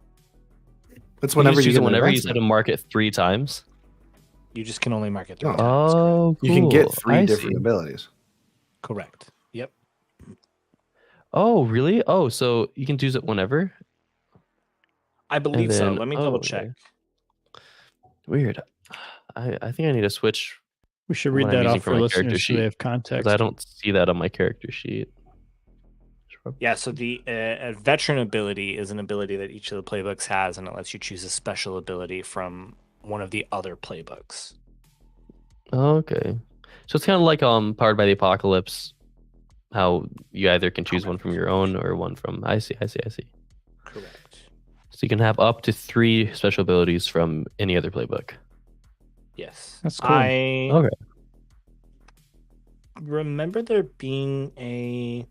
It's Whenever whenever you get an whenever you said to advancement. mark it 3 times. You just can only mark it 3 Oh. times. Oh, You can get 3 I different see. abilities. Correct. Yep. Oh, really? Oh, so you can choose it whenever? I believe so. then- Let me double check. okay. Weird. I think I need to switch We should What read I'm that using off for for my character listeners so they sheet, have context. because I don't see that on my character sheet. Yeah, so the veteran ability is an ability that each of the playbooks has, and it lets you choose a special ability from one of the other playbooks. Okay. So it's kind of like Powered by the Apocalypse, how you either can choose one from your own or one from. I see. Correct. So you can have up to 3 special abilities from any other playbook. Yes. That's cool. I Okay. remember there being a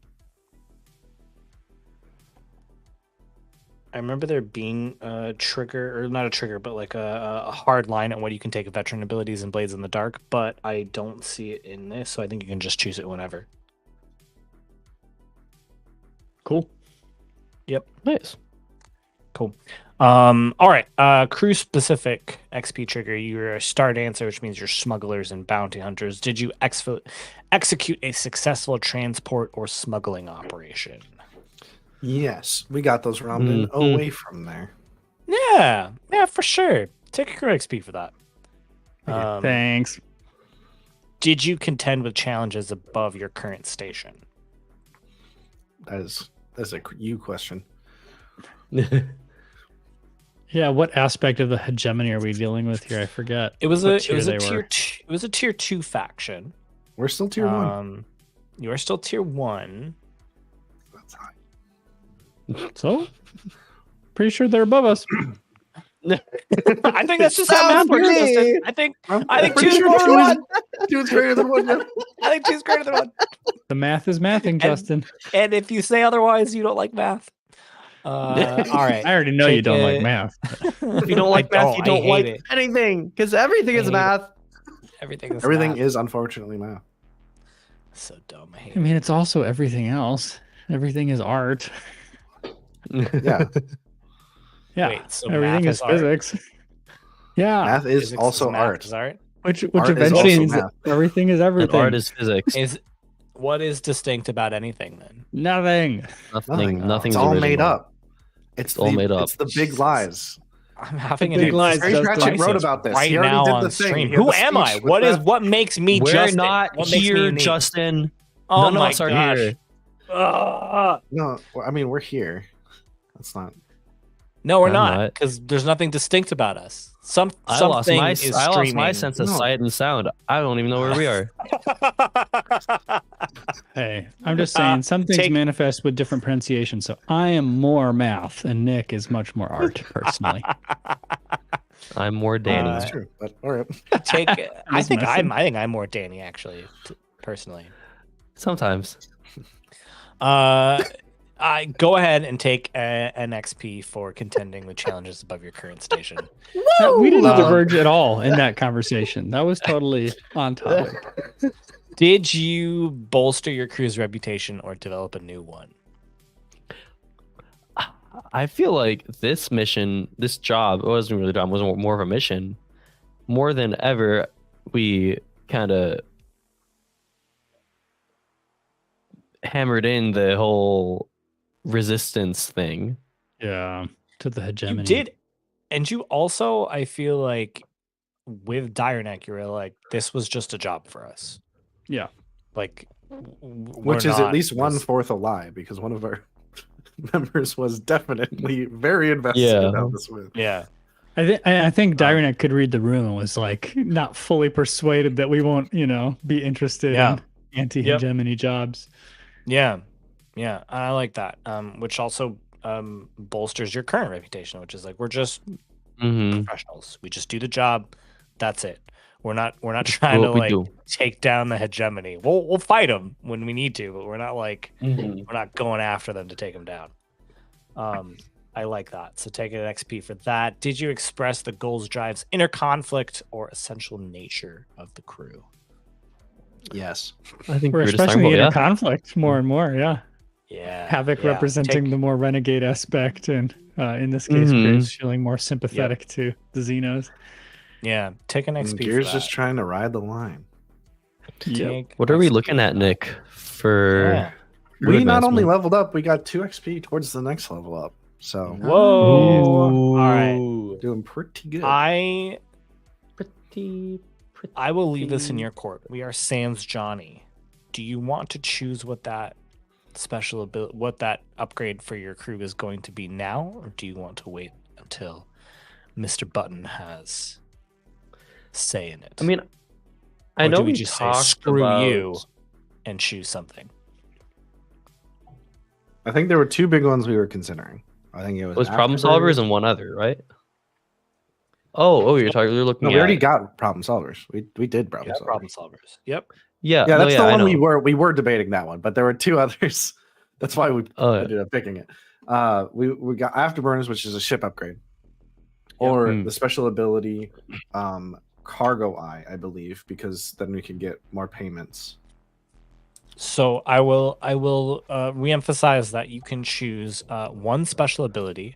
trigger, or not a trigger, but like a hard line on what you can take veteran abilities and Blades in the Dark, but I don't see it in this, so I think you can just choose it whenever. Cool. Nice. Cool. All right. Crew specific XP trigger. You're a star dancer, which means you're smugglers and bounty hunters. Did you execute a successful transport or smuggling operation? Yes, we got those Ramdan away from there. Yeah, for sure. Take a crew XP for that. Thanks. Did you contend with challenges above your current station? That's a you question. Yeah, what aspect of the hegemony are we dealing with here? I forget. It was what a tier they were. it was a tier 2 faction. We're still tier 1. You are still tier 1. That's high. So, pretty sure they're above us. I think that's just how math works, Justin. I think pretty two's sure greater than one. two is greater than 1. Yeah. I think two's greater than 1. The math is mathing, Justin. And if you say otherwise, you don't like math. All right. I already know you don't like math. If you don't like math, you don't like anything, because everything is math. Everything Everything is unfortunately math. so dumb. I I hate mean, it's also everything else. Everything is art. Yeah, Yeah, Wait, so everything math is is art? physics. Yeah, math is Physics also math art. is art. which Art is eventually also means that math. everything is And everything. art is physics. What is distinct about anything then? Nothing. Nothing. It's all made up. It's all made up. It's the big lies. I'm having Big an lies, Harry Justin. Pratchett wrote crisis about this. right He already now did on the thing. stream. He had Who the am I? speech with What makes me We're Justin? not What makes me here, unique? Justin. Oh None of my us are gosh. here. No, I mean we're here. That's not. No, we're I'm not, not. because there's nothing distinct about us. I lost Something my is I lost my streaming. sense of No. sight and sound. I don't even know where we are. Hey, I'm just saying some things manifest with different pronunciation. So I am more math, and Nick is much more art, personally. I'm more Danny. That's true. But all right. I Just think messing. I'm more Danny actually, personally. Sometimes. I go ahead and take an XP for contending with challenges above your current station. We didn't Um, diverge at all in that conversation. That was totally on topic. Did you bolster your crew's reputation or develop a new one? I feel like this mission, this job, it wasn't really a job, it was more of a mission. More than ever, we kind of hammered in the whole resistance thing. Yeah, to the hegemony. You did, and you also, I feel like, with Dire Neck, you were like, this was just a job for us. Yeah. Like, Which is at least 1/4 a lie, because one of our members was definitely very invested Yeah. in how this went. Yeah. I think Dyrenek could read the room and was like not fully persuaded that we won't, be interested in anti-hegemony jobs. Yeah. Yeah. I like that. Which also bolsters your current reputation, which is like, we're just professionals. We just do the job. That's it. We're not trying to like take down the hegemony. We'll fight them when we need to, but we're not like we're not going after them to take them down. I like that. So take an XP for that. Did you express the goals, drives, inner conflict, or essential nature of the crew? Yes. I think we're just expressing talking the about, inner conflict more and more. Yeah. Yeah. Havok representing the more renegade aspect, and in this case, Graves feeling more sympathetic to the Xenos. Yeah. Take an XP. And Gears just trying to ride the line. Yep. What are we looking at, Nick? For we not only leveled up, we got 2 XP towards the next level up. So whoa. All right. Doing pretty good. I will leave this in your court. We are Sans Johnny. Do you want to choose what that special ability, what that upgrade for your crew is going to be now, or do you want to wait until Mr. Button has say in it? I mean, I Or know do we we just say talked screw about... you and choose something? I think there were two big ones we were considering. I think it was problem solvers Afterburners. and one other, right? You're looking No, at... we already got problem solvers. We did Yeah, solvers. problem solvers. Yep. Yeah, Yeah, that's the I one know. we were debating that one, but there were two others. That's why we ended up picking it. We got Afterburners, which is a ship upgrade, or the special ability Cargo Eye, I believe, because then we can get more payments. So I will reemphasize that you can choose one special ability.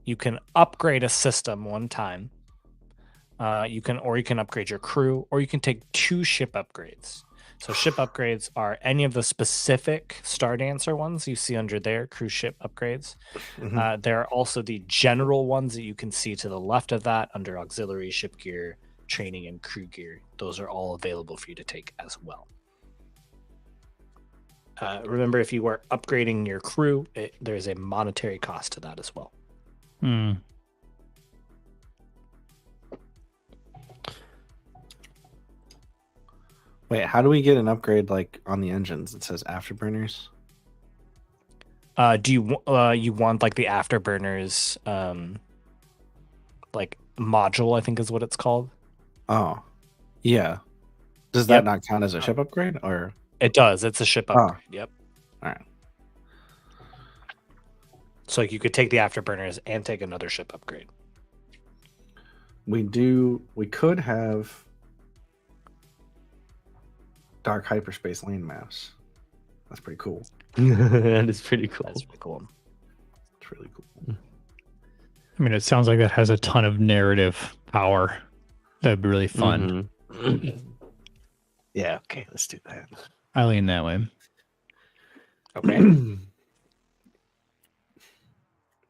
You can upgrade a system one time. You can upgrade your crew, or you can take 2 ship upgrades. So ship upgrades are any of the specific Star Dancer ones you see under there, cruise ship upgrades. There are also the general ones that you can see to the left of that under auxiliary, ship gear, training, and crew gear. Those are all available for you to take as well. Remember, if you are upgrading your crew, there's a monetary cost to that as well. Wait, how do we get an upgrade like on the engines? It says Afterburners. Do you want like the Afterburners like module, I think is what it's called? Oh, yeah. Does that not count as a ship upgrade, or it does? It's a ship upgrade. Yep. All right. So you could take the Afterburners and take another ship upgrade. We could have dark hyperspace lane maps. That's pretty cool. That is pretty cool. That's pretty cool. It's really cool. I mean, it sounds like that has a ton of narrative power. That'd be really fun. Yeah, okay, let's do that. I lean that way. Okay.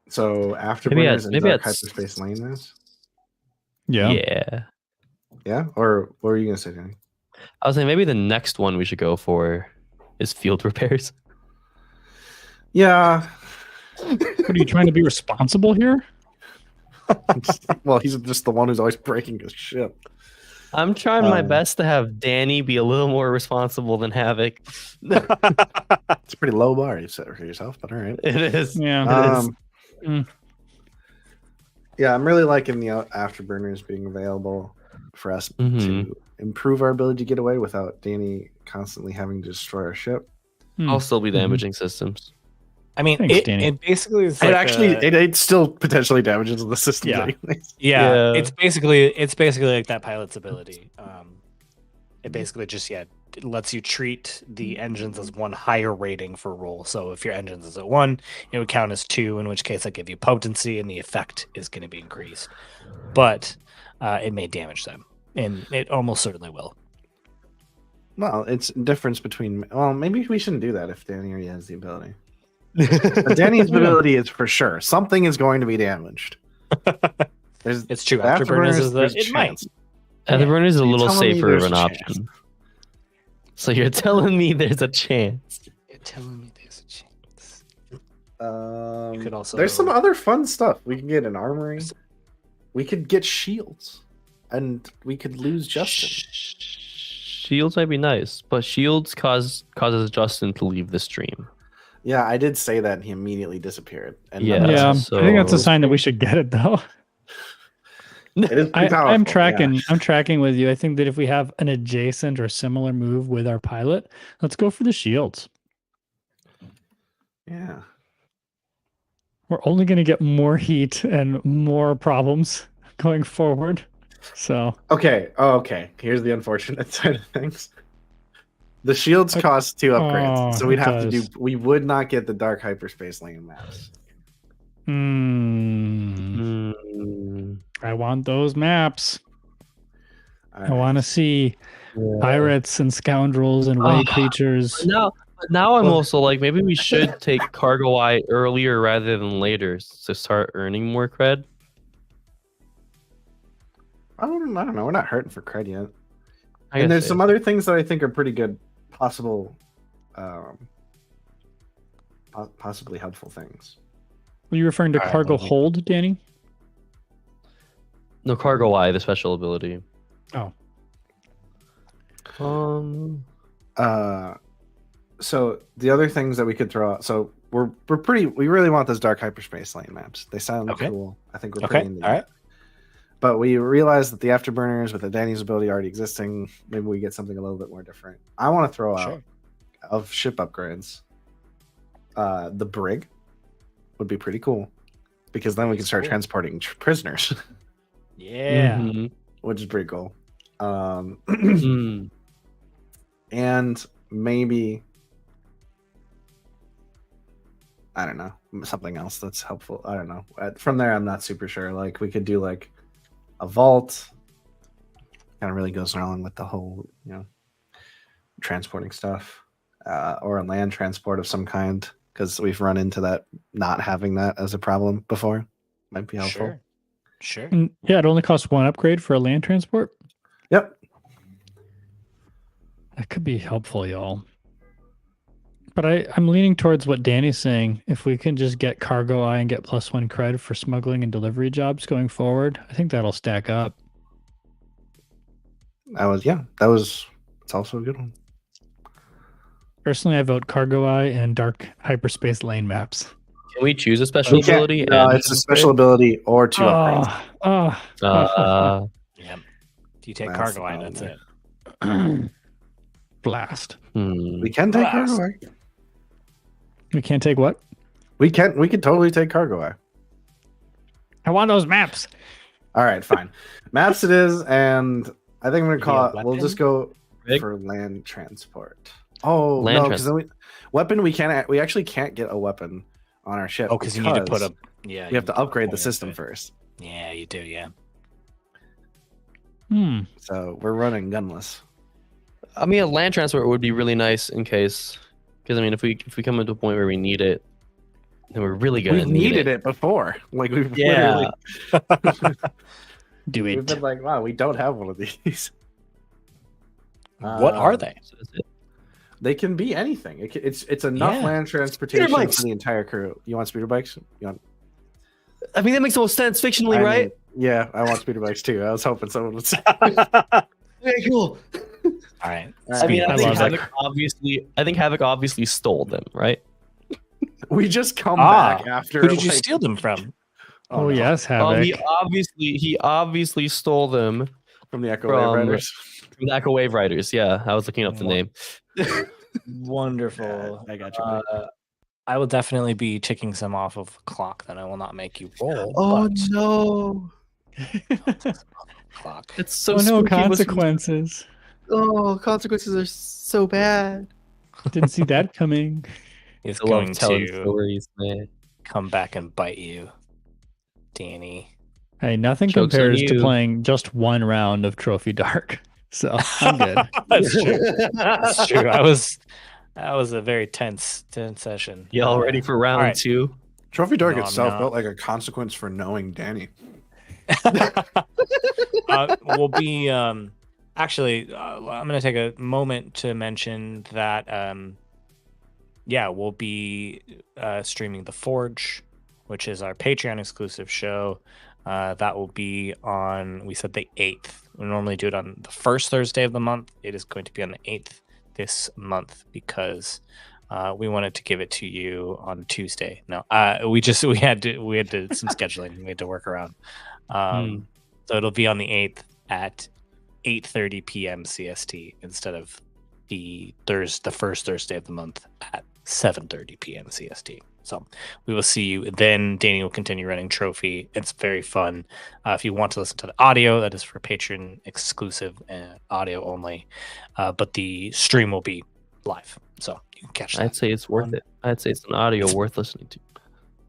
So Afterburners and dark hyperspace lane maps? Yeah. Yeah? Or what were you gonna say, Danny? I was saying maybe the next one we should go for is field repairs. Yeah. What, are you trying to be responsible here? Well, he's just the one who's always breaking his ship. I'm trying my best to have Danny be a little more responsible than Havok. It's a pretty low bar you set for yourself, but all right. It is. Yeah. Yeah, I'm really liking the Afterburners being available for us to improve our ability to get away without Danny constantly having to destroy our ship. I'll still be damaging systems. I mean, Thanks, Danny. it basically is. It still potentially damages the systems. Yeah. Anyways. Yeah, it's basically like that pilot's ability. It basically just it lets you treat the engines as one higher rating for roll. So if your engines is at 1, it would count as 2, in which case I give you potency and the effect is going to be increased. But it may damage them, and it almost certainly will. Well, it's a difference between. Well, maybe we shouldn't do that if Danny already has the ability. Danny's ability is for sure something is going to be damaged. It's true. Afterburners is it might. Afterburners is a little safer of an chance? option. So you're telling me there's a chance? You're telling me there's a chance. You could also. There's some other fun stuff. We can get an armory. We could get shields, and we could lose Justin. Shields might be nice, but shields causes Justin to leave the stream. Yeah, I did say that, and he immediately disappeared. And Yeah. so- I think that's a sign that we should get it, though. It is pretty powerful, I'm tracking. yeah. I'm tracking with you. I think that if we have an adjacent or similar move with our pilot, let's go for the shields. Yeah. We're only going to get more heat and more problems going forward. So okay. Here's the unfortunate side of things. The shields cost 2 upgrades, so we'd have to do. We would not get the dark hyperspace lane maps. I want those maps. All I right. want to see pirates and scoundrels and way creatures. Now I'm also like, maybe we should take Cargo Eye earlier rather than later to start earning more cred. I don't know. We're not hurting for cred yet. I And guess there's it some is. other things that I think are pretty good, possibly helpful things. Are you referring to All right, cargo let me- hold, Danny? No, Cargo Eye, the special ability. Oh. So the other things that we could throw out. So we really want those dark hyperspace lane maps. They sound cool. I think we're pretty into that. But we realized that the afterburners with the Danny's ability already existing, maybe we get something a little bit more different. I want to throw out of ship upgrades. The brig would be pretty cool because then we can start transporting prisoners. Yeah, which is pretty cool. And maybe I don't know, something else that's helpful. I don't know. From there, I'm not super sure. Like we could do like a vault. Kind of really goes along with the whole, transporting stuff, or a land transport of some kind, because we've run into that not having that as a problem before. Might be helpful. Sure. Yeah, it only costs 1 upgrade for a land transport. Yep. That could be helpful, y'all. But I'm leaning towards what Danny's saying. If we can just get cargo eye and get +1 cred for smuggling and delivery jobs going forward, I think that'll stack up. It's also a good one. Personally, I vote cargo eye and dark hyperspace lane maps. Can we choose a special ability? No, it's a special ability or 2 upgrades. Yeah. If you take cargo eye, that's it. Blast. We can take cargo eye. We can't take what? We can totally take cargo eye. I want those maps. All right, fine. Maps it is, and I think I'm gonna call it. We'll just go for land transport. Oh no, because weapon we actually can't get a weapon on our ship. Oh, because you need to put we have to upgrade the system first. Yeah, you do. Yeah. So we're running gunless. I mean, a land transport would be really nice in case, because I mean, if we come into a point where we need it, then we're really gonna need it before. Like we've literally do it. We've been like, wow, we don't have one of these. What are they? They can be anything. It's enough land transportation for the entire crew. You want speeder bikes? I mean, that makes the most sense fictionally, right? Yeah, I want speeder bikes too. I was hoping someone would say. Okay, cool. All right. I mean, I think Havok obviously stole them, right? We just come back after. Who did you steal them from? Oh, yes, Havok. He obviously stole them from the Echo Wave Riders. From the Echo Wave Riders, yeah. I was looking up the name. Wonderful. I got you. I will definitely be ticking some off of the clock. Then I will not make you roll. Oh no! Clock. It's so no consequences. Oh, consequences are so bad. Didn't see that coming. It's going to stories, man. Come back and bite you, Danny. Hey, nothing Joke's compares on to you. playing just 1 round of Trophy Dark. So I'm good. That's true. That's true. That was a very tense session. Y'all ready for round 2? Trophy Dark itself felt like a consequence for knowing Danny. We'll be actually I'm going to take a moment to mention that we'll be streaming The Forge, which is our Patreon exclusive show. That will be on, we said the 8th. We normally do it on the first Thursday of the month. It is going to be on the 8th this month because we wanted to give it to you on Tuesday. No, we had some scheduling we had to work around. So it'll be on the 8th at 8:30 p.m. CST instead of the first Thursday of the month at 7:30 p.m. CST. So we will see you then. Danny will continue running Trophy. It's very fun. If you want to listen to the audio, that is for Patreon exclusive audio only. But the stream will be live, so you can catch that. I'd say it's worth it. I'd say it's an audio worth listening to.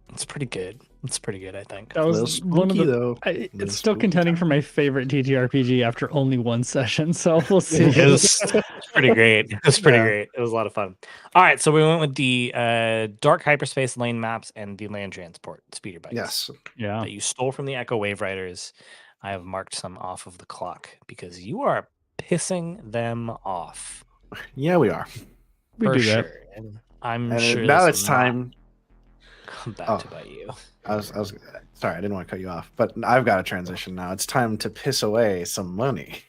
It's pretty good. It's pretty good, I think. That was one of the. It's still contending for my favorite TTRPG after only 1 session, so we'll see. It was pretty great. It was pretty great. It was a lot of fun. All right, so we went with the dark hyperspace lane maps and the land transport speeder bikes. Yes. Yeah. That you stole from the Echo Wave Riders. I have marked some off of the clock because you are pissing them off. Yeah, we are. We for do sure. that. And I'm And sure now this it's will not time. come back to bite you. I was sorry, I didn't want to cut you off, but I've got to transition now. It's time to piss away some money.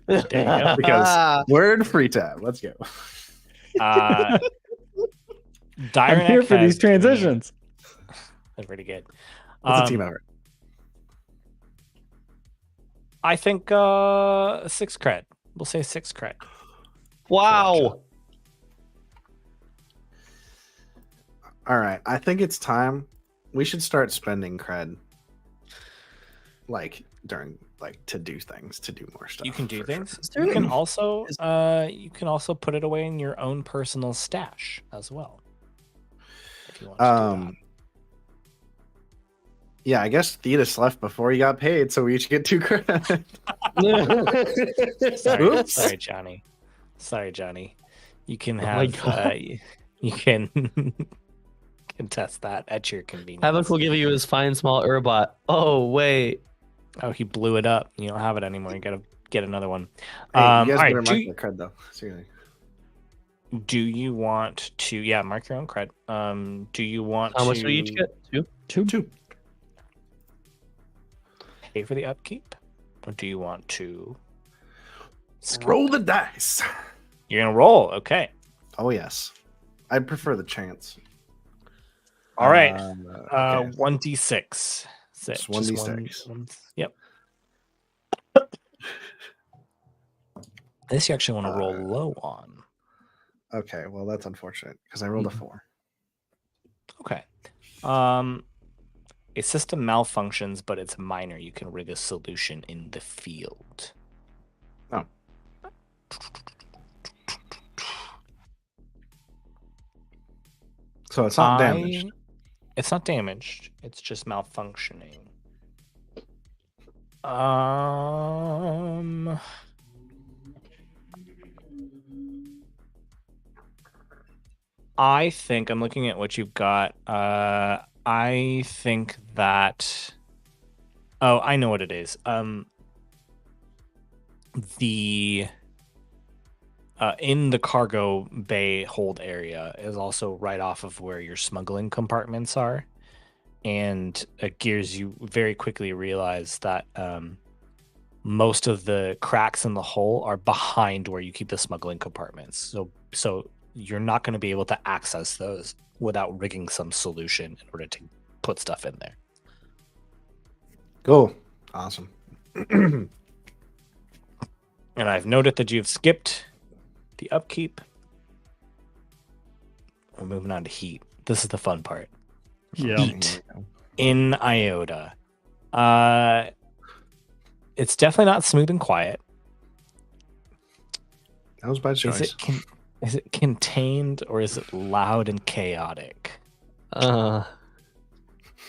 There you go. Because we're in free tab. Let's go. Uh, I'm here Dyranek for these has given me- transitions. That's pretty good. What's a team effort? I think 6 cred. We'll say 6 cred. Wow. All right. I think it's time. We should start spending cred. Like during to do things, to do more stuff. You can do for things. sure. You can also put it away in your own personal stash as well. If you want to do that. Yeah, I guess Thetis left before he got paid, so we each get 2 cred. Oops. Sorry, Johnny. You can Oh my have God. you can contest that at your convenience. Havok will give you his fine small Urbot. Oh wait. Oh, he blew it up. You don't have it anymore. You gotta get another one. Hey, you all guys right, better mark the cred though. Seriously. do you want to mark your own cred? Do you want How to much do we each get? 2? 2. pay for the upkeep? Or do you want to Roll the dice. You're gonna roll, okay. Oh yes, I prefer the chance. All right. Okay. 1d6. Just 1d6. Yep. This you actually want to roll low on. Okay, well that's unfortunate because I rolled a 4. Okay. A system malfunctions, but it's minor. You can rig a solution in the field. Oh. So it's not damaged. It's not damaged. It's just malfunctioning. I think I'm looking at what you've got. I think that. Oh, I know what it is. The in the cargo bay hold area is also right off of where your smuggling compartments are, and Gears, you very quickly realize that most of the cracks in the hull are behind where you keep the smuggling compartments. So you're not going to be able to access those without rigging some solution in order to put stuff in there. Cool. Awesome. And I've noted that you've skipped the upkeep. We're moving on to heat. This is the fun part. Yeah. Heat in Iota. It's definitely not smooth and quiet. That was by choice. Is it contained or is it loud and chaotic? For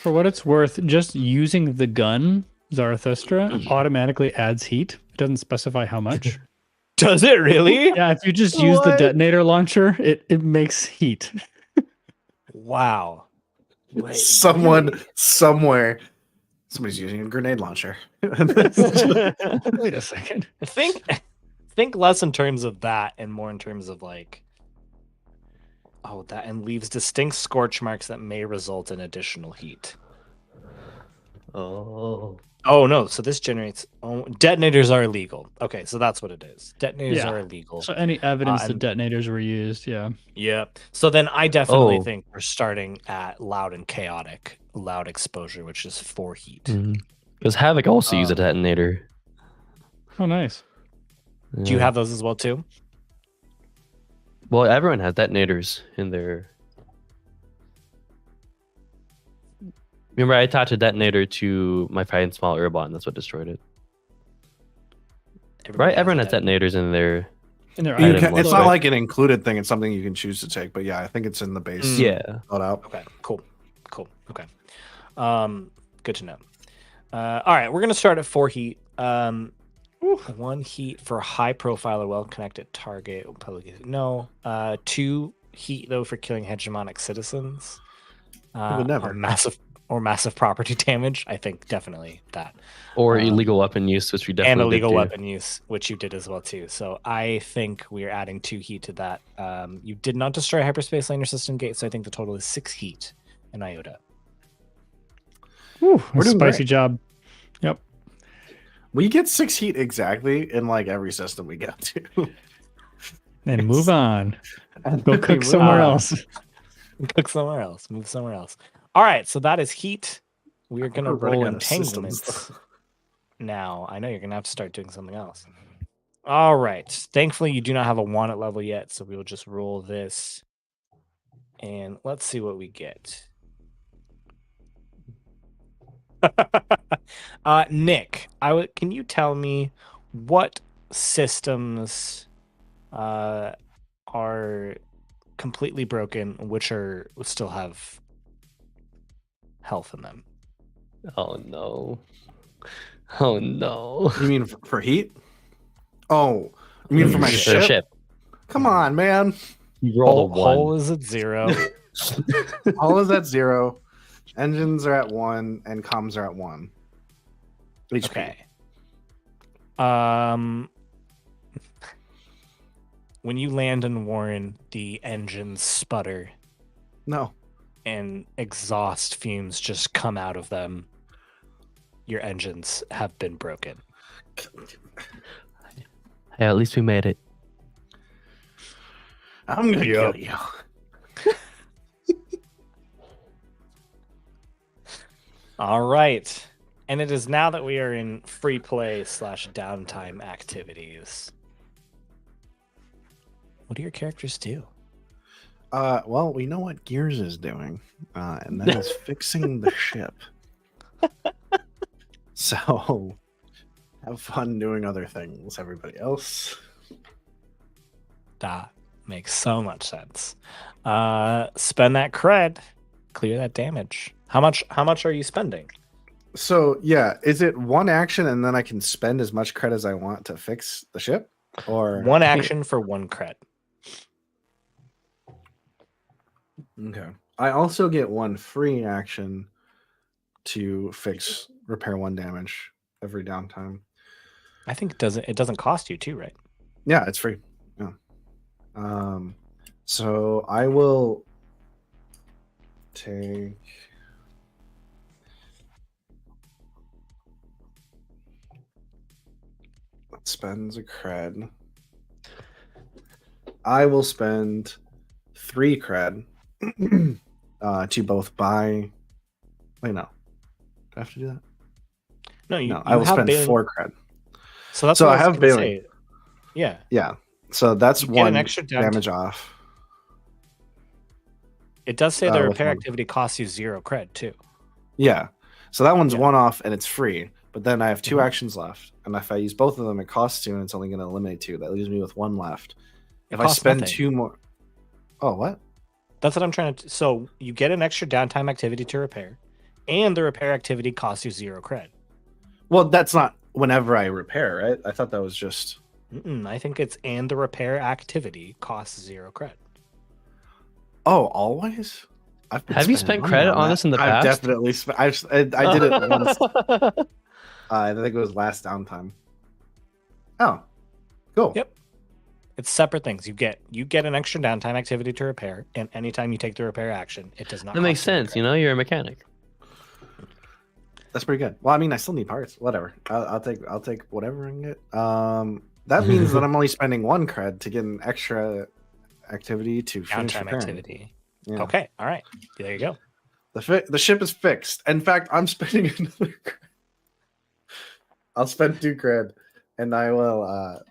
what it's worth, just using the gun, Zarathustra, automatically adds heat. It doesn't specify how much. Does it really? Yeah, if you just use the detonator launcher, it makes heat. Wow. Someone somewhere, somebody's using a grenade launcher. Wait a second. Think less in terms of that and more in terms of that and leaves distinct scorch marks that may result in additional heat. Oh no, so this generates detonators are illegal. Okay, so that's what it is. Detonators are illegal. So any evidence that detonators were used, yeah. Yeah. So then I definitely think we're starting at loud and chaotic, loud exposure, which is 4 heat. Because Havok also used a detonator. Oh, nice. Do you have those as well too? Well, everyone has detonators in their. Remember, I attached a detonator to my fine small Urbot, and that's what destroyed it. Right? Everyone has detonators in their. It's not like an included thing. It's something you can choose to take. But yeah, I think it's in the base. Yeah. Thought out. Okay. Cool. Okay. Good to know. All right, we're gonna start at 4 heat. 1 heat for high profile or well connected target. No. 2 heat though for killing hegemonic citizens. Never. Or massive property damage. I think definitely that. Or illegal weapon use, which we definitely and illegal did weapon use, which you did as well too. So I think we're adding 2 heat to that. You did not destroy hyperspace laner system gate, so I think the total is 6 heat in Iota. We're doing doing spicy great. job. Yep. We get 6 heat exactly in like every system we go to. And move on. And Go then cook we somewhere move on. else. Cook somewhere else. Move somewhere else. All right, so that is heat. We are gonna We're running roll out of systems, entanglements now. I know you're gonna have to start doing something else. All right. Thankfully, you do not have a 1 at level yet, so we will just roll this. And let's see what we get. Nick, can you tell me what systems are completely broken, which still have health in them? Oh no. Oh no. You mean for heat? Oh, you mean for my ship? Come on, man. You rolled a 1. Hull is at 0. All is at 0. Engines are at 1, and comms are at 1. HP. Okay. When you land in Warren, the engines sputter No. and exhaust fumes just come out of them. Your engines have been broken. Hey, at least we made it. I'm gonna kill you. All right. And it is now that we are in free play / downtime activities. What do your characters do? Well, we know what Gears is doing, and that is fixing the ship. So, have fun doing other things, everybody else. That makes so much sense. Spend that cred, clear that damage. How much are you spending? So, yeah, is it 1 action and then I can spend as much cred as I want to fix the ship? Or 1 action for 1 cred. Okay. I also get 1 free action to repair 1 damage every downtime. I think it doesn't cost you too, right? Yeah, it's free. Yeah. So I will take spends a cred. I will spend 3 cred to both buy. Wait, no. Do I have to do that? No, I will have spend Bailey. 4 cred. So that's So what I was have gonna Bailey. say. Yeah. Yeah. So that's You get 1 an extra damage off. It does say the with repair 1. activity costs you 0 cred too. Yeah. So that one's Yeah. 1 off and it's free. But then I have 2 Mhm. actions left. And if I use both of them, it costs 2 and it's only going to eliminate 2. That leaves me with 1 left. If I costs spend nothing. 2 more. Oh, what? That's what I'm trying to. So you get an extra downtime activity to repair, and the repair activity costs you 0 cred. Well, that's not whenever I repair, right? I thought that was just. I think it's and the repair activity costs 0 cred. Oh, always? I've been Have you spending spent money credit on that. this in the I've past? definitely spent. I did it once. I think it was last downtime. Oh, cool. Yep. It's separate things. You get an extra downtime activity to repair, and anytime you take the repair action, it does not. That makes cost you sense. cred. You know, you're a mechanic. That's pretty good. Well, I mean, I still need parts. Whatever. I'll take whatever I can get. That means that I'm only spending 1 cred to get an extra activity to finish Downtime repairing. activity. Yeah. Okay. All right. There you go. The ship is fixed. In fact, I'm spending another cred. I'll spend 2 cred, and I will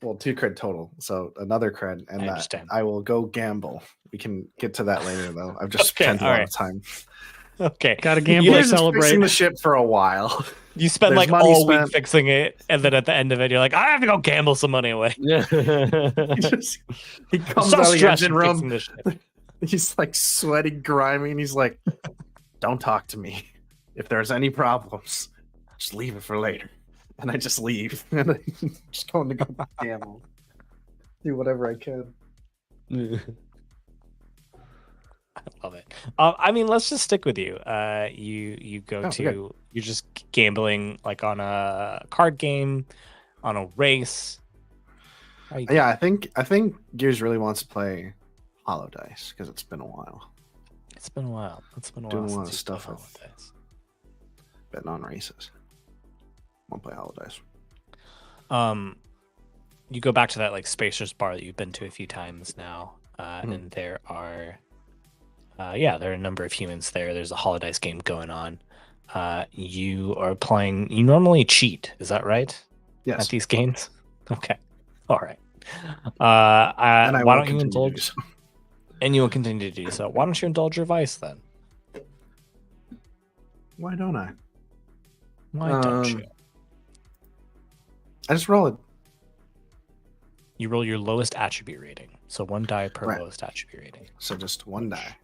2 cred total. So another cred, and I that understand. I will go gamble. We can get to that later, though. I've just Okay, spent a all lot right. of time. Okay. Gotta gamble You to You're just celebrate. fixing the ship for a while. You spend There's like money all week spent. fixing it, and then at the end of it, you're like, I have to go gamble some money away. Yeah. He comes So out of the stressed engine fixing room. this shit. He's like sweaty, grimy, and he's like, "Don't talk to me. If there's any problems, just leave it for later." And I just leave, and I'm just going to go gamble, do whatever I can. I love it. I mean, let's just stick with you. You go Oh, to okay. you're just gambling like on a card game, on a race. How you Yeah, I think Gears really wants to play Hollow Dice because it's been a while. It's been a while. It's been a Doing while a lot since of you've stuff played with- Hollow Dice. Betting on races. Want to play Hollow Dice? You go back to that like Spacers bar that you've been to a few times now, and there are, there are a number of humans there. There's a holodice game going on. You are playing. You normally cheat, is that right? Yes. At these games. Okay. All right. And I why will don't you continue to do indulge? so. And you will continue to do so. Why don't you indulge your vice then? Why don't I? Why don't you? I just roll it. You roll your lowest attribute rating. So 1 die per Right. lowest attribute rating. So just 1 die.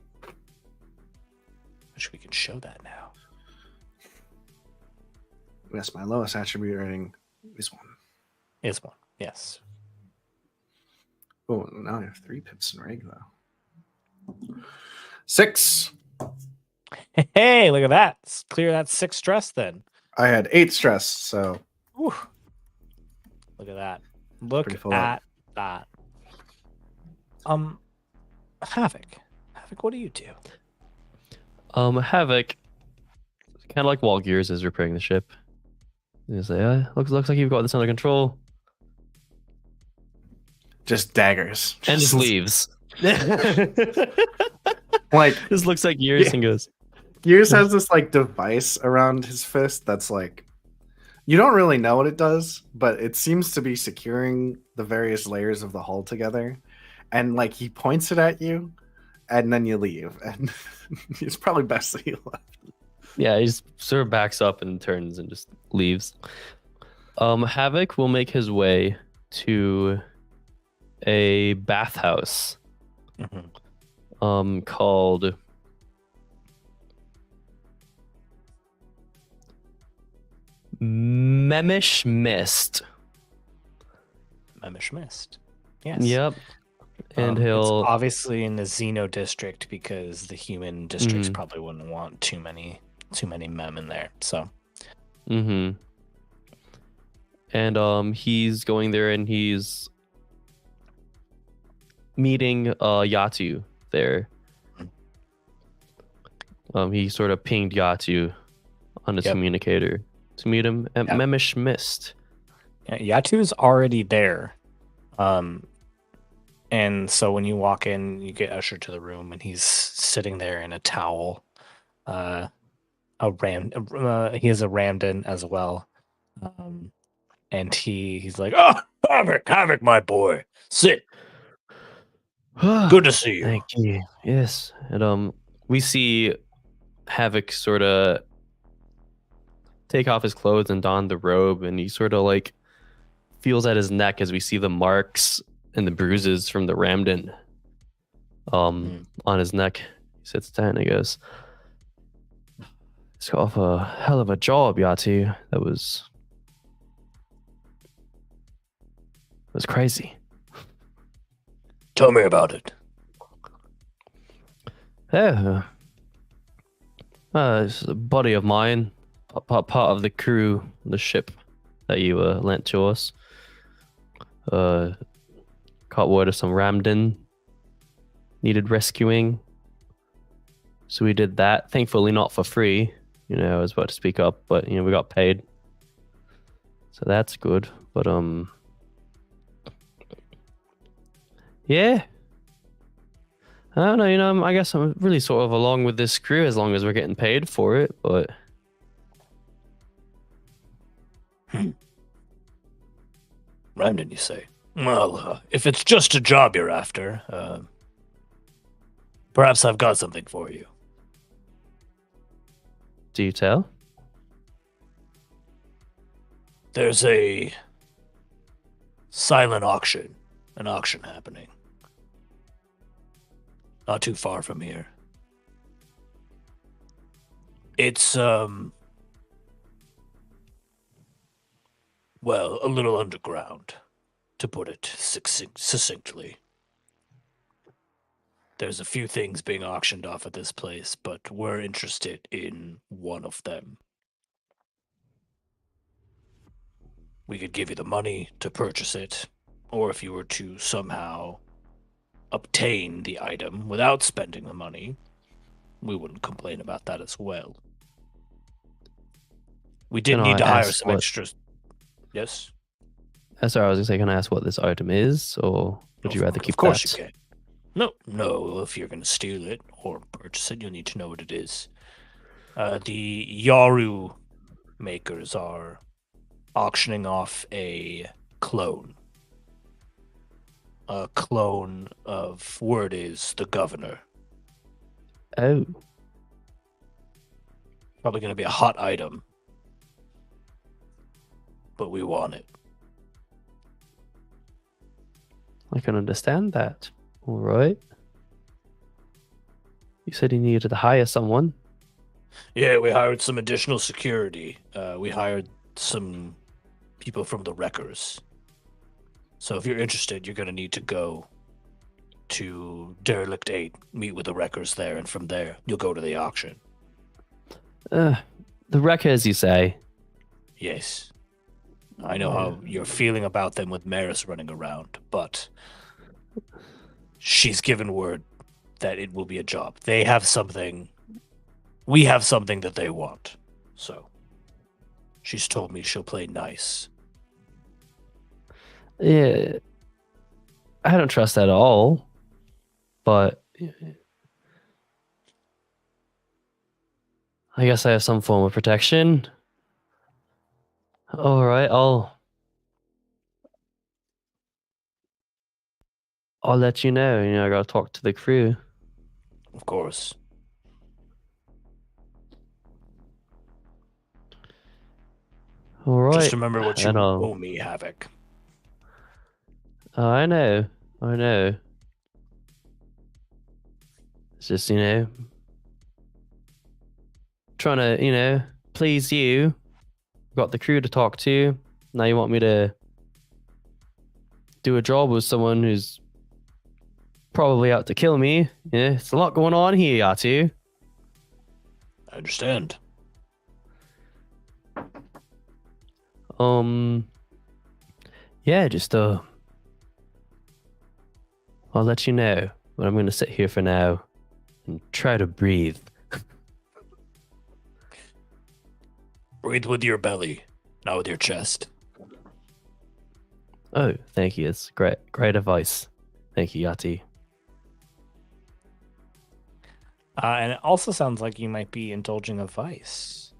Wish we could show that now. Yes, my lowest attribute rating is 1. Is 1. Yes. Oh, now I have 3 pips in regular. 6. Hey, look at that. Clear that 6 stress then. I had 8 stress, so Whew. Look at that. Look Pretty full at up. that. Havok. Havok, what do you do? Havok, kind of like Wall Gears is repairing the ship. You say, looks like you've got this under control, just daggers. and just leaves. Like This looks like Gears and goes. Gears has this like device around his fist that's like you don't really know what it does, but it seems to be securing the various layers of the hull together. And like he points it at you, and then you leave. And it's probably best that you left. Yeah, he just sort of backs up and turns and just leaves. Havok will make his way to a bathhouse called Memish Mist. Memish Mist. Yes. Yep. And It's he'll obviously in the Xeno district because the human districts probably wouldn't want too many mem in there. So And he's going there and he's meeting Yattu there. He sort of pinged Yattu on his communicator to meet him at Memish Mist. yeah, Yattu's already there. And so when you walk in, you get ushered to the room, and he's sitting there in a towel. He is a Ramdan as well. And he's like, "Oh, Havok, my boy, sit. Good to see you." Thank you. Yes. And we see Havok sort of take off his clothes and don the robe, and he sort of like feels at his neck as we see the marks and the bruises from the Ramdan on his neck. He sits down and he goes, "It's got off a hell of a job, Yattu. That was crazy." Tell me about it. Yeah. It's a buddy of mine, part of the crew, the ship that you lent to us. Caught word of some Ramdan needed rescuing, so we did that. Thankfully, not for free. I was about to speak up, but we got paid, so that's good. But yeah. I don't know, I guess I'm really sort of along with this crew as long as we're getting paid for it, but... Ramdan, you say? Well, if it's just a job you're after, perhaps I've got something for you. Do you tell? There's a silent auction, an auction happening. Not too far from here. It's, well, a little underground, to put it succinctly. There's a few things being auctioned off at this place, but we're interested in one of them. We could give you the money to purchase it, or if you were to somehow obtain the item without spending the money, we wouldn't complain about that as well. We did need to hire some extras. Yes? Sorry, I was gonna say, can I ask what this item is, or would you rather keep Of course that? you can. No. If you're gonna steal it or purchase it, you'll need to know what it is. The Yaru makers are auctioning off a clone. A clone of word is the governor. Oh, Probably gonna be a hot item. But we want it. I can understand that. All right. You said you needed to hire someone. Yeah, we hired some additional security. We hired some people from the Wreckers. So if you're interested, you're going to need to go to Derelict 8, meet with the Wreckers there, and from there, you'll go to the auction. The wreckers, you say? Yes. I know how you're feeling about them with Merris running around, but she's given word that it will be a job. They have something. We have something that they want. So she's told me she'll play nice. Yeah. I don't trust that at all. But I guess I have some form of protection. All right, I'll let you know. You know, I gotta talk to the crew. Of course. All right. Just remember what you And owe me, Havok. I know. It's just, trying to, please you. Got the crew to talk to. Now you want me to do a job with someone who's probably out to kill me. Yeah, it's a lot going on here, Yattu. I understand. Yeah, just I'll let you know. But I'm gonna sit here for now and try to breathe. Breathe with your belly, not with your chest. Oh, thank you. It's great advice. Thank you, Yattu. And it also sounds like you might be indulging a vice.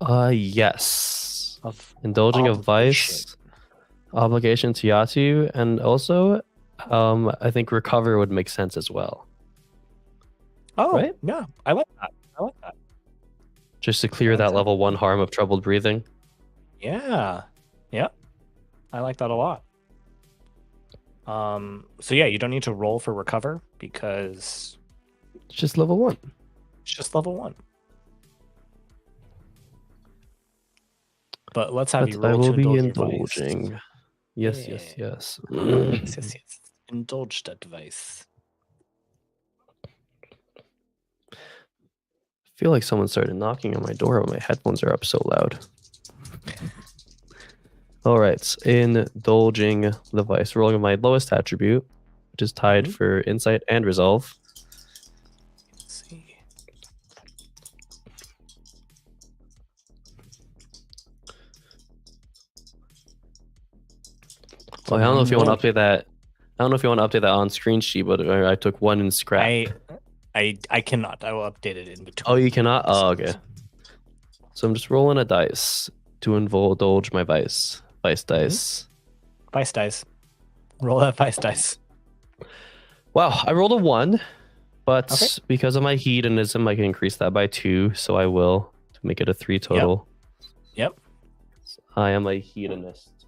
Yes. Of Indulging a obligation. vice, obligation to Yattu, and also, I think recover would make sense as well. Oh, Right? yeah. I like that. Just to clear that level 1 harm of troubled breathing. Yeah. Yep. I like that a lot. So yeah, you don't need to roll for recover because It's just level 1. it's just level 1. But let's have But you I roll will to be indulge your vice. indulging. Yes. Yes, yes. Indulge that vice. I feel like someone started knocking on my door when my headphones are up so loud. All right, indulging the vice, rolling my lowest attribute, which is tied for insight and resolve. Let's see. Well, I don't know if you want to update that. I don't know if you want to update that on screen sheet, but I took 1 in scrap. I cannot. I will update it in between. Oh, you cannot? Oh, okay. So I'm just rolling a dice to indulge my vice. Vice dice. Vice dice. Roll that vice dice. Wow, I rolled a 1, but because of my hedonism, I can increase that by 2, so I will to make it a 3 total. Yep. I am a hedonist.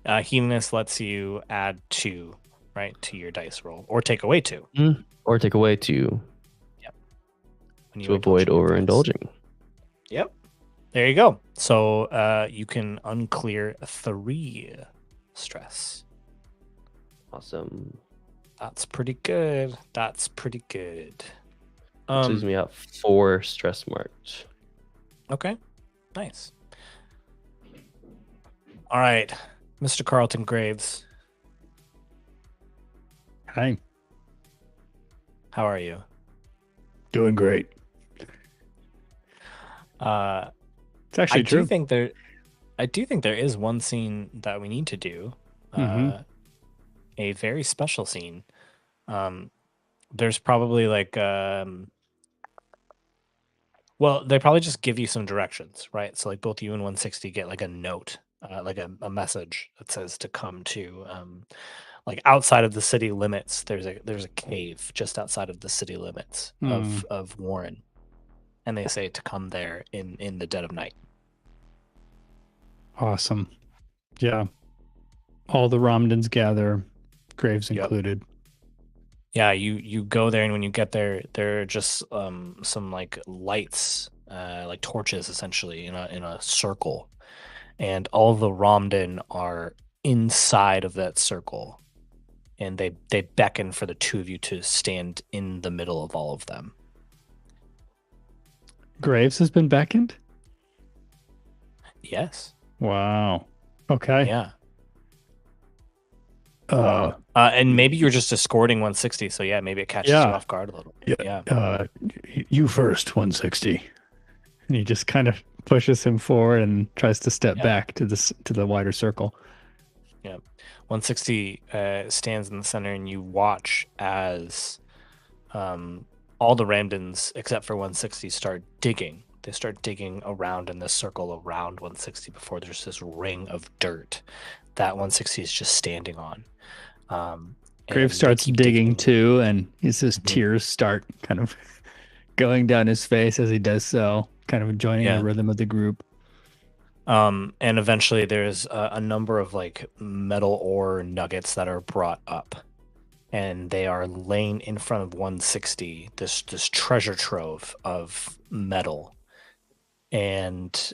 Hedonist lets you add 2, right, to your dice roll, or take away 2. Or take away 2. Yep. To avoid overindulging. Yep. There you go. So you can unclear 3 stress. Awesome. That's pretty good. Which leaves me at 4 stress marked. Okay. Nice. All right, Mr. Carlton Graves. Hi. How are you? Doing great. It's actually I true. do think there. I do think there is one scene that we need to do. Mhm. A very special scene. There's probably like well, they probably just give you some directions, right? So like both you and 160 get like a note, like a message that says to come to like outside of the city limits. There's a cave just outside of the city limits of Warren, and they say to come there in the dead of night. Awesome. Yeah. All the Ramdans gather, Graves Yep. included. Yeah, you go there, and when you get there, there are just some like lights, like torches, essentially in a circle, and all the Ramdan are inside of that circle, and they beckon for the two of you to stand in the middle of all of them. Graves has been beckoned? Yes. Wow. Okay. Yeah. Uh, And maybe you're just escorting 160, so yeah, maybe it catches you Yeah. off guard a little bit. Yeah. You first, 160. And he just kind of pushes him forward and tries to step Yeah. back to the wider circle. 160 stands in the center, and you watch as all the Ramdans except for 160 start digging. They start digging around in this circle around 160 before there's this ring of dirt that 160 is just standing on. Graves starts digging too, and his tears start kind of going down his face as he does so, kind of joining the rhythm of the group. And eventually there's a number of like metal ore nuggets that are brought up, and they are laying in front of 160, this treasure trove of metal. And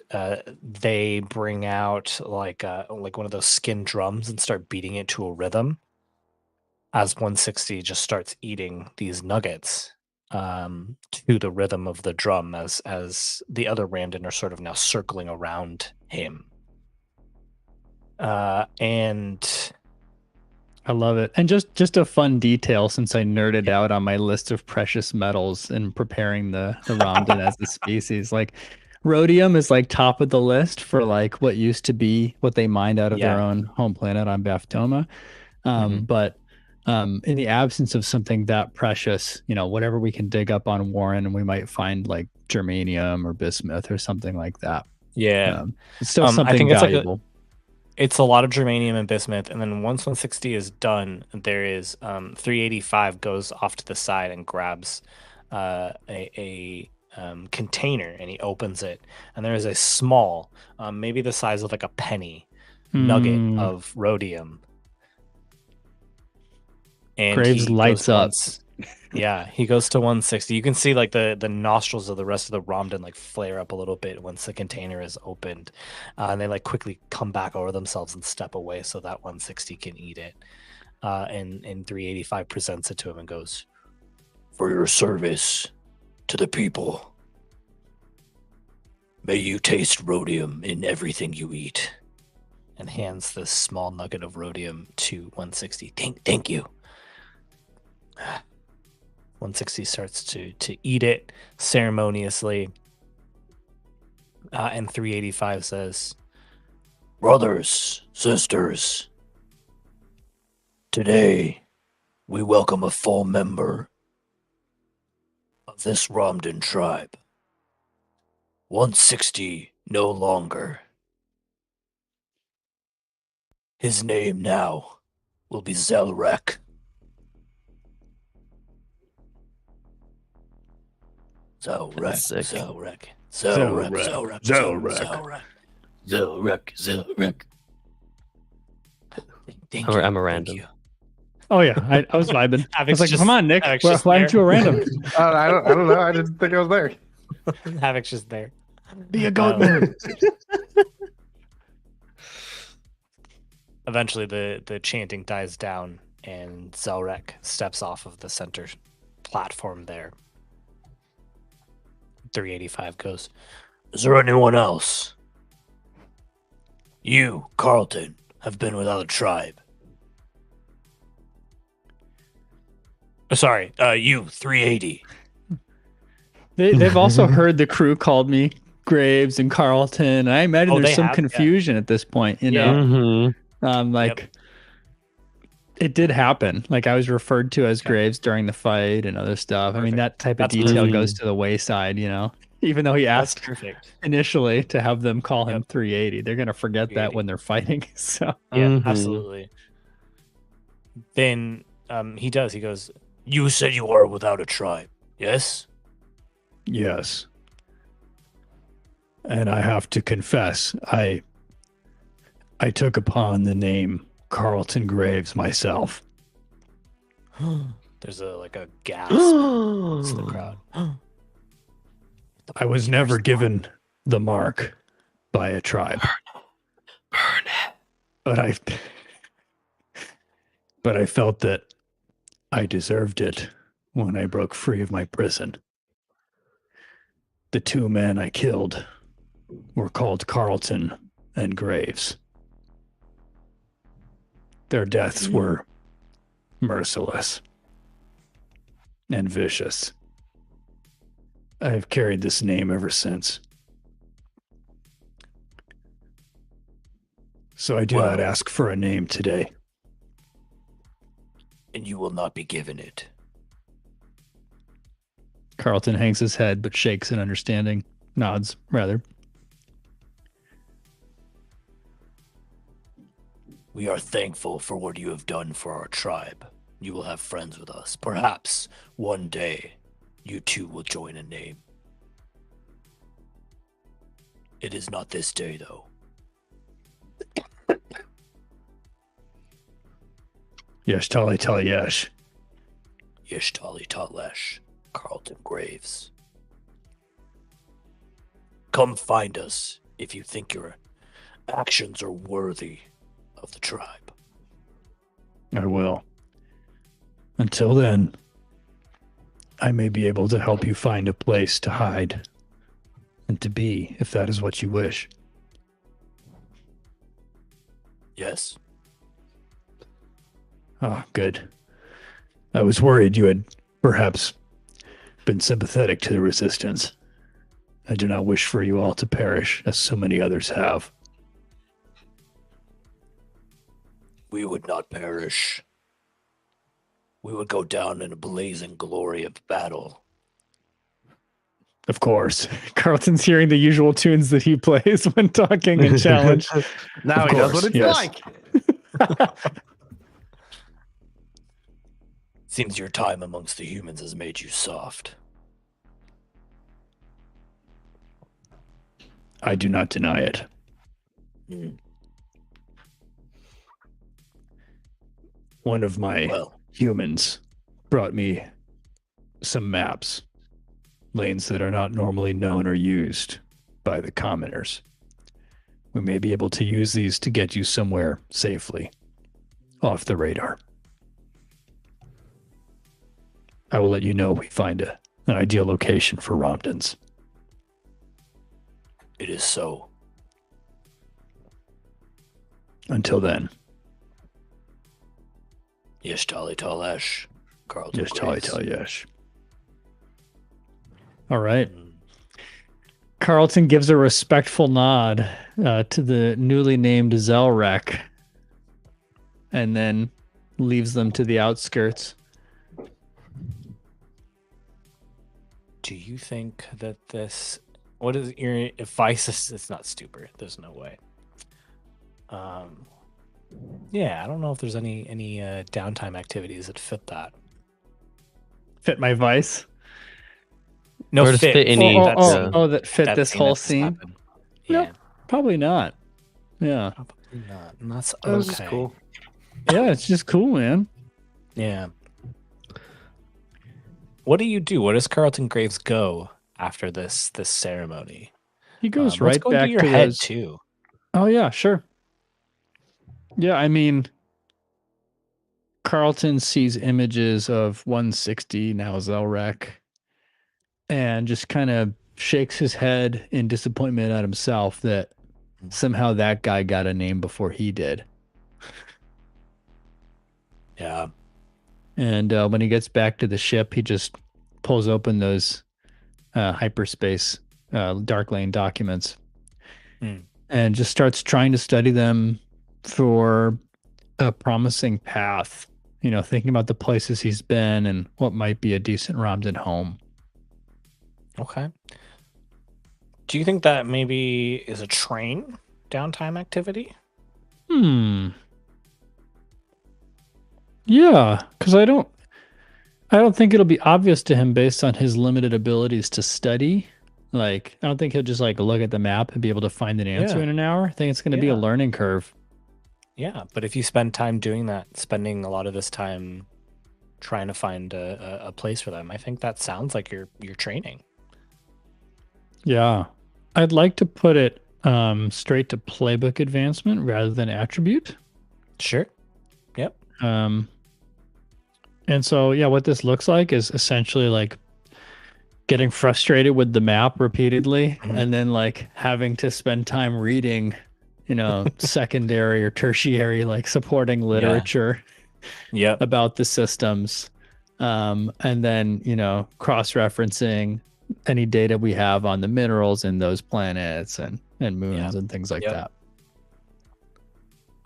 they bring out like one of those skin drums and start beating it to a rhythm as 160 just starts eating these nuggets to the rhythm of the drum as the other Ramdan are sort of now circling around him. And I love it. And just a fun detail, since I nerded out on my list of precious metals and preparing the Ramdan as the species. Like rhodium is like top of the list for like what used to be what they mined out of their own home planet on Baphtoma. But in the absence of something that precious, whatever we can dig up on Warren, and we might find like germanium or bismuth or something like that. Yeah. It's still something I think valuable. It's a lot of germanium and bismuth, and then once 160 is done, there is 385 goes off to the side and grabs a container, and he opens it, and there is a small, maybe the size of like a penny, nugget of rhodium. And Graves lights up. Yeah, he goes to 160. You can see like the nostrils of the rest of the Ramdan like flare up a little bit once the container is opened, and they like quickly come back over themselves and step away so that 160 can eat it. And 385 presents it to him and goes, "For your service to the people, may you taste rhodium in everything you eat." And hands this small nugget of rhodium to 160. Thank you. 160 starts to eat it ceremoniously, and 385 says, "Brothers, sisters, today we welcome a full member of this Ramdan tribe. 160 no longer. His name now will be Zelrek." Zelrek. I'm a random. Oh yeah, I was vibing. I was like, come on, Nick. Why aren't you a random? I don't know. I didn't think I was there. Havok's just there. Be a goat man. Eventually, the chanting dies down, and Zelrek steps off of the center platform there. 385 goes, "Is there anyone else? You, Carlton, have been without a tribe." Sorry, you, 380. They've also heard the crew called me Graves and Carlton. I imagine there's some have, confusion at this point, you Yeah. know? Mhm. Like it did happen. Like I was referred to as Graves during the fight and other stuff. I mean, that type of That's detail perfect. goes to the wayside, you know? Even though he That's asked perfect. initially to have them call him 380. They're going to forget that 380. when they're fighting. So Yeah, Mhm. absolutely. Then he does. He goes, "You said you are without a tribe, yes?" yes. And I have to confess, I took upon the name Carlton Graves myself. There's a gasp to the crowd. I was never given the mark by a tribe. Burn it. But I felt that I deserved it when I broke free of my prison. The two men I killed were called Carlton and Graves. Their deaths were merciless and vicious. I have carried this name ever since. So I do not Well- ask for a name today. And you will not be given it. Carlton hangs his head but shakes in understanding. Nods, rather. We are thankful for what you have done for our tribe. You will have friends with us. Perhaps one day you too will join a name. It is not this day, though. Yesh Tali Tali Yesh. Yishtali Talesh, Carlton Graves. Come find us if you think your actions are worthy of the tribe. I will. Until then, I may be able to help you find a place to hide and to be, if that is what you wish. Yes. Ah, good. I was worried you had perhaps been sympathetic to the resistance. I do not wish for you all to perish, as so many others have. We would not perish. We would go down in a blazing glory of battle. Of course. Carlton's hearing the usual tunes that he plays when talking in challenge. Now Of he knows course, what it's yes. like. Seems your time amongst the humans has made you soft. I do not deny it. Mm. One of my Well, humans brought me some maps, lanes that are not normally known or used by the commoners. We may be able to use these to get you somewhere safely, off the radar. I will let you know if we find an ideal location for Ramdans. it is so. Until then, Yishtali Talesh, Carlton just tell Graves. yes. All right. Mm. Carlton gives a respectful nod to the newly named Zelrek and then leaves them to the outskirts. Do you think that this... What is your advice? It's not stupid. There's no way. Yeah, I don't know if there's any downtime activities that fit that. Fit my vice. No Or just fit any- Oh, That's- that fit that this scene whole that's scene? happened. No. Yeah, Probably not. Yeah. probably not. And that's That was just okay. cool. Yeah, it's just cool, man. Yeah. What do you do? Where does Carlton Graves go after this ceremony? He goes Let's right go back into your to head those. too. Oh yeah, sure. Yeah, I mean, Carlton sees images of 160 now Zelrek, and just kind of shakes his head in disappointment at himself that somehow that guy got a name before he did. Yeah. And when he gets back to the ship, he just pulls open those hyperspace Dark Lane documents, Hmm. and just starts trying to study them for a promising path. Thinking about the places he's been and what might be a decent Ramdan home. Okay. Do you think that maybe is a train downtime activity? Yeah, because I don't think it'll be obvious to him based on his limited abilities to study. Like, I don't think he'll just like look at the map and be able to find an answer Yeah. in an hour. I think it's going to be a Yeah. learning curve. Yeah, but if you spend time doing that, spending a lot of this time trying to find a place for them, I think that sounds like you're training. Yeah. I'd like to put it straight to playbook advancement rather than attribute. Sure. Yep. And so, yeah, what this looks like is essentially like getting frustrated with the map repeatedly Mhm. and then like having to spend time reading, secondary or tertiary, like supporting literature Yep. about the systems. And then, cross-referencing any data we have on the minerals in those planets and moons and things like Yep. that.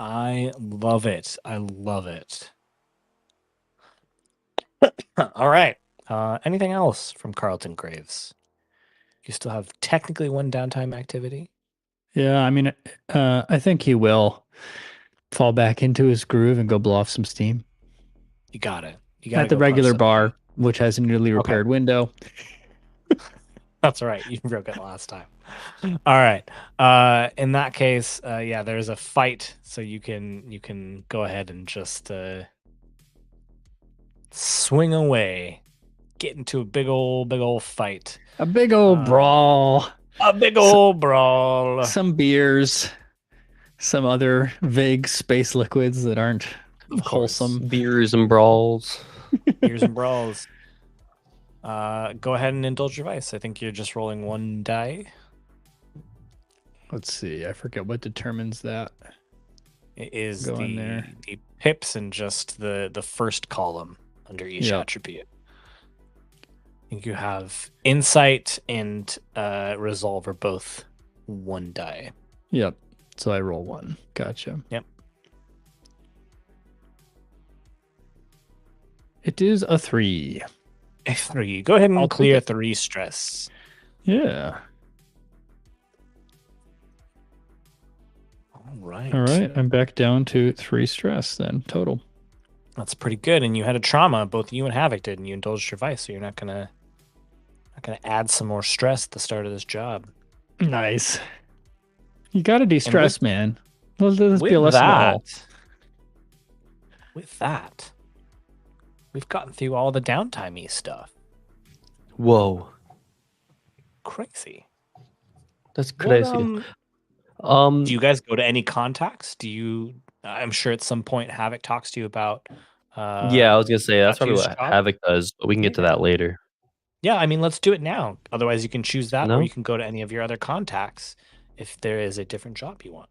I love it. I love it. All right. Anything else from Carlton Graves? You still have technically one downtime activity. Yeah, I mean, I think he will fall back into his groove and go blow off some steam You got it. You got at the regular bar, which has a newly repaired window. That's right. You broke it last time. All right. In that case, yeah, there's a fight, so you can go ahead and just swing away, get into a big old fight, A big old brawl. a big old brawl. Some beers, some other vague space liquids that aren't Of course. wholesome. Beers and brawls. Beers and brawls. Go ahead and indulge your vice. I think you're just rolling one die. Let's see. I forget what determines that. It is Go in there. the pips and just the first column under each Yeah. attribute. I think you have insight and resolve are both one die. Yep. So I roll one. Gotcha. Yep. It is a 3. A 3. Go ahead and I'll take clear it. 3 stress. Yeah. All right. All right. I'm back down to 3 stress then total. That's pretty good. And you had a trauma, both you and Havok did, and you indulged your vice, so you're not gonna add some more stress at the start of this job. Nice. You got to de-stress, man. Let's be a lesson to all. With that, we've gotten through all the downtime-y stuff. Whoa, Crazy. that's What, crazy. do you guys go to any contacts? I'm sure at some point Havok talks to you about. Yeah, I was gonna say that's probably Yattu's what job? Havok does, but we can get to that later. Yeah, I mean, let's do it now. Otherwise, you can choose that, or No? you can go to any of your other contacts if there is a different job you want.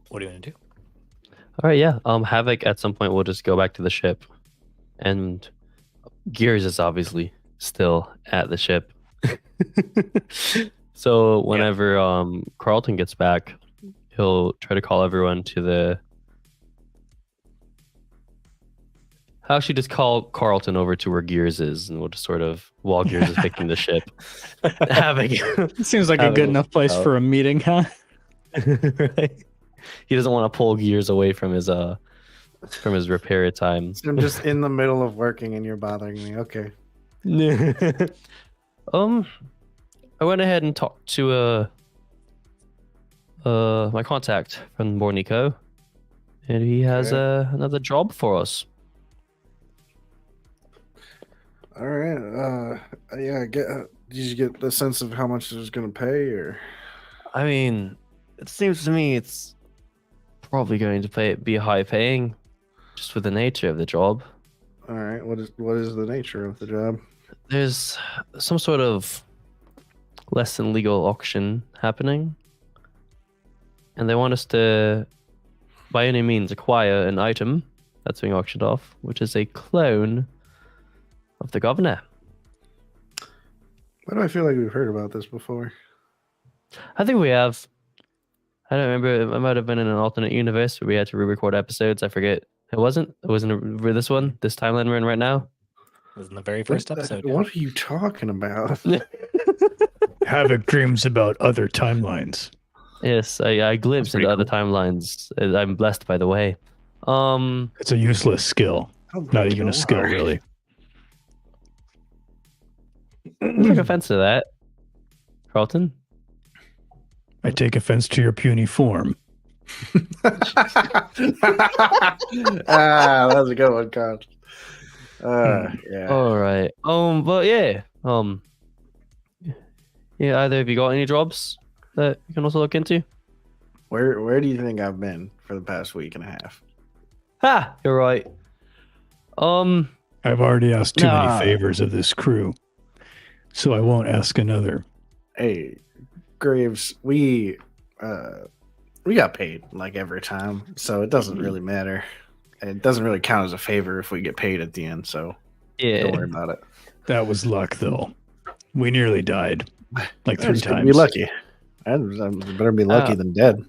What do you want to do? All right, yeah. Havok at some point will just go back to the ship, and Gears is obviously still at the ship. So whenever Carlton gets back, he'll try to call everyone to the. I'll actually just call Carlton over to where Gears is, and we'll just sort of while Gears is picking the ship. Havok. It seems like a Havok good enough place out. for a meeting, huh? Right? He doesn't want to pull Gears away from his repair time. I'm just in the middle of working and you're bothering me. Okay. I went ahead and talked to my contact from Niko, and he has Okay. another job for us. All right. Yeah. Did you get the sense of how much it was going to pay, or? I mean, it seems to me it's probably going to be high paying, just with the nature of the job. All right. What is the nature of the job? There's some sort of less than legal auction happening, and they want us to, by any means, acquire an item that's being auctioned off, which is a clone of the governor. Why do I feel like we've heard about this before? I think we have. I don't remember. It might have been in an alternate universe where we had to re-record episodes. I forget. It wasn't. It wasn't this one. This timeline we're in right now. It was in the very first episode. What are you talking about? Havok dreams about other timelines. Yes, I glimpsed pretty into other cool. times. I'm blessed, by the way. It's a useless skill. Not even a skill, really. I took offense to that, Carlton. I take offense to your puny form. That was a good one, Carl. Yeah. All right. But yeah. Yeah. Either of you got any jobs that you can also look into? Where do you think I've been for the past week and a half? Ha! You're right. I've already asked too Nah. many favors of this crew, so I won't ask another. Hey, Graves, we got paid like every time, so it doesn't really matter. It doesn't really count as a favor if we get paid at the end, so Yeah. don't worry about it. That was luck, though. We nearly died like I 3 just gotta times. Be lucky. I better be lucky than dead.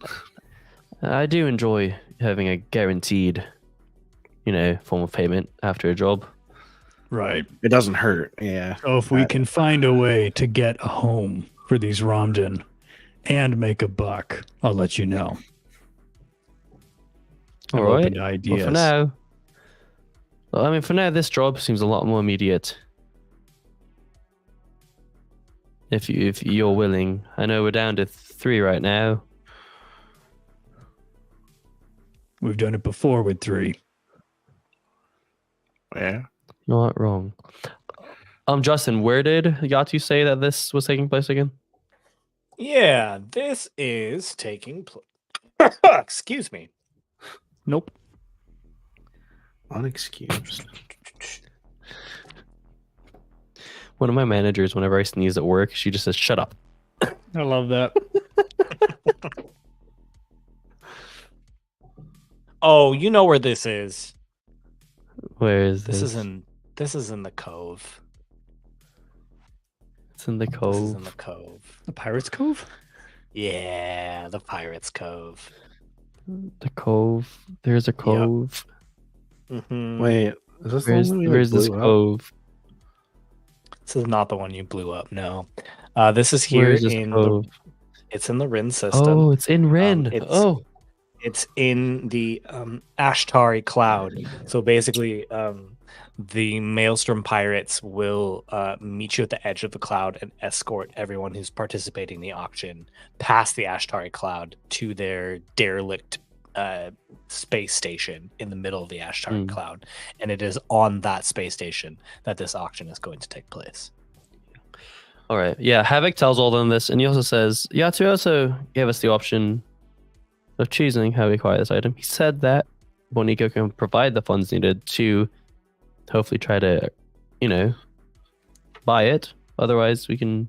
I do enjoy having a guaranteed, form of payment after a job. Right. It doesn't hurt. Yeah. So if we can find a way to get a home for these Ramdan and make a buck, I'll let you know. I'm All right. open to ideas. Well, for now, this job seems a lot more immediate. If you're willing, I know we're down to 3 right now. We've done it before with 3. Yeah. Not wrong. Justin, where did Yattu say that this was taking place again? Yeah, this is taking place. Excuse me. Nope. Unexcused. One of my managers, whenever I sneeze at work, she just says, "Shut up." I love that. Oh, you know where this is. Where is this? This is in the cove. It's in the This is cove. in the cove. The Pirates Cove? Yeah, the Pirates Cove. The cove. There's a cove. Mhm. Wait, is this the Where's one we where's this blew up? cove? This is not the one you blew up. No, this is here Where's this in cove? it's in the Rin system. Oh, it's in Ren. it's- It's in the Ashtari cloud. So basically, the Maelstrom pirates will meet you at the edge of the cloud and escort everyone who's participating in the auction past the Ashtari cloud to their derelict space station in the middle of the Ashtari cloud. And it is on that space station that this auction is going to take place. All right. Yeah, Havok tells all of them this, and he also says, Yattu also gave us the option of choosing how we acquire this item. He said that Niko can provide the funds needed to hopefully try to, buy it. Otherwise, we can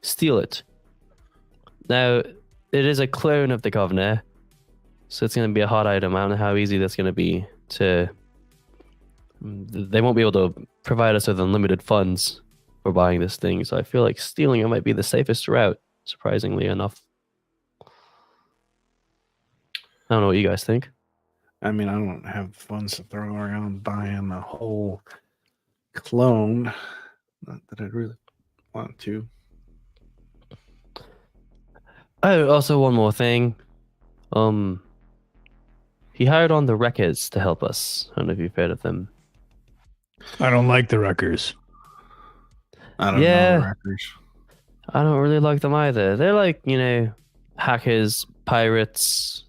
steal it. Now, it is a clone of the governor, so it's going to be a hot item. I don't know how easy that's going to be to... They won't be able to provide us with unlimited funds for buying this thing, so I feel like stealing it might be the safest route, surprisingly enough. I don't know what you guys think. I mean, I don't have funds to throw around buying a whole clone. Not that I'd really want to. Oh, also one more thing. He hired on the Wreckers to help us. I don't know if you've heard of them. I don't like the Wreckers. I don't Yeah. know. Records. I don't really like them either. They're like, hackers, pirates.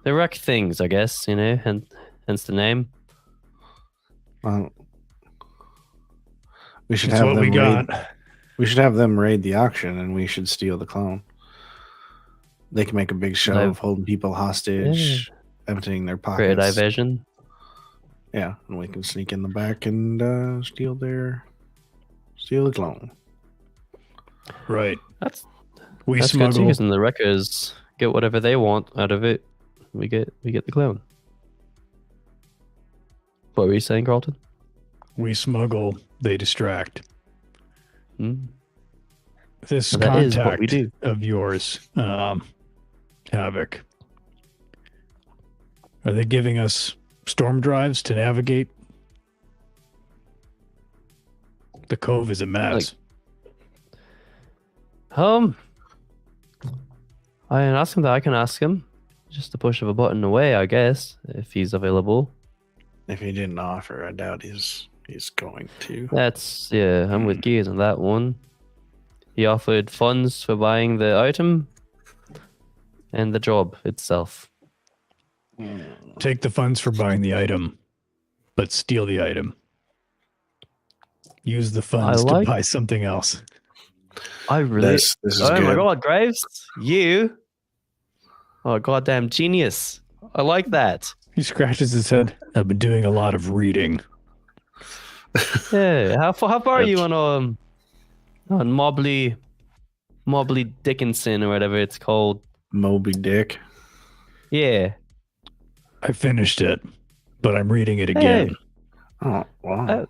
They wreck things, I guess, and hence the name. We should That's have what them we got. We should have them raid the auction, and we should steal the clone. They can make a big show of holding people hostage, emptying their Create pockets. diversion. Yeah, and we can sneak in the back and steal the clone. Right. That's We good too, smuggle. 'cause then the Wreckers get whatever they want out of it. We get the clone. What were you saying, Carlton? We smuggle, they distract. Mm. This Well, that is what we contact do. of yours, Havok, are they giving us storm drives to navigate? The cove is a mess. I can ask him that. I can ask him. Just a push of a button away, I guess, if he's available. If he didn't offer, I doubt he's going to. I'm with Gears on that one. He offered funds for buying the item and the job itself. Take the funds for buying the item, but steal the item. Use the funds to buy something else. I really. This is good. My God, Graves, you. Oh, goddamn genius! I like that. He scratches his head. I've been doing a lot of reading. Yeah, how far are you on Mobley Dickinson or whatever it's called? Moby Dick. Yeah. I finished it, but I'm reading it again. Hey. Oh wow.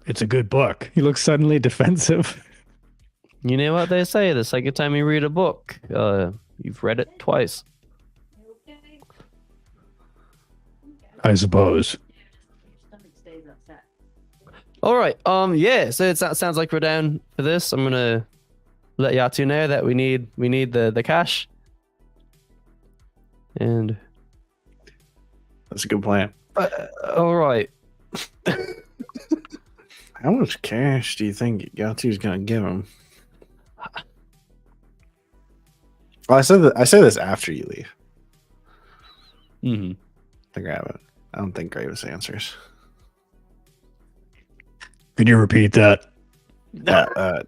It's a good book. He looks suddenly defensive. You know what they say, the second time you read a book, you've read it twice. I suppose. All right. Yeah. So it sounds like we're down for this. I'm gonna let Yattu know that we need the cash. And That's a good plan. all right. How much cash do you think Yattu's gonna give him? Well, I say this after you leave Mm-hmm. to grab it. I don't think Graves answers. Could you repeat that? I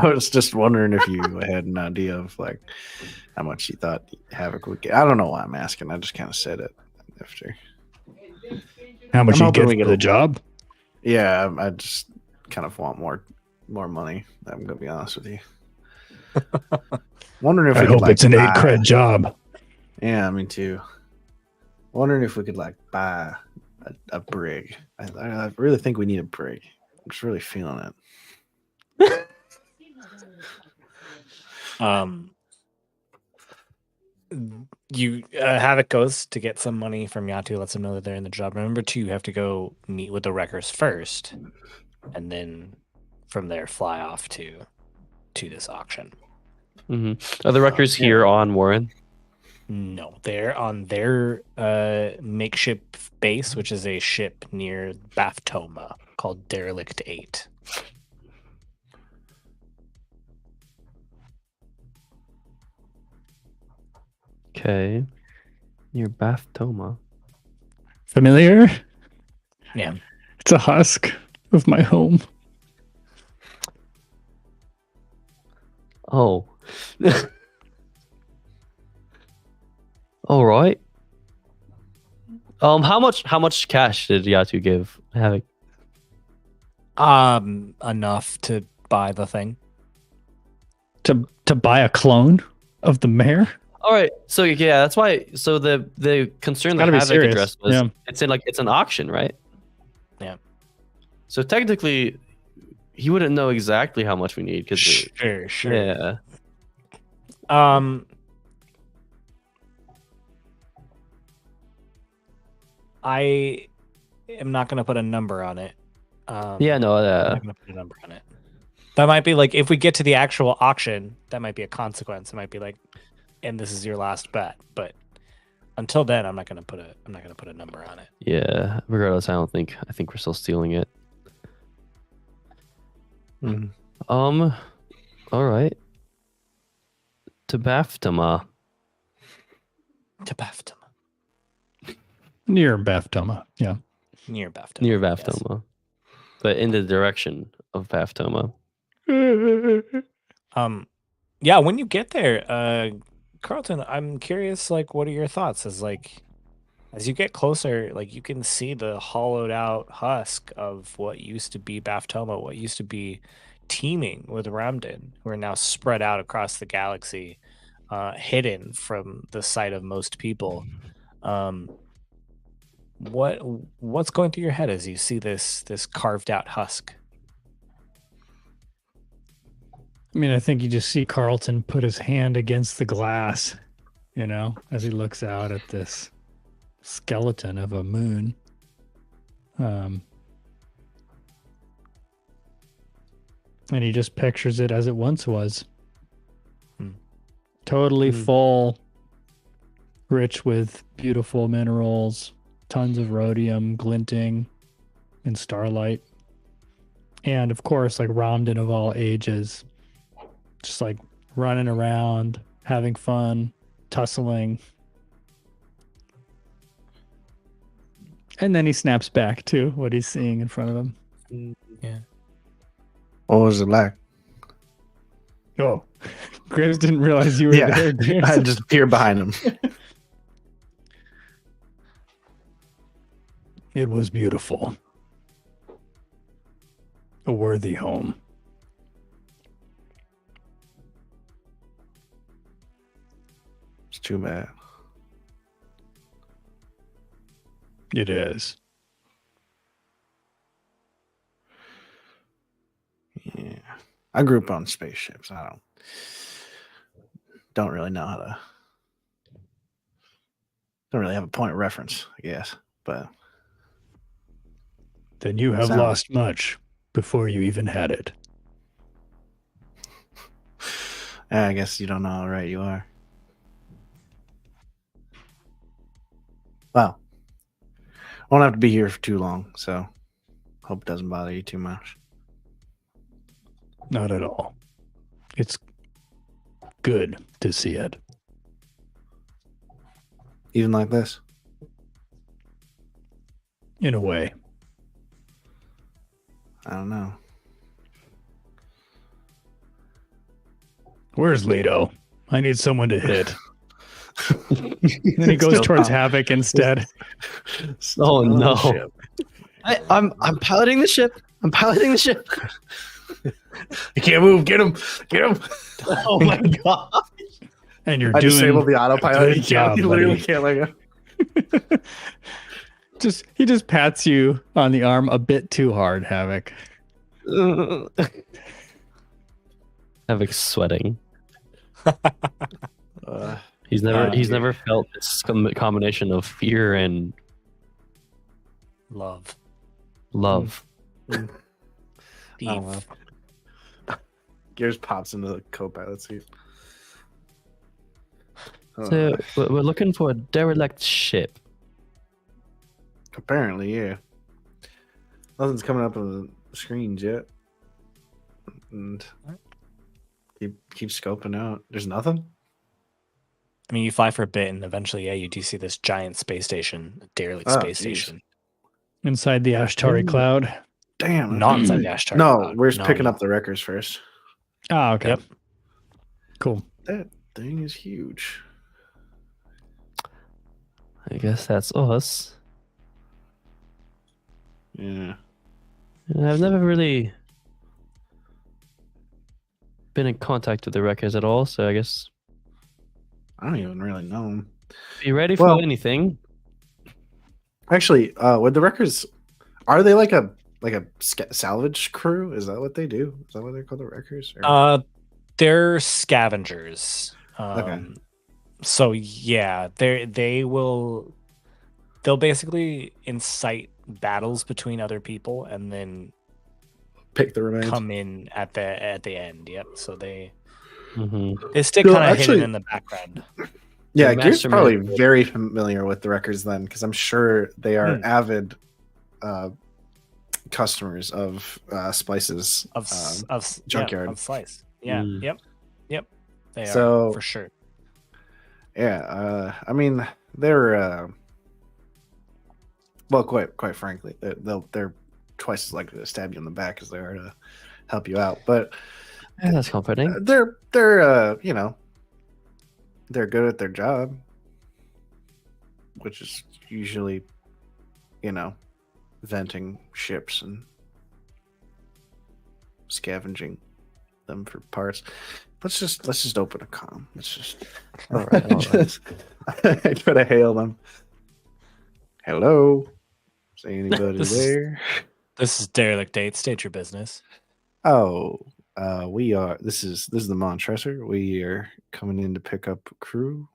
was just wondering if you had an idea of like how much you thought Havok would get. I don't know why I'm asking. I just kind of said it after. How much I'm you get hoping we for get the job? Yeah, I just kind of want more money. I'm gonna be honest with you. Wondering if I we could, hope like, it's an buy- 8 cred job. Yeah, me too. Wondering if we could like buy a brig. I really think we need a brig. I'm just really feeling it. You Havoc goes to get some money from Yattu, lets them know that they're in the job. Remember, too, you have to go meet with the wreckers first, and then from there fly off to this auction. Mm-hmm. Are the wreckers here on Warren? No, they're on their makeshift base, which is a ship near Baftoma called Derelict 8. Okay. Near Baftoma. Familiar? Yeah. It's a husk of my home. Oh. All right. How much cash did Yattu give Havok? Enough to buy the thing. To buy a clone of the mayor? All right. So yeah, that's why. So the concern that Gotta be Havok serious. addressed was Yeah. it's an auction, right? Yeah. So technically, he wouldn't know exactly how much we need because Sure. yeah. I am not going to put a number on it. Yeah. No. I'm not going to put a number on it. That might be like if we get to the actual auction, that might be a consequence. It might be like, and this is your last bet. But until then, I'm not going to put a number on it. Yeah. Regardless, I think we're still stealing it. Mhm. All right. To Baftoma. To Baftoma. Near Baftoma. Yeah. Near Baftoma. Near Baftoma. But in the direction of Baftoma. Yeah, when you get there, Carlton, I'm curious, like, what are your thoughts as you get closer, like you can see the hollowed out husk of what used to be Baftoma, what used to be teeming with Ramdan, who are now spread out across the galaxy, hidden from the sight of most people. what's going through your head as you see this carved out husk? I mean, I think you just see Carlton put his hand against the glass, as he looks out at this skeleton of a moon. And he just pictures it as it once was. Totally full, rich with beautiful minerals, tons of rhodium glinting in starlight. And of course, like Ramdan of all ages, just like running around, having fun, tussling. And then he snaps back to what he's seeing in front of him. Yeah. What was it like? Oh, Graves didn't realize you were there. Dude. I just appeared behind him. It was beautiful. A worthy home. It's too bad. It is. Yeah. I grew up on spaceships. I don't really know how to. Don't really have a point of reference, I guess. But Then you have lost much before you even had it. I guess you don't know how right you are. Well, I won't have to be here for too long, so hope it doesn't bother you too much. Not at all. It's good to see it. Even like this? In a way. I don't know. Where's Leto? I need someone to hit. Then he goes towards Havok instead. Oh no! I'm piloting the ship. I'm piloting the ship. You can't move. Get him. Get him. Oh my god! And you're I doing disabled the autopilot. good He job, literally buddy. can't let go. He just pats you on the arm a bit too hard, Havok. Havok's sweating. Uh, He's never felt this combination of fear and Love. love. Beef. Oh, well. Gears pops into the co-pilot seat. So we're looking for a derelict ship. Apparently, yeah. Nothing's coming up on the screens yet. And keep scoping out. There's nothing? I mean, you fly for a bit, and eventually, yeah, you do see this giant space station, derelict space station. Inside the Ashtari cloud. Damn. Not inside the Ashtari No, cloud. we're just picking up the wreckers first. Oh, okay. Yep. Cool. That thing is huge. I guess that's us. Yeah. And I've never really been in contact with the wreckers at all, so I guess I don't even really know them. be ready for Well- anything. Actually, with the wreckers, are they like a salvage crew? Is that what they do? Is that what they're called, the wreckers? Or- They're scavengers. Okay. So yeah, they'll basically incite battles between other people and then pick the remains. come in at the end. Yep. So they Mm-hmm. stay No, kind of actually- hidden in the background. Yeah, The Gears probably mastermind. very familiar with the wreckers then, because I'm sure they are avid customers of Splice's Of junkyard. Yeah, of Slice. Yeah. Mm. Yep. They So- are for sure. Yeah, I mean they're well, quite frankly, they're twice as likely to stab you in the back as they are to help you out. But Yeah, that's comforting. they're they're good at their job, which is usually venting ships and scavenging them for parts. Let's just open a comm. Let's just All right. I try to hail them. Hello. Is anybody This is- there? This is Derelict Date. State your business. Oh, we are. This is the Montressor. We are coming in to pick up crew.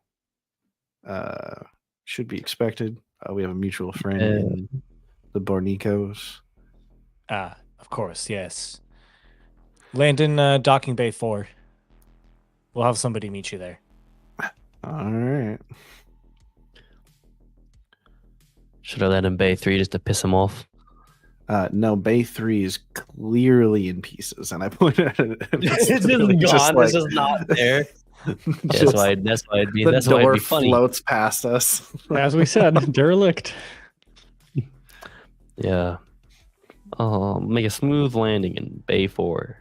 Should be expected. We have a mutual friend in the Bornicos. Of course, yes. Land in Docking Bay 4. We'll have somebody meet you there. All right. Should I let him Bay 3 just to piss him off? No, Bay 3 is clearly in pieces, and I pointed at it. And It's just literally gone. like- It's just not there. just- That's why it'd be. the That's why it'd door be funny. floats past us. As we said, derelict. Yeah. Make a smooth landing in Bay 4.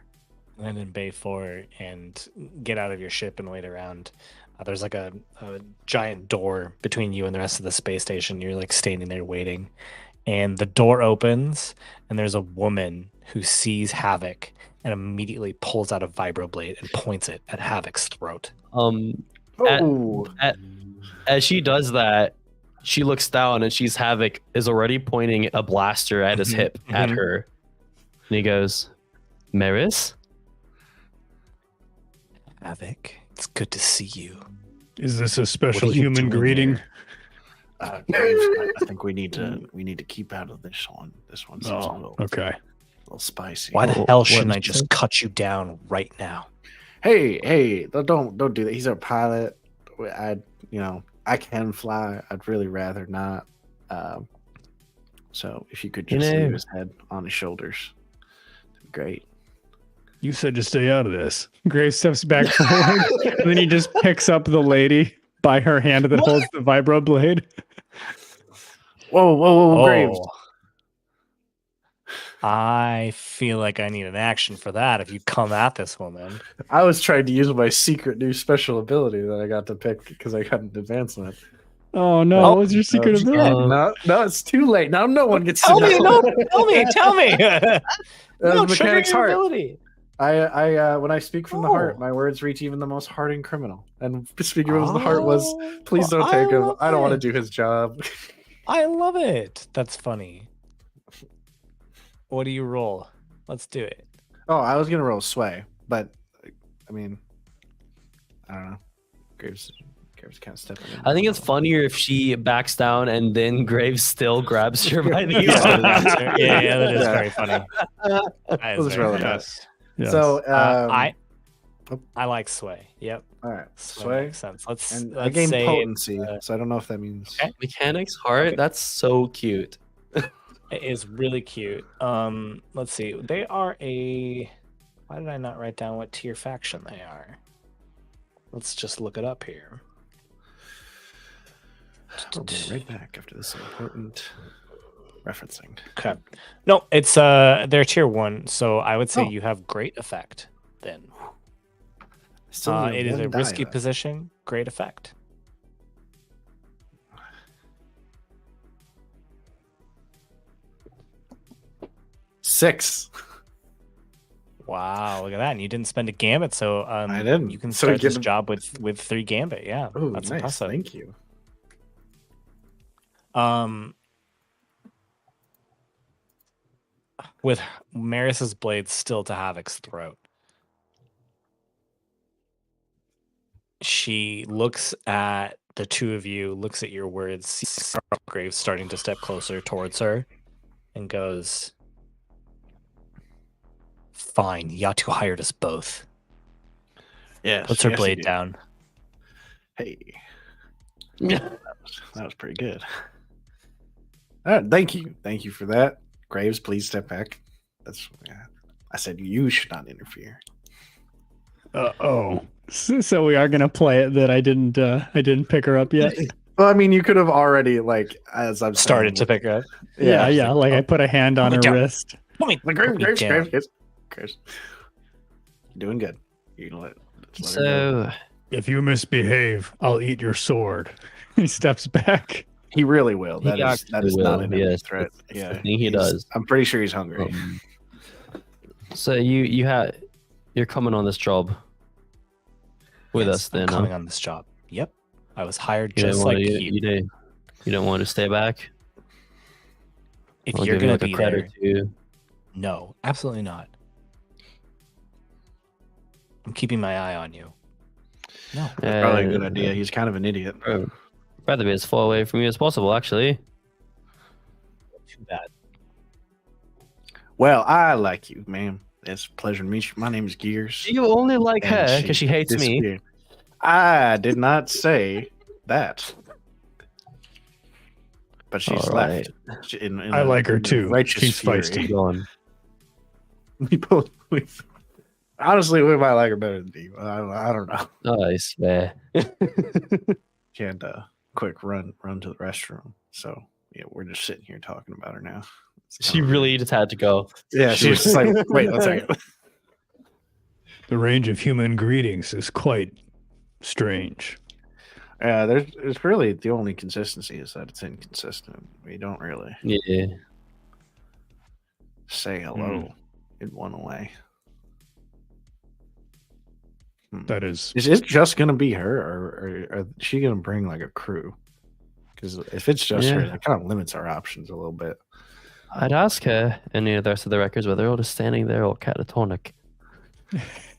Land in Bay 4 and get out of your ship and wait around. There's like a giant door between you and the rest of the space station. You're like standing there waiting. And the door opens, and there's a woman who sees Havok and immediately pulls out a vibroblade and points it at Havok's throat. Oh, As she does that, she looks down and she's Havok is already pointing a blaster at his hip at her. And he goes, Merris? Havok, it's good to see you. Is this a special What are you human doing greeting? there? Graves, I think we need to keep out of this one. This one's a Oh, okay. little spicy. Why the Well, hell what shouldn't did I you just say? cut you down right now? Hey, don't do that. He's our pilot. I can fly. I'd really rather not. So if you could just leave his head on his shoulders, that'd be great. You said to stay out of this. Graves steps back forward, and then he just picks up the lady by her hand that holds the vibroblade. Whoa, Graves. I feel like I need an action for that if you come at this woman. I was trying to use my secret new special ability that I got to pick because I got an advancement. Oh no! What was your secret ability? No, it's too late. Now no one gets Tell to me, know. tell me. No, Mechanic's trigger your heart. ability. I when I speak from the heart, my words reach even the most hardened criminal. And speaking from the heart was, please don't take him. I don't want to do his job. I love it. That's funny. What do you roll? Let's do it. Oh, I was gonna roll sway, but I mean, I don't know. Graves kind of stepping in. I think it's funnier if she backs down and then Graves still grabs her by the yeah, that is very funny. That is Let's very roll funny. it. Yes. So I like sway. Yep, all right, sway sway. makes sense. Let's And I gain say potency, so I don't know if that means. Okay. Mechanics heart. Okay. That's so cute. it is really cute. Let's see. They are a. Why did I not write down what tier faction they are? Let's just look it up here. I'll be right back after this important referencing. Okay. No, it's they're tier 1, so I would say Oh. you have great effect then. Still only It is one a die, risky though. position, great effect. Six. Wow, look at that. And you didn't spend a gambit, so I didn't. you can So start get this them- job with 3 gambit. Yeah. Oh, that's nice. impressive. Thank you. With Merris's blade still to Havok's throat. She looks at the two of you, looks at your words, sees Graves starting to step closer towards her, and goes, "Fine, Yattu hired us both." Yes. Puts her yes, he blade did. down. Hey, that was pretty good. All right, thank you for that. Graves, please step back. That's I said you should not interfere. So we are gonna play it that I didn't pick her up yet. Well, I mean, you could have already as I've Started to pick her up. Yeah. Like I put a hand on her down. wrist. Graves, Graves. Doing good. You can let her go. So If you misbehave, I'll eat your sword. He steps back. He really will. He That is actually not will, an yes. threat. It's the Yeah, thing he he's- does. I'm pretty sure he's hungry. so you're coming on this job with Yes, us then. I'm huh? coming on this job. Yep. I was hired You just don't like want you. to, you don't want to stay back. If I'll you're give you gonna like a be credit there, too. no, absolutely not. I'm keeping my eye on you. No. That's probably a good idea. He's kind of an idiot. I'd rather be as far away from you as possible, actually. Too bad. Well, I like you, ma'am. It's a pleasure to meet you. My name is Gears. You only like and her because she hates me. disappeared. I did not say that. But she's All right. left. In I like her in too. righteous She's fury. feisty. Go on. We both. Honestly, we might like her better than you. I don't know. Oh, I swear. She had a quick run to the restroom. So yeah, we're just sitting here talking about her now. She really just had to go. Yeah, she was just like, wait, one second. The range of human greetings is quite strange. There's really the only consistency is that it's inconsistent. We don't really Yeah. say hello in one way. That is Is it just gonna be her, or is she gonna bring like a crew? Because if it's just her, that kind of limits our options a little bit. I'd ask her and the rest of the records whether they're all just standing there all catatonic.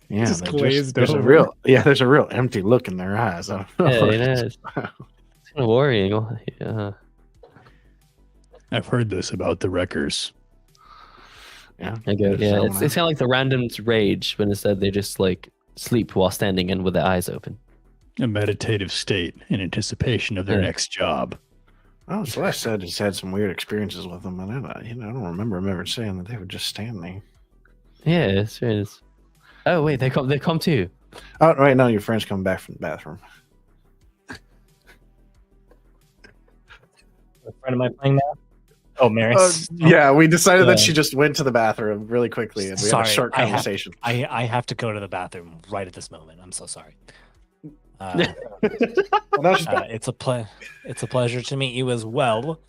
Yeah, Just they're glazed there's over. there's a real empty look in their eyes. I don't know Yeah, what it it is. is. It's kind of worrying. Yeah. I've heard this about the wreckers. Yeah, I go, there's yeah, someone it's kind of like the randoms rage when instead they just like sleep while standing and with their eyes open. A meditative state in anticipation of their Yeah. next job. Oh, Celeste said he's had some weird experiences with them, and I don't remember him ever saying that they would just stand there. Yeah, it is. Oh wait, they come too. Oh, right now your friend's coming back from the bathroom. What friend am I playing now? Oh, Merris. Yeah, we decided that she just went to the bathroom really quickly, and we had a Sorry, short I have- conversation. I have to go to the bathroom right at this moment. I'm so sorry. No, she's back. It's a pleasure to meet you as well.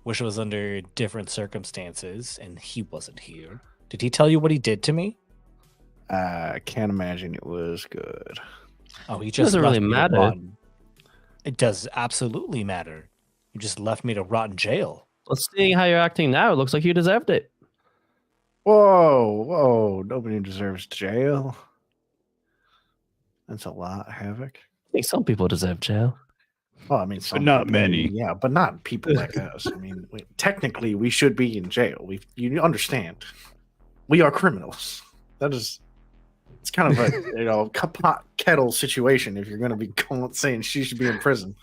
Wish it was under different circumstances, and he wasn't here. Did he tell you what he did to me? I can't imagine it was good. Oh, he just Doesn't really left me to matter. rot in- It does absolutely matter. You just left me to rot in jail. Well, seeing how you're acting now, it looks like you deserved it. Whoa, nobody deserves jail. That's a lot, Havok. I think some people deserve jail. Well, I mean, some not people, many. Yeah, but not people like us. I mean, technically, we should be in jail. You understand? We are criminals. It's kind of a pot kettle situation. If you're going to be saying she should be in prison,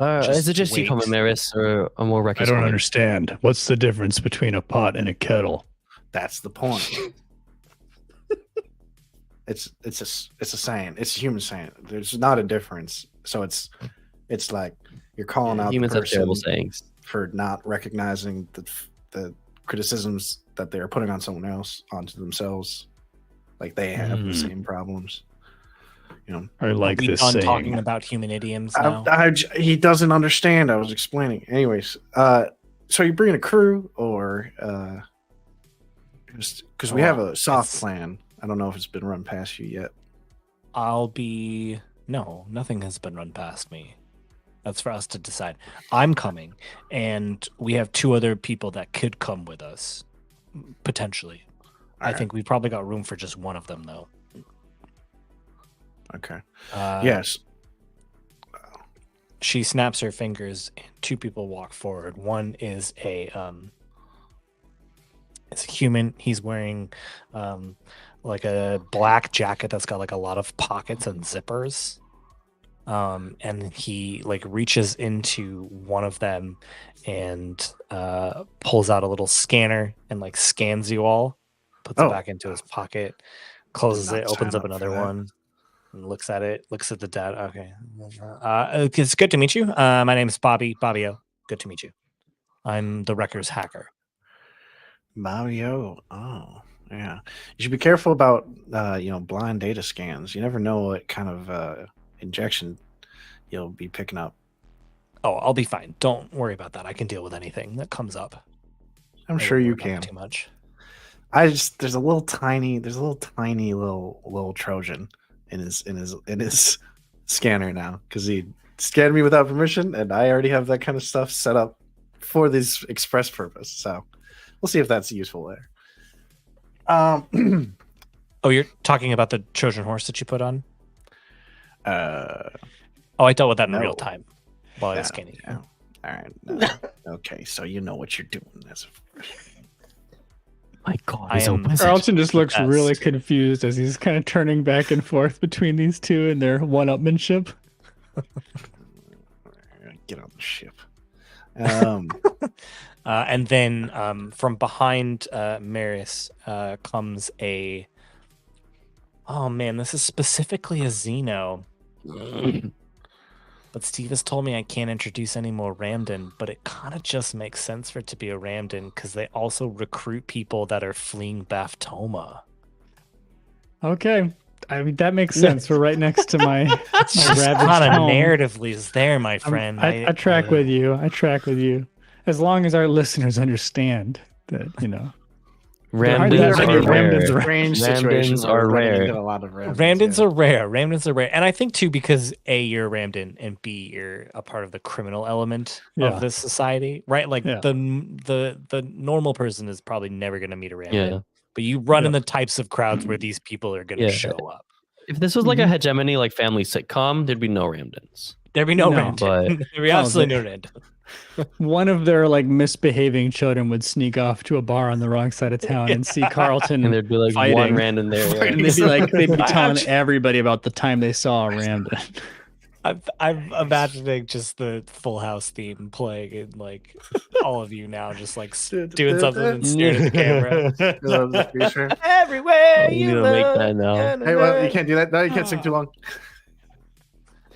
Is it just you wait. coming, Merris, or a more I records? don't coming? understand. What's the difference between a pot and a kettle? that's the point. It's a saying. It's a human saying. There's not a difference. So it's like you're calling out the Humans have person terrible sayings. for not recognizing the criticisms that they're putting on someone else onto themselves. Like they have the same problems. I like Are we this done saying. talking about human idioms now? He doesn't understand. I was explaining. Anyways, so you bringing a crew or because we have a soft plan. I don't know if it's been run past you yet. No, nothing has been run past me. That's for us to decide. I'm coming, and we have two other people that could come with us, potentially. I think we probably got room for just one of them, though. Okay. Uh, Yes. She snaps her fingers, and two people walk forward. One is it's a human. He's wearing like a black jacket that's got like a lot of pockets and zippers. And he like reaches into one of them and pulls out a little scanner and like scans you all, puts it back into his pocket, closes it, opens up another one, and looks at it, looks at the data. Okay. It's good to meet you. My name is Bobbio. Good to meet you. I'm the Wrecker's hacker. Bobbio. Oh, yeah. You should be careful about blind data scans. You never know what kind of injection you'll be picking up. Oh, I'll be fine. Don't worry about that. I can deal with anything that comes up. I'm I sure won't you worry about it can. too much. There's a little tiny little Trojan in his scanner now because he scanned me without permission, and I already have that kind of stuff set up for this express purpose. So we'll see if that's useful there. Oh, you're talking about the Trojan horse that you put on? Oh, I dealt with that in no. real time while I was No, scanning. no. All right. No. Okay, so you know what you're doing. My God, I he's a am- wizard. Carlton just looks Best. really confused as he's kind of turning back and forth between these two and their one-upmanship. Get on the ship. And then from behind Merris comes a... Oh, man, this is specifically a Xeno. But Steve has told me I can't introduce any more Ramdan, but it kind of just makes sense for it to be a Ramdan because they also recruit people that are fleeing Baftoma. Okay. I mean, that makes sense. We're right next to my It's just ravaged kind of home. narratively is there, my friend. I track with you. I track with you. As long as our listeners understand that, you know. Ramdans They're are rare. rare. Strange situations Ramdans are rare. A lot of Ramdans. Ramdans yeah. are rare. Ramdans are rare, and I think too because A, you're a Ramdan, and B, you're a part of the criminal element Yeah. of this society, right? Like Yeah. the normal person is probably never going to meet a Ramdan, Yeah. but you run in Yeah. the types of crowds where these people are going to Yeah. show up. If this was like a hegemony, like family sitcom, there'd be no Ramdans. There'd be no No, Ramdan. but- There'd be absolutely no Ramdan. One of their like misbehaving children would sneak off to a bar on the wrong side of town and see Carlton, And there'd be like Fighting. one Ramdan there. yeah. and they'd be I telling actually- everybody about the time they saw a Ramdan. I'm imagining just the Full House theme playing, and like all of you now just like doing something and staring at the camera. Everywhere Oh, you need to make that now. Hey, well, you can't do that. No, you can't sing too long.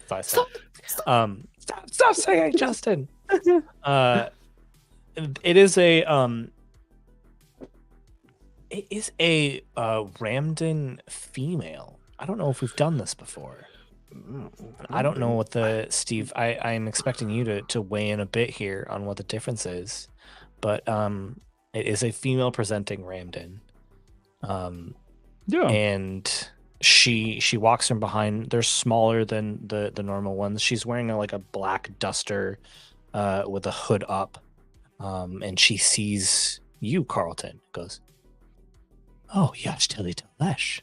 So I said, stop singing, Justin. It is a Ramdan female. I don't know if we've done this before. I don't know what the Steve. I'm expecting you to weigh in a bit here on what the difference is, but it is a female presenting Ramdan. Yeah. And she walks from behind. They're smaller than the normal ones. She's wearing like a black duster with a hood up, and she sees you, Carlton. Goes, "Oh, yes, Tilly Telesh."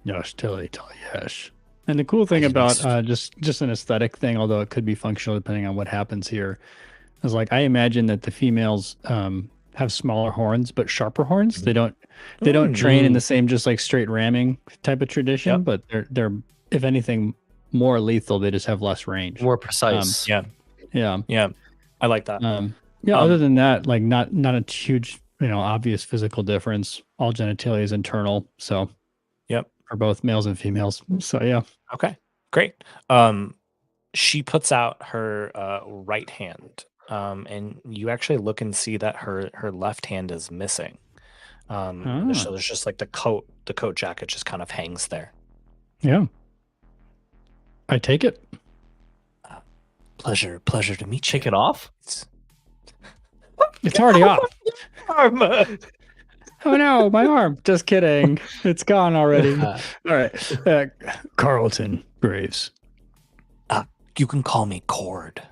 Yes, Tilly, yes. And the cool thing about just an aesthetic thing, although it could be functional depending on what happens here, is like I imagine that the females have smaller horns but sharper horns. They don't train in the same just like straight ramming type of tradition, but they're if anything more lethal. They just have less range. More precise. Yeah, I like that. Other than that, like not a huge obvious physical difference. All genitalia is internal, so for both males and females. So yeah. Okay, great. She puts out her right hand, and you actually look and see that her left hand is missing. So there's just like the coat jacket just kind of hangs there. Yeah. I take it. Pleasure to meet you. Take it off? It's already off. Arm. Oh no, my arm. Just kidding. It's gone already. All right. Carlton Graves. You can call me Cord.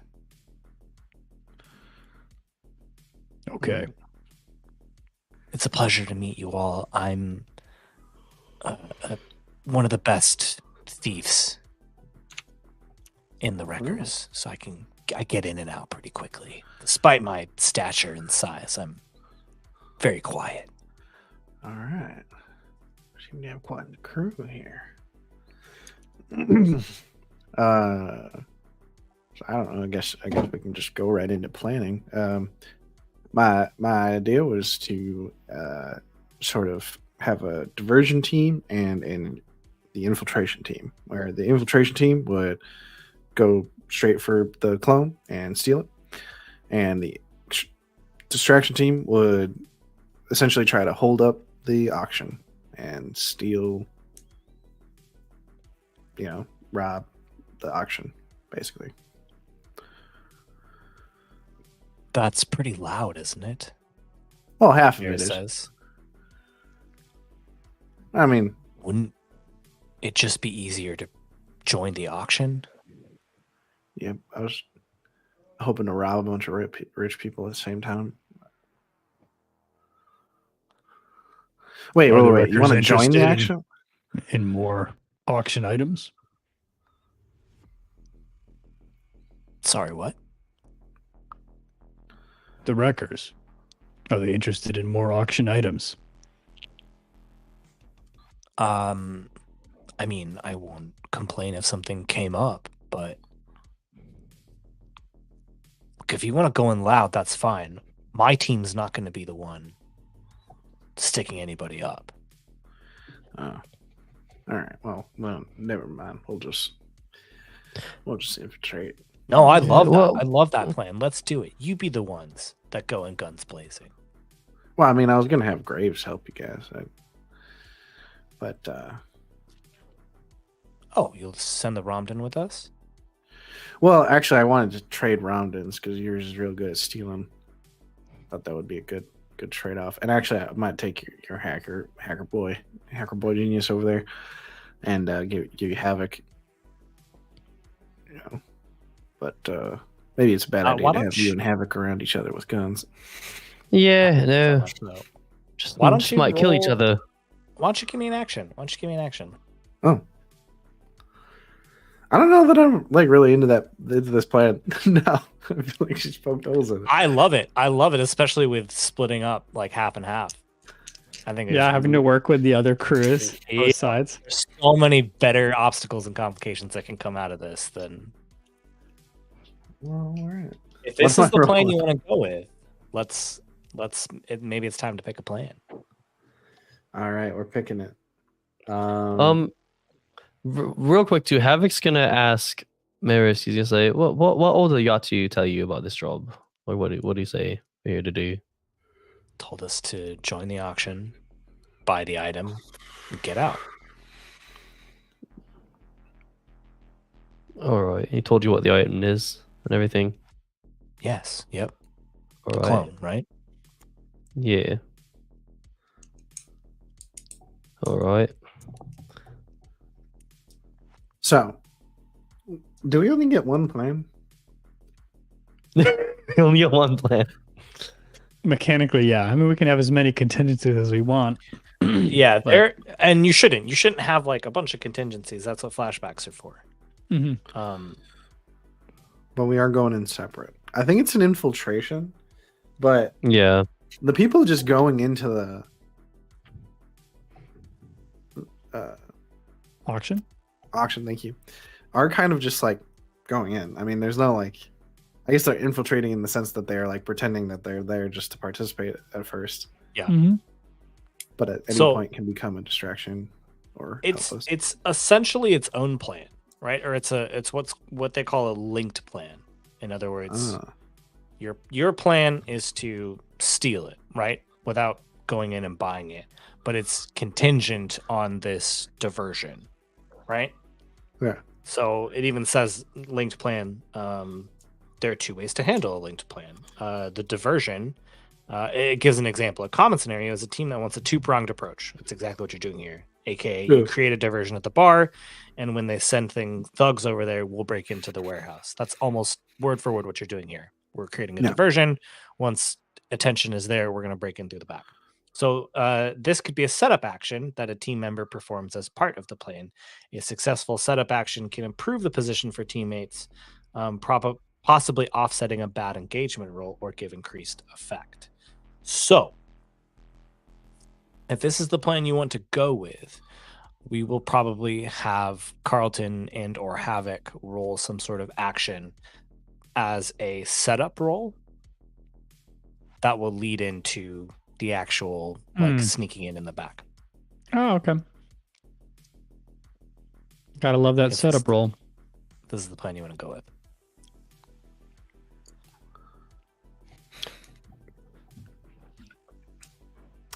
Okay. It's a pleasure to meet you all. I'm one of the best thieves in the wreckers, so I get in and out pretty quickly. Despite my stature and size, I'm very quiet. All right. Seem to have quite a crew here. So I don't know. I guess we can just go right into planning. My idea was to sort of have a diversion team and the infiltration team, where the infiltration team would go straight for the clone and steal it, and the distraction team would essentially try to hold up the auction and steal, rob the auction, basically. That's pretty loud, isn't it? Well, half of it Merris is. says. I mean, Wouldn't it just be easier to join the auction? yeah, hoping to rob a bunch of rich people at the same time. Wait. Are the You wreckers want to join the interested action? in more auction items? Sorry, what? The wreckers. Are they interested in more auction items? I mean, I won't complain if something came up, but look, if you want to go in loud, that's fine. My team's not going to be the one sticking anybody up. Oh. All right. Well, never mind. We'll just infiltrate. No, I love that. well- I love that plan. Let's do it. You be the ones that go in guns blazing. Well, I mean, I was gonna have Graves help you guys, but Oh, you'll send the Ramdan with us? well, actually, I wanted to trade Ramdans because yours is real good at stealing. Thought that would be a good trade off. And actually, I might take your hacker boy genius over there, and give you Havok. You know, but maybe it's a bad idea why to don't have you and Havok around each other with guns. Yeah, no. No. Just, Why don't just you might kill each roll- other. Why don't you give me an action? Oh. I don't know that I'm like really into this plan. No, I feel like she's poked holes in it. I love it. I love it, especially with splitting up like half and half. I think Yeah, having to work with the other crews, Yeah. both sides. there's so many better obstacles and complications that can come out of this than Well, all right. if this What's is the my plan role? you want to go with. Maybe it's time to pick a plan. All right, we're picking it. Real quick too, Havok's gonna ask Merris. He's gonna say, "What older Yattu tell you about this job? Or what do you say we're here to do?" Told us to join the auction, buy the item, and get out. All right. He told you what the item is and everything. Yes. Yep. All The right. clone, right? Yeah. All right. So, do we only get one plan? We only got one plan. Mechanically, yeah. I mean, we can have as many contingencies as we want. Yeah. But- There, and you shouldn't have like a bunch of contingencies. That's what flashbacks are for. Mm-hmm. But we are going in separate. I think it's an infiltration, but Yeah. the people just going into the Auction? auction, thank you, are kind of just like going in. I mean, there's no like, I guess they're infiltrating in the sense that they're like pretending that they're there just to participate at first, Yeah. Mm-hmm. but at any So- point can become a distraction or It's helpless. it's essentially its own plan, right? Or it's what they call a linked plan. In other words, Ah, your plan is to steal it, right? Without going in and buying it, but it's contingent on this diversion, right? Yeah. So it even says linked plan. There are two ways to handle a linked plan. The diversion, it gives an example. A common scenario is a team that wants a two-pronged approach. That's exactly what you're doing here. AKA, you Yeah. create a diversion at the bar, and when they send thugs over there, we'll break into the warehouse. That's almost word for word what you're doing here. We're creating a Yeah. diversion. Once attention is there, we're going to break in through the back. So this could be a setup action that a team member performs as part of the plan. A successful setup action can improve the position for teammates, possibly offsetting a bad engagement roll or give increased effect. So, if this is the plan you want to go with, we will probably have Carlton and or Havok roll some sort of action as a setup roll that will lead into the actual like sneaking in the back. Oh, okay. Gotta love that If setup it's- roll. This is the plan you want to go with.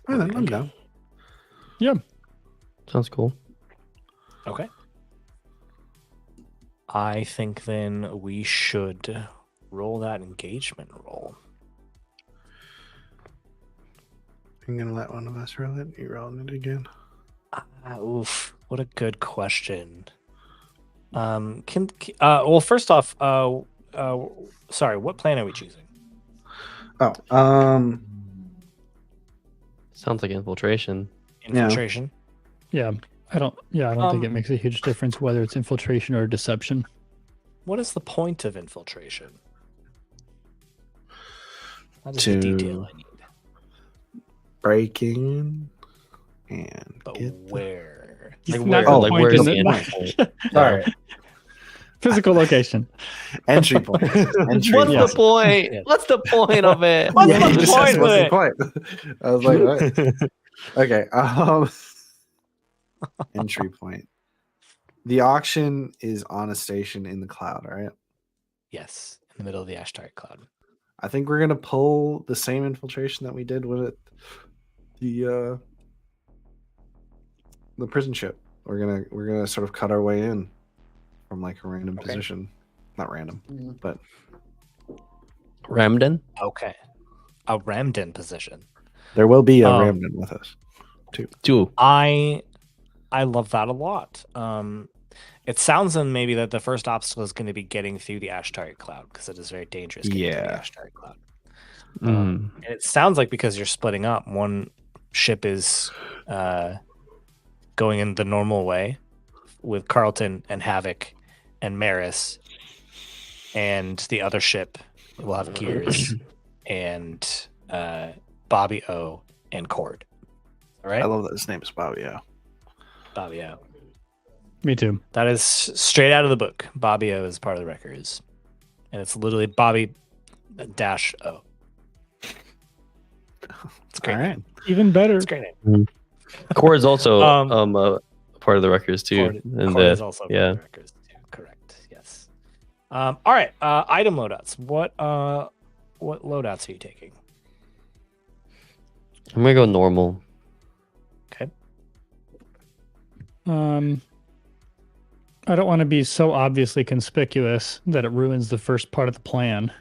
I'm down. Yeah. Sounds cool. Okay. I think then we should roll that engagement roll. I'm gonna let one of us roll it. You rolling it again? Oof, what a good question. Well, first off, Sorry, what plan are we choosing? Oh, Sounds like infiltration. Infiltration. Yeah, I don't think it makes a huge difference whether it's infiltration or deception. What is the point of infiltration? That is To the detail I need. breaking and But get the- where? Like where? the Like, point where's in the the- entry point? Sorry, Physical location. entry point. Entry What's point. the point? Yes. What's the point of it? What's Yeah, the he just point says, with "What's it?" the point?" I was like, what? Okay. Entry point. The auction is on a station in the cloud, right? Yes, in the middle of the Ashtart cloud. I think we're gonna pull the same infiltration that we did with the prison ship. We're gonna sort of cut our way in from like a random position. Not random, but Ramdan? Okay. A Ramdan position. there will be a Ramdan with us. Two. I love that a lot. It sounds then maybe that the first obstacle is going to be getting through the Ashtart cloud because it is very dangerous getting through the Yeah. Ashtart cloud. Mm. And it sounds like because you're splitting up, one ship is going in the normal way with Carlton and Havok and Merris, and the other ship will have Gears and Bobby O and Cord. All right, I love that his name is Bobby. Yeah. Bobby O. Me too. That is straight out of the book. Bobby O is part of the records, and it's literally Bobby dash O. It's great. All right. Even better. It's a great name. Core is also Um, part of the records too. Cord and Cord is also part yeah. of the records too. Correct. Yes. All right. Item loadouts. What loadouts are you taking? I'm gonna go normal. Okay. I don't want to be so obviously conspicuous that it ruins the first part of the plan.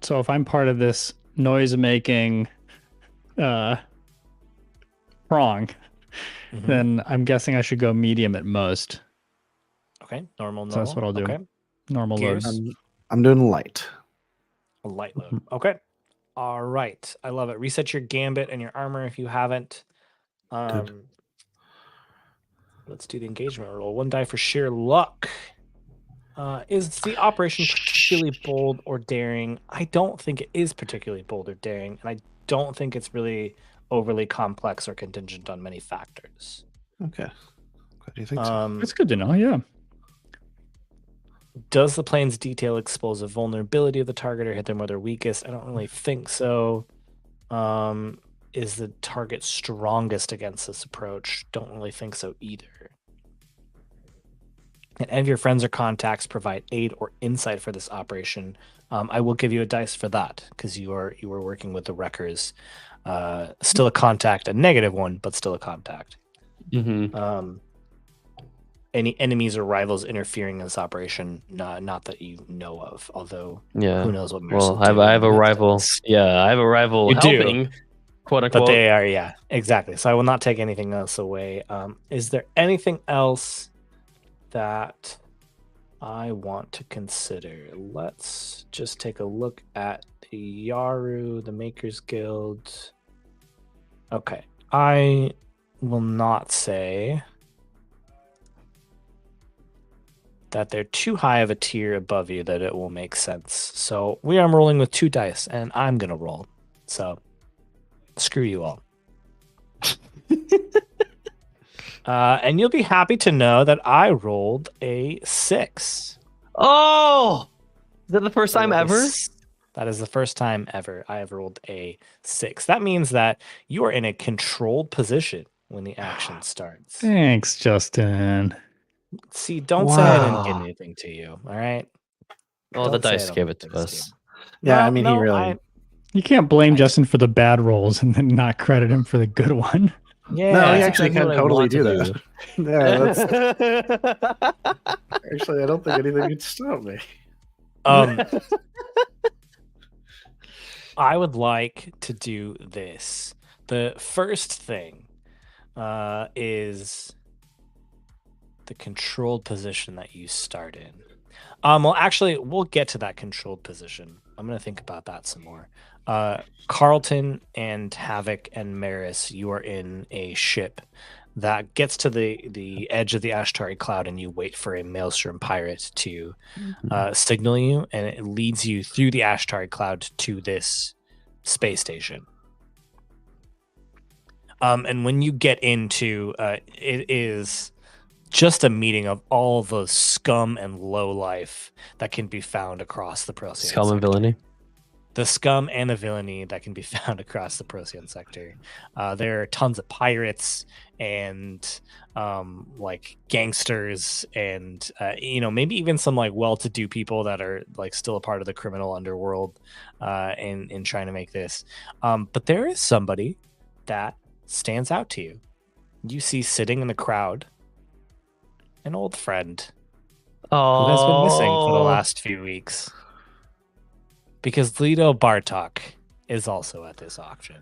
So if I'm part of this noise making prong, Mhm. then I'm guessing I should go medium at most. Okay. Normal. So that's what I'll do. Okay. Normal Gears. loads. I'm doing light. A light load. Okay. All right. I love it. Reset your gambit and your armor if you haven't. Let's do the engagement roll. 1 die for sheer luck. Is the operation particularly bold or daring? I don't think it is particularly bold or daring, and I don't think it's really overly complex or contingent on many factors. Okay. Glad you think so. It's good to know. Yeah. Does the plan's detail expose a vulnerability of the target or hit them where they're weakest? I don't really think so. Is the target strongest against this approach? Don't really think so either. And any of your friends or contacts provide aid or insight for this operation. I will give you a dice for that because you are working with the wreckers. Still a contact, a negative one, but still a contact. Mm-hmm. Any enemies or rivals interfering in this operation, not that you know of, although Yeah. who knows what Merris Well, will I have do a in rival. this. Yeah, I have a rival You do. helping, quote unquote. But they are, yeah, exactly. So I will not take anything else away. Is there anything else that I want to consider? Let's just take a look at the Yaru, the Makers Guild. Okay, I will not say that they're too high of a tier above you that it will make sense. So we are rolling with 2 dice, and I'm gonna roll. So screw you all. And you'll be happy to know that I rolled a 6. Oh, is that the first time I rolled a ever? That is the first time ever I have rolled a 6. That means that you are in a controlled position when the action starts. Thanks, Justin. See, don't say I didn't Wow. get anything to you. All right. Oh, the Don't say I dice don't gave get it to things us. you. Yeah, No, I mean, he no, really. You can't blame I- Justin for the bad rolls and then not credit him for the good one. Yeah, No, he that's actually exactly can what I totally want to do that. Yeah, that's actually. I don't think anything can stop me. I would like to do this. The first thing is the controlled position that you start in. Well, actually, we'll get to that controlled position. I'm gonna think about that some more. Carlton and Havok and Merris, you are in a ship that gets to the edge of the Ashtari cloud, and you wait for a Maelstrom pirate to signal you, and it leads you through the Ashtari cloud to this space station. And when you get into, it is just a meeting of all the scum and low life that can be found across the Procyon Scum sector. and villainy. The scum and the villainy that can be found across the Procyon sector. There are tons of pirates and like gangsters and maybe even some like well-to-do people that are like still a part of the criminal underworld in trying to make this. But there is somebody that stands out to you. You see sitting in the crowd an old friend who has been missing for the last few weeks. Because Lido Bartok is also at this auction.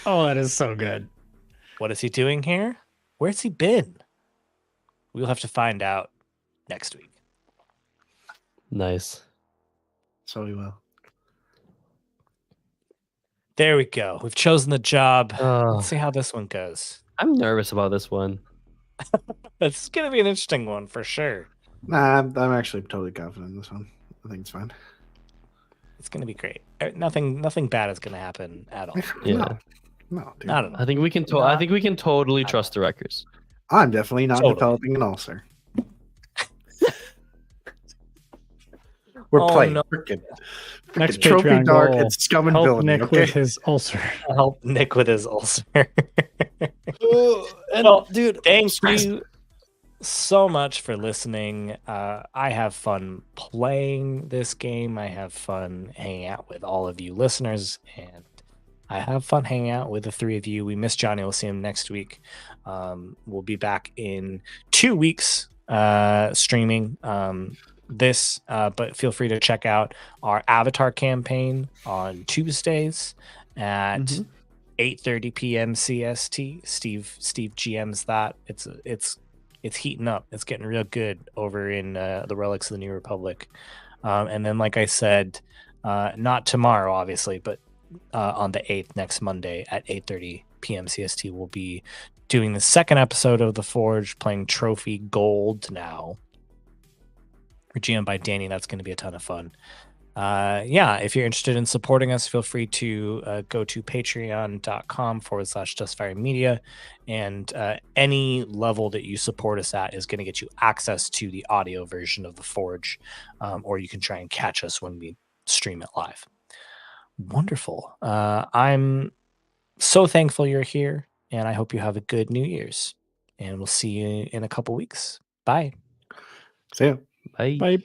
Oh, that is so good. What is he doing here? Where's he been? We'll have to find out next week. Nice. So we will. There we go. We've chosen the job. Oh. Let's see how this one goes. I'm nervous about this one. It's going to be an interesting one for sure. Nah, I'm actually totally confident in this one. I think it's fine. It's going to be great. Nothing bad is going to happen at all. Yeah. No, dude. Not at all. I think we can. I think we can totally trust the Wreckers. I'm definitely not Totally. developing an ulcer. We're Oh, playing. no. Frickin' Next Trophy Patreon Dark goal, and Scum and help Villainy. Nick Okay? with his ulcer. Help Nick with his ulcer. And, Well, dude, thank you so much for listening. I have fun playing this game. I have fun hanging out with all of you listeners, and I have fun hanging out with the three of you. We miss Johnny. We'll see him next week. We'll be back in 2 weeks streaming but feel free to check out our Avatar campaign on Tuesdays at 8:30 p.m. CST. Steve GMs that. It's heating up. It's getting real good over in the Relics of the New Republic. And then, like I said, not tomorrow, obviously, but on the 8th, next Monday at 8:30 p.m. CST, we'll be doing the second episode of The Forge, playing Trophy Gold now. We're GM by Danny. That's going to be a ton of fun. If you're interested in supporting us, feel free to go to patreon.com/justfiremedia, and any level that you support us at is going to get you access to the audio version of The Forge, or you can try and catch us when we stream it live. Wonderful. I'm so thankful you're here, and I hope you have a good New Year's, and we'll see you in a couple weeks. Bye. See ya. Bye. Bye.